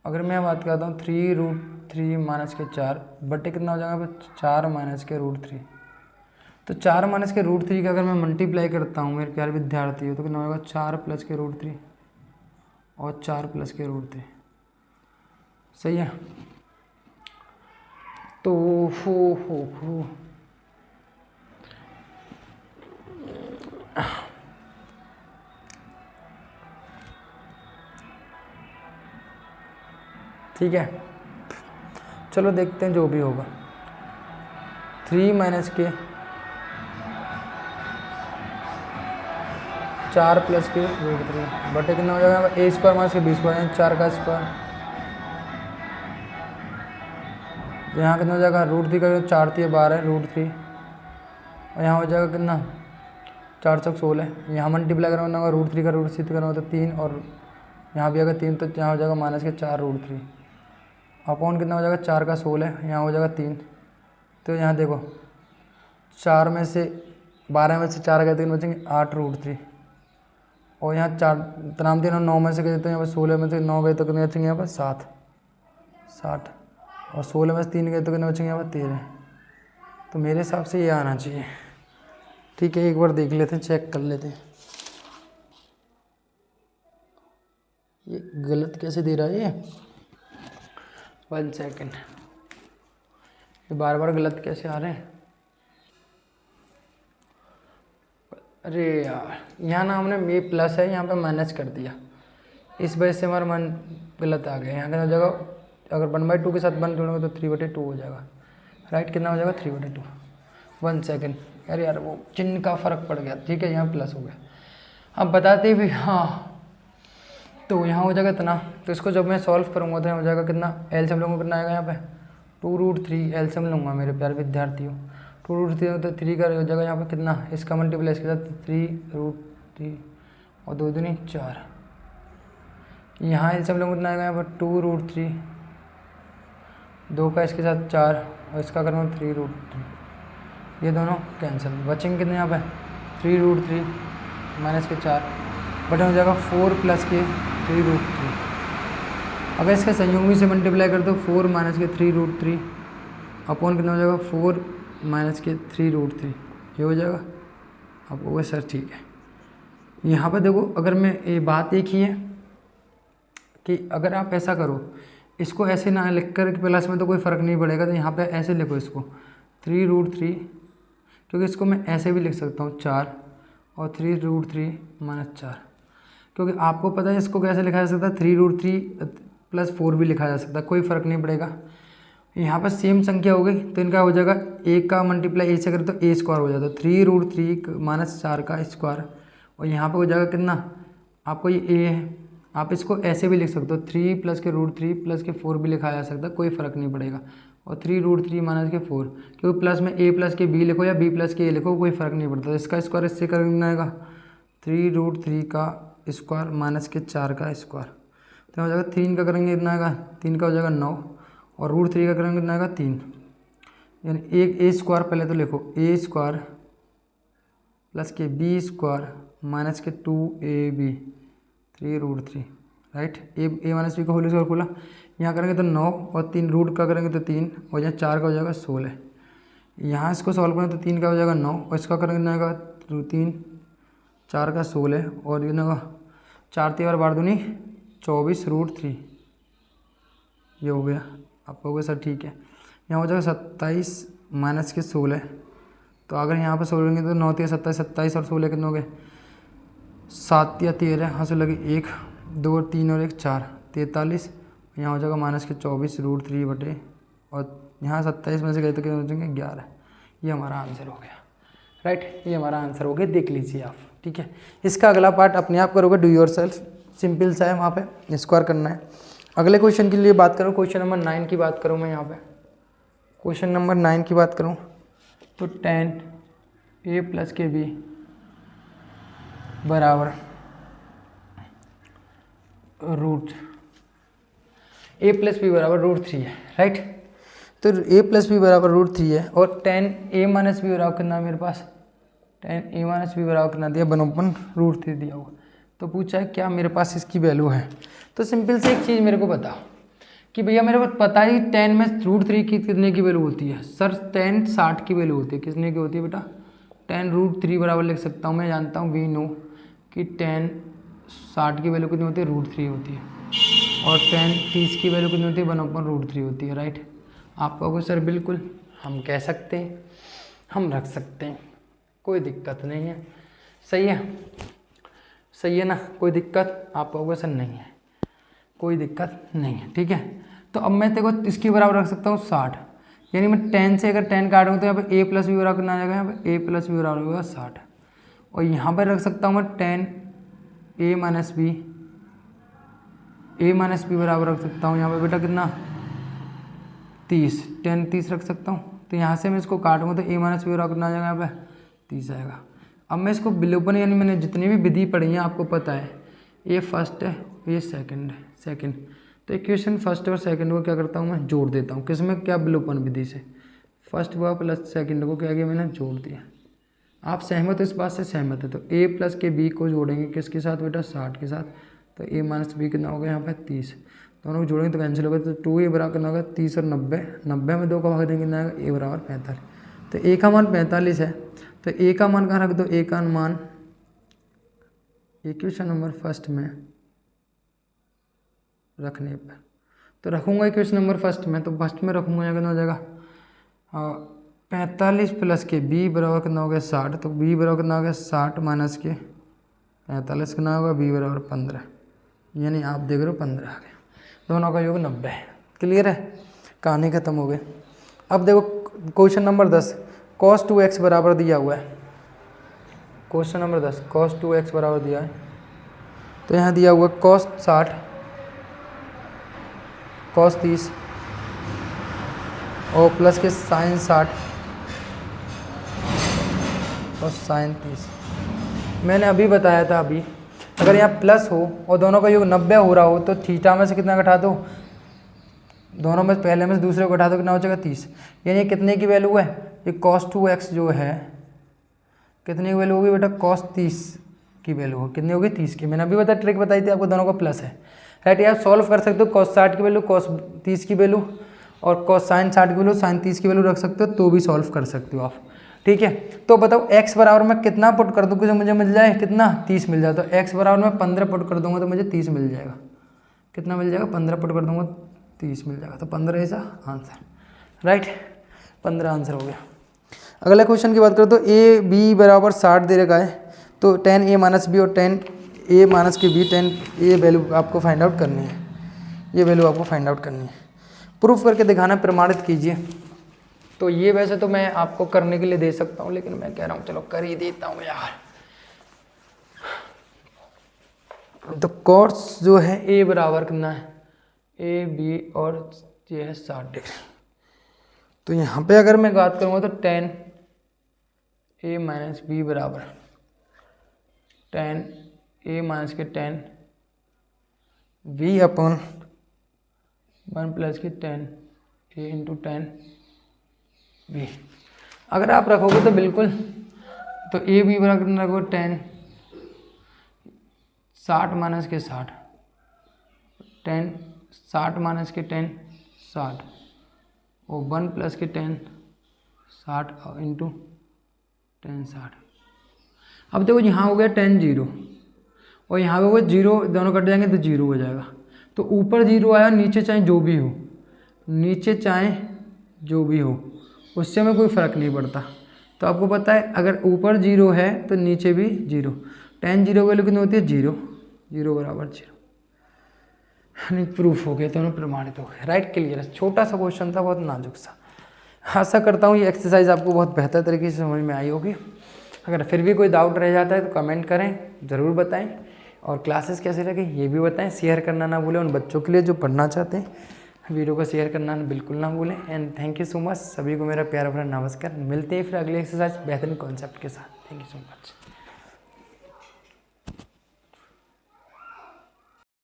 अगर मैं बात करता हूँ 3√3 माइनस के 4 बटे कितना हो जाएगा 4 माइनस के √3, तो 4 माइनस के √3 का अगर मैं मल्टीप्लाई करता हूँ मेरे प्यारे विद्यार्थी हो तो कितना होगा 4 प्लस के √3 और 4 प्लस के रूट 3। सही है। तो हो ठीक है, चलो देखते हैं जो भी होगा। 3 माइनस के 4 प्लस के रूट 3 बटे कितना हो जाएगा ए स्क्वायर माइनस के बी स्क्वायर, 4 का स्क्वायर। यहाँ कितना हो जाएगा रूट 3 का 4 3 12 रूट 3, और यहाँ हो जाएगा कितना 4 6 16। यहाँ मल्टीप्लाई करना होगा रूट 3 का रूट 3 करना होता है 3, और यहाँ भी अगर 3 तो यहाँ हो जाएगा माइनस के 4 रूट 3 अपॉन कितना हो जाएगा 4 का 16, यहाँ हो जाएगा 3। तो यहाँ देखो 4 में से 12 में से 4 गए तो बचेंगे 8 रूट 3, और यहाँ 4 तनाम 3 और 9 में से गए तो यहाँ पर 16 में से 9 गए तो कितने बचेंगे यहाँ पर 7 60, और 16 में से 3 गए तो कितने बचेंगे यहाँ पर 13। तो मेरे हिसाब से ये आना चाहिए। ठीक है, एक बार देख लेते हैं, चेक कर लेते हैं ये गलत कैसे दे रहा है ये। 1 सेकेंड, ये बार बार गलत कैसे आ रहे हैं। अरे यार, यहाँ ना हमने ये प्लस है यहाँ पे माइनस कर दिया, इस वजह से हमारा मन गलत आ गया। यहाँ का हो जाएगा अगर 1/2 के साथ 1 जोड़ोगे तो 3/2 हो जाएगा। राइट, कितना हो जाएगा 3/2। 1 सेकेंड, यार वो चिन्ह का फ़र्क पड़ गया। ठीक है, यहाँ प्लस हो गया। अब बताते भी हाँ, तो यहाँ हो जाएगा इतना। तो इसको जब मैं सॉल्व करूँगा तो हो जाएगा कितना, एलसीएम लूँगा कितना आएगा यहाँ पे 2 रूट 3 एलसीएम लूँगा मेरे प्यारे विद्यार्थियों। 2 रूट 3 तो 3 का हो जाएगा यहाँ पे कितना, इसका मल्टीप्लाई इसके साथ 3 रूट 3 और 2 दूनी 4। यहाँ एलसीएम लूँगा कितना आएगा यहाँ पर 2 रूट 3, 2 का इसके साथ 4 और इसका करूँगा 3 रूट 3। ये दोनों कैंसिल, बचेंगे कितने यहाँ पे 3 रूट 3 माइनस के 4 बटे हो जाएगा 4 प्लस के 3 रूट 3। अगर इसका संयोगी से मल्टीप्लाई कर दो 4 माइनस के 3 रूट 3 अपॉन कितना हो जाएगा 4 माइनस के 3 रूट 3, ये हो जाएगा। अब होगा सर ठीक है। यहाँ पर देखो, अगर मैं ये बात एक ही है कि अगर आप ऐसा करो, इसको ऐसे ना लिख कर प्लस में तो कोई फ़र्क नहीं पड़ेगा, तो यहाँ पे ऐसे लिखो इसको 3 रूट 3, क्योंकि इसको मैं ऐसे भी लिख सकता हूँ 4 और 3 रूट 3 माइनस 4, क्योंकि आपको पता है इसको कैसे लिखा जा सकता है 3 रूट 3 प्लस 4 भी लिखा जा सकता है, कोई फ़र्क नहीं पड़ेगा। यहाँ पर सेम संख्या हो गई तो इनका हो जाएगा ए का मल्टीप्लाई ए से करें तो ए स्क्वायर हो जाता है 3 रूट 3 माइनस 4 का स्क्वायर, और यहाँ पे हो जाएगा कितना, आपको ये ए है, आप इसको ऐसे भी लिख सकते हो 3 प्लस के रूट 3 प्लस के 4 भी लिखा जा सकता है, कोई फ़र्क नहीं पड़ेगा। और 3 रूट 3 माइनस के 4, क्योंकि प्लस में ए प्लस के बी लिखो या बी प्लस के ए लिखो कोई फ़र्क नहीं पड़ता। तो इसका स्क्वायर इससे करना आएगा 3 रूट 3 का स्क्वायर माइनस के 4 का स्क्वायर, तो हो जाएगा 3 का करेंगे कितना आएगा, 3 का हो जाएगा 9 और रूट 3 का करेंगे कितना आएगा 3, यानी एक ए स्क्वायर पहले तो लिखो ए स्क्वायर प्लस के बी स्क्वायर माइनस के 2ab 3 रूट 3। राइट, ए माइनस बी का होल स्क्वायर खोला, यहाँ करेंगे तो 9 और 3 रूट का करेंगे तो 3 और यहाँ 4 का हो जाएगा 16। यहाँ इसको सॉल्व करें तो 3 का हो जाएगा 9 और इसका करेंगे कितना आएगा 3 4 का 16 और ये ना 4 3 बार दूनी 24 रूट 3, ये हो गया। आप कहोगे सर ठीक है, यहाँ हो जाएगा 27 माइनस के 16, तो अगर यहाँ पर सोलेंगे तो 9 3 27 27 और 16 कितने हो गए 7 या 13, हाँ 16 के 1 2 3 और 1 4 43, यहाँ हो जाएगा माइनस के 24 रूट 3 बटे, और यहाँ 27 में से गए तो कितने बचेंगे 11। ये हमारा आंसर हो गया। राइट, ये हमारा आंसर हो गया, देख लीजिए आप। ठीक है, इसका अगला पार्ट अपने आप करोगे, डू योर सेल्फ, सिंपल सा है, वहाँ पे स्क्वायर करना है। अगले क्वेश्चन के लिए बात करूँ, क्वेश्चन नंबर 9 की बात करूँ मैं यहाँ पे, क्वेश्चन नंबर 9 की बात करूँ तो tan a प्लस के बी बराबर रूट a प्लस बी बराबर रूट 3 है। राइट, तो a प्लस बी बराबर रूट 3 है और tan a माइनस बी बराबर कितना मेरे पास, tan a माइनस बी बराबर कितना दिया 1/√3 दिया हुआ। तो पूछा है क्या मेरे पास इसकी वैल्यू है। तो सिंपल से एक चीज़ मेरे को बताओ कि भैया मेरे को पता है कि tan में रूट 3 की कितने की वैल्यू होती है। सर tan 60 की वैल्यू होती है, कितने की होती है बेटा, tan रूट 3 बराबर लिख सकता हूँ मैं, जानता हूँ वी नो कि tan 60 की वैल्यू कितनी होती है, √3 होती है। और 30 की वैल्यू कितनी होती है, 1/√3 होती है, राइट। आप कहोगे सर बिल्कुल हम कह सकते हैं, हम रख सकते हैं, कोई दिक्कत नहीं है, सही है, सही है ना, कोई दिक्कत। आप कहोगे सर नहीं है, कोई दिक्कत नहीं है, ठीक है। तो अब मैं देखो इसके बराबर रख सकता हूँ 60, यानी मैं 10 से अगर 10 काटूँ तो यहाँ पे a + b बराबर कितना आ जाएगा, यहाँ पे a + b बराबर होगा 60। और यहाँ पर रख सकता हूँ मैं 10 a - b, बराबर रख सकता हूँ यहाँ पे बेटा कितना 30, 10 30 रख सकता हूँ। तो यहाँ से मैं इसको काटूँगा तो a - b बराबर कितना आ जाएगा, यहाँ पे 30 आएगा। अब मैं इसको विलोपन यानी मैंने जितनी भी विधि पढ़ी है आपको पता है, ये फर्स्ट है ये सेकंड है, सेकंड। तो इक्वेशन फर्स्ट और सेकंड को क्या करता हूँ मैं जोड़ देता हूँ, किस में, क्या विलोपन विधि से। फर्स्ट हुआ प्लस सेकंड को क्या किया मैंने जोड़ दिया। आप सहमत हो इस बात से, सहमत है तो a + के b को जोड़ेंगे किसके साथ बेटा 60 के साथ। तो a - b कितना होगा यहाँ पे 30, दोनों को जोड़ेंगे तो कैंसिल होगा। तो 2a बराबर कितना होगा 30 और 90, 90 में 2 का भाग देंगे कितना आएगा, a बराबर 45। तो a का मान 45 है, तो a का मान कहाँ रख दो, a का मान इक्वेशन नंबर फर्स्ट में रखने पर, तो रखूँगा इक्वेशन नंबर फर्स्ट में, तो फर्स्ट में रखूँगा यहाँ कितना हो जाएगा 45 + के b बराबर कितना हो गया 60। तो b बराबर कितना हो गया 60 - के 45 कितना होगा, b बराबर 15, यानी आप देख रहे हो 15 आ गया, दोनों का योग 90 है। क्लियर है, कहानी खत्म हो गई। अब देखो क्वेश्चन नंबर 10, cos 2x बराबर दिया हुआ है। क्वेश्चन नंबर 10 cos 2x बराबर दिया है, तो यहाँ दिया हुआ cos 60, cos 30 और प्लस के sin 60 और sin 30। मैंने अभी बताया था, अभी अगर यहाँ प्लस हो और दोनों का योग 90 हो रहा हो तो थीटा में से कितना घटा दो, दोनों में पहले में से दूसरे को घटा दो, कितना हो जाएगा 30। यानी कितने की वैल्यू है, ये cos 2x जो है कितने की वैल्यू होगी बेटा, cos 30 की वैल्यू हो, कितनी होगी 30 की। मैंने अभी बताया, ट्रिक बताई थी आपको, दोनों का प्लस है, राइट। आप सॉल्व कर सकते हो, cos 60 की वैल्यू cos 30 की वैल्यू और cos sin 60 की वैल्यू sin 30 की वैल्यू रख सकते हो, तो भी सॉल्व कर सकते हो आप, ठीक है। तो बताओ x बराबर मैं कितना पुट कर दूँ कि मुझे मिल जाए कितना 30 मिल जाए। तो x बराबर मैं 15 पुट कर दूंगा तो मुझे 30 मिल जाएगा, कितना मिल जाएगा 15 पुट कर दूंगा 30 मिल जाएगा। तो 15 ऐसा आंसर, राइट, 15 आंसर हो गया। अगला क्वेश्चन की बात करें तो a b बराबर 60 दे रखा है, तो 10a - b और 10a - के b 10a वैल्यू आपको फाइंड आउट करनी है, ये वैल्यू आपको फाइंड आउट करनी है। प्रूफ करके दिखाना, प्रमाणित कीजिए। तो ये वैसे तो मैं आपको करने के लिए दे सकता हूँ, लेकिन मैं कह रहा हूँ चलो कर ही देता हूँ यार। तो cos जो है a बराबर कितना है, a b और ये है 60 डिग्री। तो यहाँ पे अगर मैं बात करूँगा तो 10a - b बराबर 10a - के 10 v/1 + के 10a × 10 v। अगर आप रखोगे तो बिल्कुल, तो a b बराबर कितना रखोगे 10 60 - के 60 10 60 - के 10 60 और 1 + के 10 60 × 10 60। अब देखो यहाँ हो गया 10 0 और यहाँ पे हो गया 0, दोनों कट जाएंगे तो 0 हो जाएगा। तो ऊपर 0 आया, नीचे चाहे जो भी हो, नीचे चाहे जो भी हो, उससे में कोई फ़र्क नहीं पड़ता। तो आपको पता है अगर ऊपर 0 है तो नीचे भी 0, 10 0 वैल्यू कितनी होती है 0, 0 बराबर 0। यानी प्रूफ हो गया, दोनों प्रमाणित हो गए, राइट। क्लियर, छोटा सा क्वेश्चन था, बहुत नाजुक सा। आशा करता हूँ ये एक्सरसाइज आपको बहुत बेहतर तरीके से समझ में आई होगी। अगर फिर भी कोई डाउट रह जाता है तो कमेंट करें, ज़रूर बताएं। और क्लासेस कैसे लगी ये भी बताएं। शेयर करना ना भूलें उन बच्चों के लिए जो पढ़ना चाहते हैं, वीडियो को शेयर करना बिल्कुल ना भूलें। And thank you so much, सभी को मेरा प्यारा भरा नमस्कार। मिलते हैं फिर अगले एक्सरसाइज बेहतरीन कॉन्सेप्ट के साथ। Thank you so much.